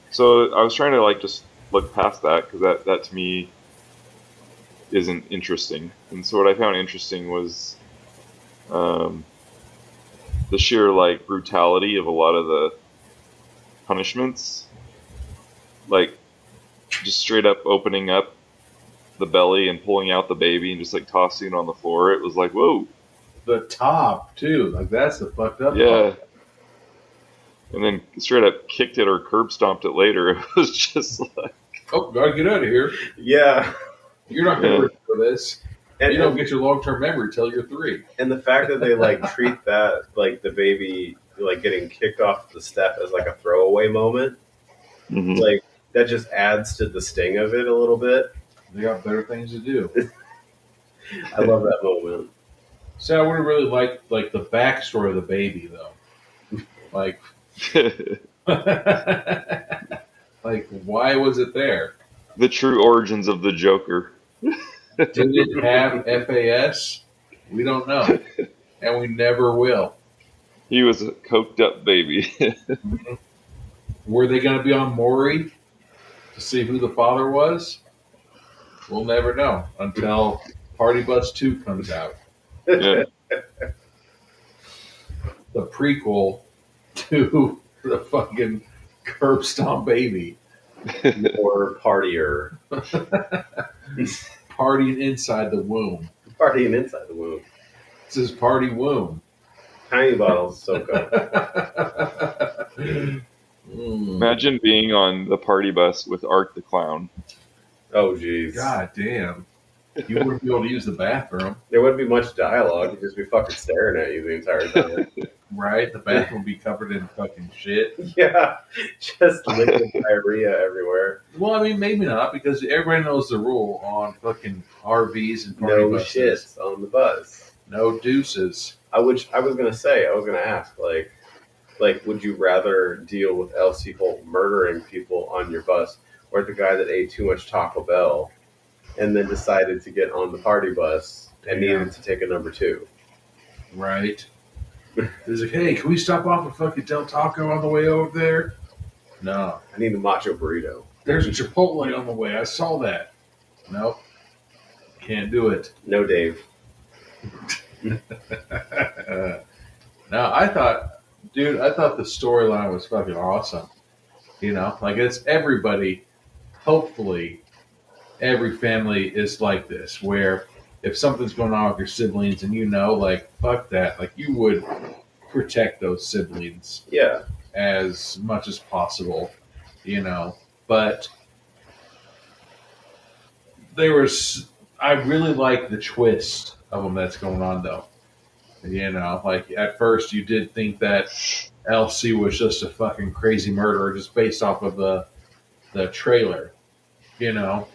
So I was trying to just look past that because that to me isn't interesting. And so what I found interesting was the sheer brutality of a lot of punishments, like just straight up opening up the belly and pulling out the baby and just like tossing it on the floor. It was like, whoa. The top too, like that's the fucked up Yeah. part. And then straight up kicked it or curb stomped it later. It was just like, oh, gotta get out of here. Yeah. You're not gonna remember this. And you don't get your long-term memory till you're 3. And the fact that they like treat that like the baby like getting kicked off the step as like a throwaway moment, like that just adds to the sting of it a little bit. They got better things to do. I love that moment. So I would have really liked like the backstory of the baby though, like, like why was it there? The true origins of the Joker. Did it have FAS? We don't know, and we never will. He was a coked up baby. Were they going to be on Maury to see who the father was? We'll never know until Party Bus 2 comes out. Yeah. The prequel to the fucking curb stomp baby. Or partier. Partying inside the womb. Partying inside the womb. This is Party Womb. Tiny bottles, so good. Imagine being on the party bus with Art the Clown. Oh, jeez. God damn. You wouldn't be able to use the bathroom. There wouldn't be much dialogue. You'd just be fucking staring at you the entire time. Right? The bathroom would be covered in fucking shit. Yeah. Just liquid diarrhea everywhere. Well, I mean, maybe not, because everybody knows the rule on fucking RVs and party No buses. shits on the bus. No deuces. I was gonna ask, like, would you rather deal with LC Holt murdering people on your bus, or the guy that ate too much Taco Bell and then decided to get on the party bus and needed to take a number 2? Right. He's like, hey, can we stop off at fucking Del Taco on the way over there? No. I need a macho burrito. There's a Chipotle on the way. I saw that. Nope. Can't do it. No, Dave. No, I thought the storyline was fucking awesome. You know, like it's everybody, hopefully, every family is like this, where if something's going on with your siblings and you know, like, fuck that, like you would protect those siblings. Yeah. As much as possible, you know. But I really like the twist of them that's going on, though. You know, like at first you did think that LC was just a fucking crazy murderer just based off of the trailer, you know.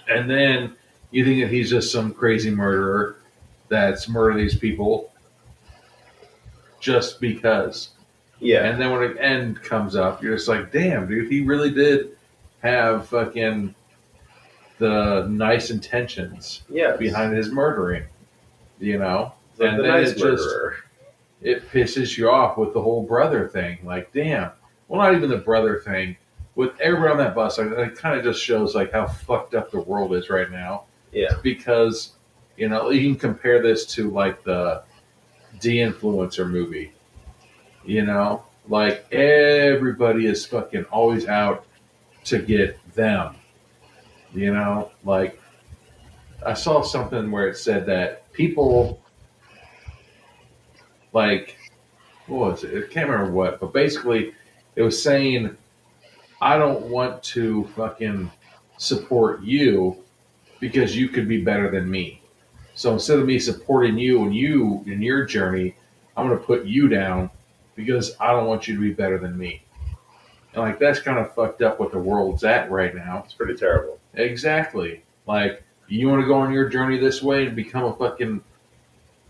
And then you think that he's just some crazy murderer that's murdering these people just because. Yeah. And then when the end comes up, you're just like, damn, dude, he really did have fucking the nice intentions behind his murdering, you know? Like and the then nice murderer. It pisses you off with the whole brother thing. Like, damn. Well, not even the brother thing. With everyone on that bus, it kind of just shows like how fucked up the world is right now. Yeah. Because, you know, you can compare this to like the De-Influencer movie. You know, like everybody is fucking always out to get them. You know, like I saw something where it said that people, like, what was it? I can't remember what, but basically it was saying, I don't want to fucking support you because you could be better than me. So instead of me supporting you and you in your journey, I'm going to put you down because I don't want you to be better than me. And like that's kind of fucked up what the world's at right now. It's pretty terrible. Exactly. Like you want to go on your journey this way and become a fucking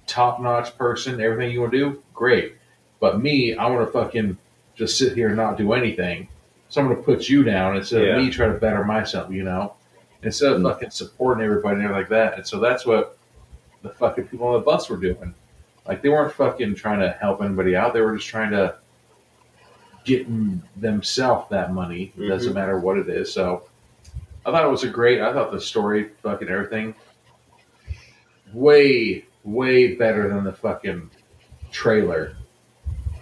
top-notch person, everything you want to do, great. But me, I want to fucking just sit here and not do anything. So I'm going to put you down instead of me trying to better myself, you know? Instead of fucking supporting everybody and everything like that. And so that's what the fucking people on the bus were doing. Like, they weren't fucking trying to help anybody out. They were just trying to get themselves that money. It doesn't matter what it is. So I thought it was I thought the story, fucking everything, way, way better than the fucking trailer.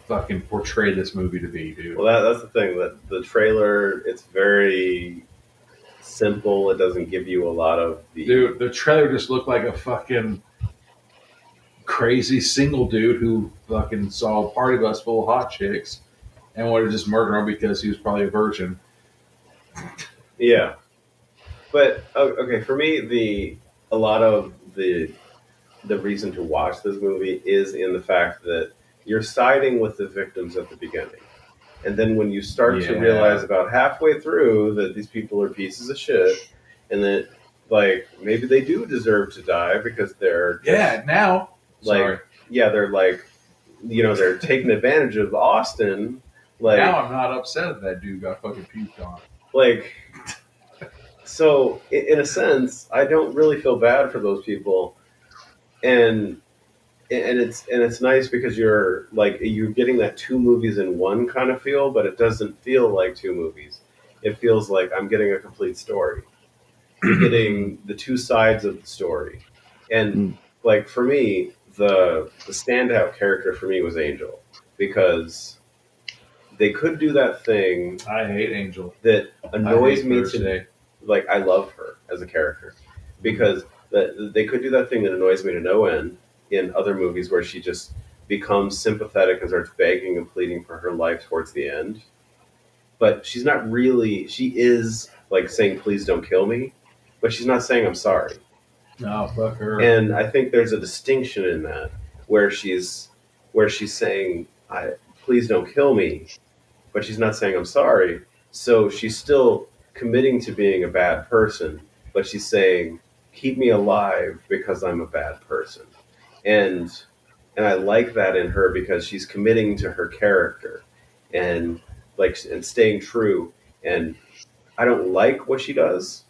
fucking portray this movie to be, dude. Well, that's the thing. That the trailer, it's very simple. It doesn't give you a lot of the. Dude, the trailer just looked like a fucking crazy single dude who fucking saw a party bus full of hot chicks and wanted to just murder him because he was probably a virgin. Yeah, but okay, for me, a lot of the reason to watch this movie is in the fact that you're siding with the victims at the beginning, and then when you start to realize about halfway through that these people are pieces of shit, and that like maybe they do deserve to die because they're now like they're like they're taking advantage of Austin. Like now I'm not upset that dude got fucking puked on. Like, so in a sense, I don't really feel bad for those people, and it's nice because you're getting that two movies in one kind of feel, but it doesn't feel like two movies. It feels like I'm getting a complete story. You're getting the two sides of the story, and like for me, the standout character for me was Angel because they could do that thing. I hate Angel. That annoys me today. Like, I love her as a character because they could do that thing that annoys me to no end in other movies where she just becomes sympathetic and starts begging and pleading for her life towards the end. But she's not really. She is like saying, "Please don't kill me," but she's not saying, "I'm sorry." No, fuck her. And I think there's a distinction in that where she's saying, "Please don't kill me," but she's not saying I'm sorry. So she's still committing to being a bad person, but she's saying, keep me alive because I'm a bad person. And I like that in her because she's committing to her character and staying true. And I don't like what she does,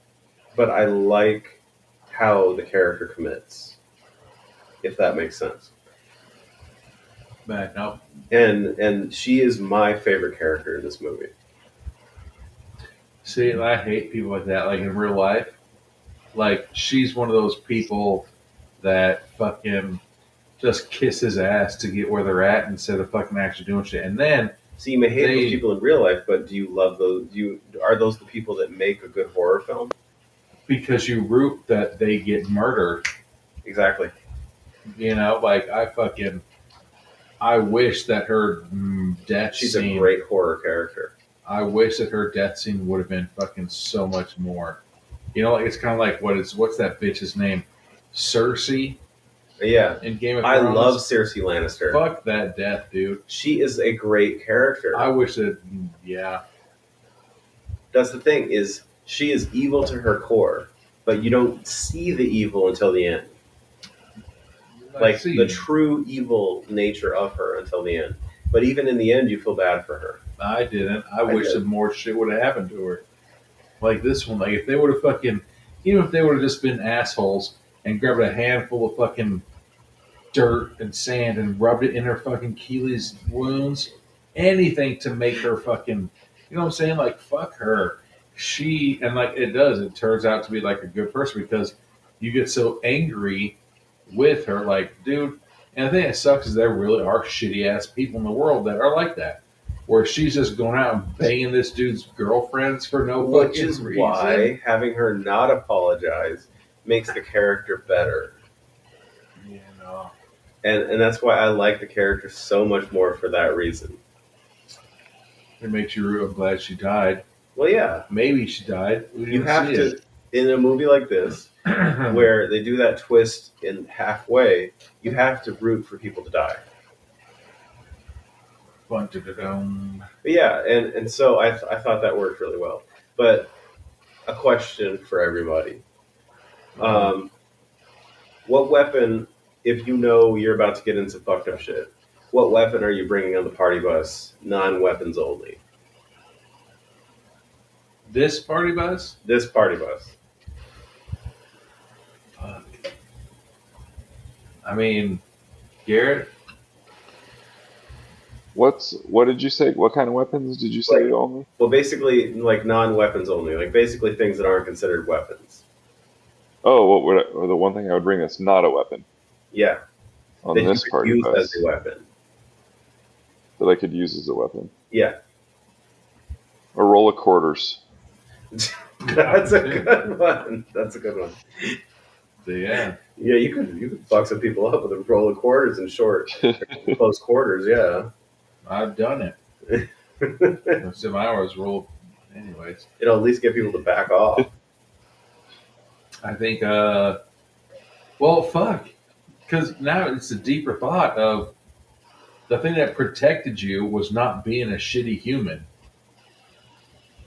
but I like how the character commits, if that makes sense. No. And she is my favorite character in this movie. See, I hate people like that. Like in real life, like she's one of those people that fucking just kiss his ass to get where they're at instead of fucking actually doing shit. And then, so you may hate those people in real life, but do you love those? Are those the people that make a good horror film? Because you root that they get murdered. Exactly. Like I wish that her death She's scene... She's a great horror character. I wish that her death scene would have been fucking so much more. It's kind of like what's that bitch's name? Cersei? Yeah. In Game of Thrones. I love Cersei Lannister. Fuck that death, dude. She is a great character. I wish that, yeah. That's the thing, is she is evil to her core, but you don't see the evil until the end. Like the true evil nature of her until the end. But even in the end, you feel bad for her. I didn't. I wish that more shit would have happened to her. Like this one. Like if they would have fucking, even if they would have just been assholes and grabbed a handful of fucking dirt and sand and rubbed it in her fucking Keely's wounds, anything to make her fucking, you know what I'm saying? Like fuck her. It turns out to be like a good person because you get so angry with her, like, dude. And the thing that sucks is there really are shitty ass people in the world that are like that, where she's just going out and banging this dude's girlfriends for no fucking reason. Which is why having her not apologize makes the character better. And that's why I like the character so much more for that reason. It makes you root. I'm glad she died. Well, yeah. Maybe she died. You have to, in a movie like this, where they do that twist in halfway, you have to root for people to die. But yeah, and so I thought that worked really well. But a question for everybody. What weapon, if you know you're about to get into fucked up shit, what weapon are you bringing on the party bus? Non-weapons only. This party bus? This party bus. Fuck. I mean, Garrett? What did you say? What kind of weapons did you say only? Well, basically, like non-weapons only. Like basically things that aren't considered weapons. Oh, the one thing I would bring that's not a weapon. Yeah. On this party bus. As a weapon. that I could use as a weapon. Yeah. A roll of quarters. That's a good one. That's a good one. Yeah. Yeah, you could fuck some people up with a roll of quarters in short, close quarters. Yeah. I've done it. Some hours roll. Anyways. It'll at least get people to back off. I think, well, fuck. Because now it's a deeper thought of the thing that protected you was not being a shitty human.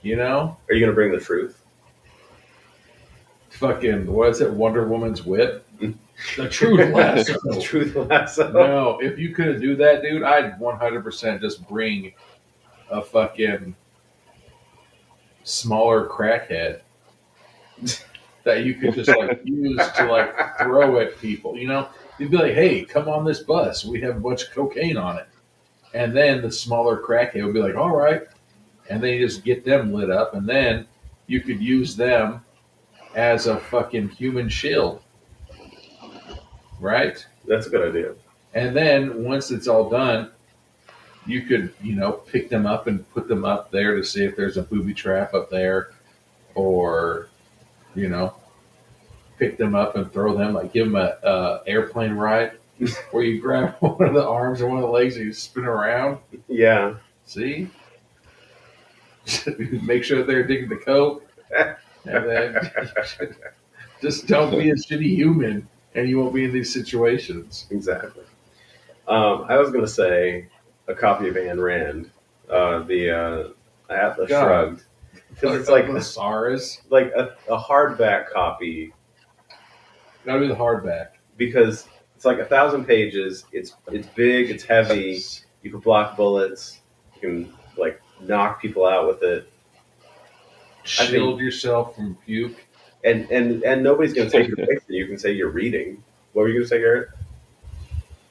You know? Are you going to bring the truth? Fucking, what is it? Wonder Woman's whip? The truth lasso. The truth lasso. No, if you couldn't do that, dude, I'd 100% just bring a fucking smaller crackhead that you could just like use to like throw at people. You know, you'd be like, "Hey, come on this bus. We have a bunch of cocaine on it." And then the smaller crackhead would be like, "All right," and then you just get them lit up, and then you could use them as a fucking human shield, right? That's a good idea. And then once it's all done, you could, you know, pick them up and put them up there to see if there's a booby trap up there, or, you know, pick them up and throw them, like give them a airplane ride where you grab one of the arms or one of the legs and you spin around. Yeah. See? Make sure they're digging the coke. And then just don't be a shitty human and you won't be in these situations. Exactly. I was going to say a copy of Ayn Rand, the Atlas Shrugged. Because it's like a hardback copy. Gotta be the hardback. Because it's like 1,000 pages. It's big. It's heavy. You can block bullets. You can like knock people out with it. Shield yourself from puke. And nobody's going to take your picture. You can say you're reading. What were you going to say, Garrett?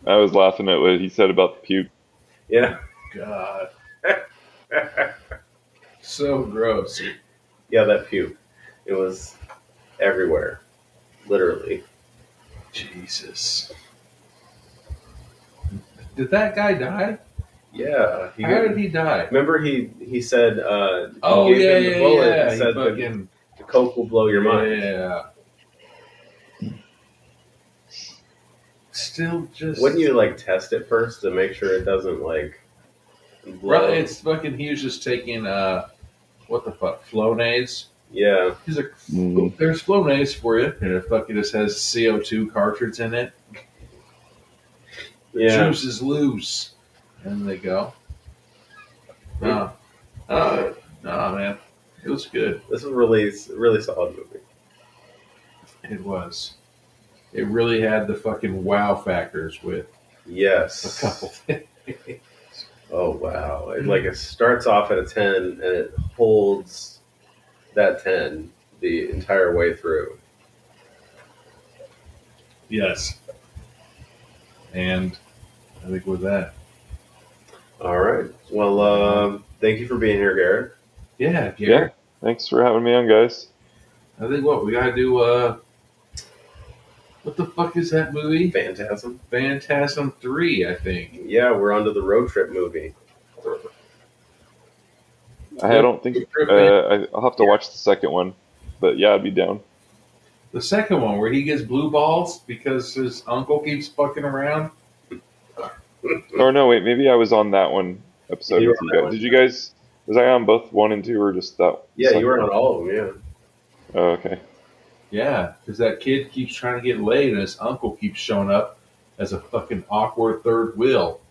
I was laughing at what he said about the puke. Yeah. God. So gross. Yeah, that puke. It was everywhere. Literally. Jesus. Did that guy die? Yeah. How did he die? Remember he said the bullet. He said the coke will blow your mind. Yeah. Still just... Wouldn't you like test it first to make sure it doesn't like blow? Right, it's fucking, he was just taking what the fuck, Flonase? Yeah. He's like, there's Flonase for you. And it fucking just has CO2 cartridge in it. The juice is loose. And they go. No, man. It was good. This was really solid movie. It was. It really had the fucking wow factors with yes a couple things. Oh, wow. It starts off at a 10 and it holds that 10 the entire way through. Yes. And I think with that. All right. Well, thank you for being here, Garrett. Yeah, Garrett. Yeah. Thanks for having me on, guys. I think we got to do, what the fuck is that movie? Phantasm. Phantasm 3, I think. Yeah, we're on to the road trip movie. I don't think... I'll have to watch the second one. But yeah, I'd be down. The second one, where he gets blue balls because his uncle keeps fucking around? Or no, wait, maybe I was on that one episode with you guys. Did you guys... Was I on both 1 and 2 or just that? Yeah, you were on all of them, yeah. Oh, okay. Yeah, because that kid keeps trying to get laid and his uncle keeps showing up as a fucking awkward third wheel.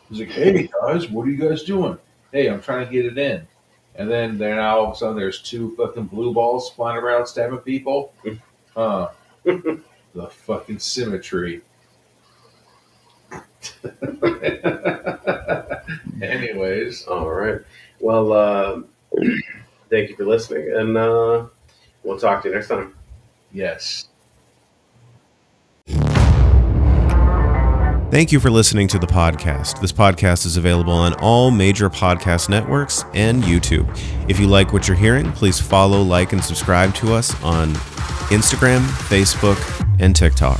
He's like, hey, guys, what are you guys doing? Hey, I'm trying to get it in. And then all of a sudden there's 2 fucking blue balls flying around stabbing people. The fucking symmetry. Anyways. All right. Well, thank you for listening, and we'll talk to you next time. Yes. Thank you for listening to the podcast. This podcast is available on all major podcast networks and YouTube. If you like what you're hearing, please follow, like, and subscribe to us on Instagram, Facebook, and TikTok.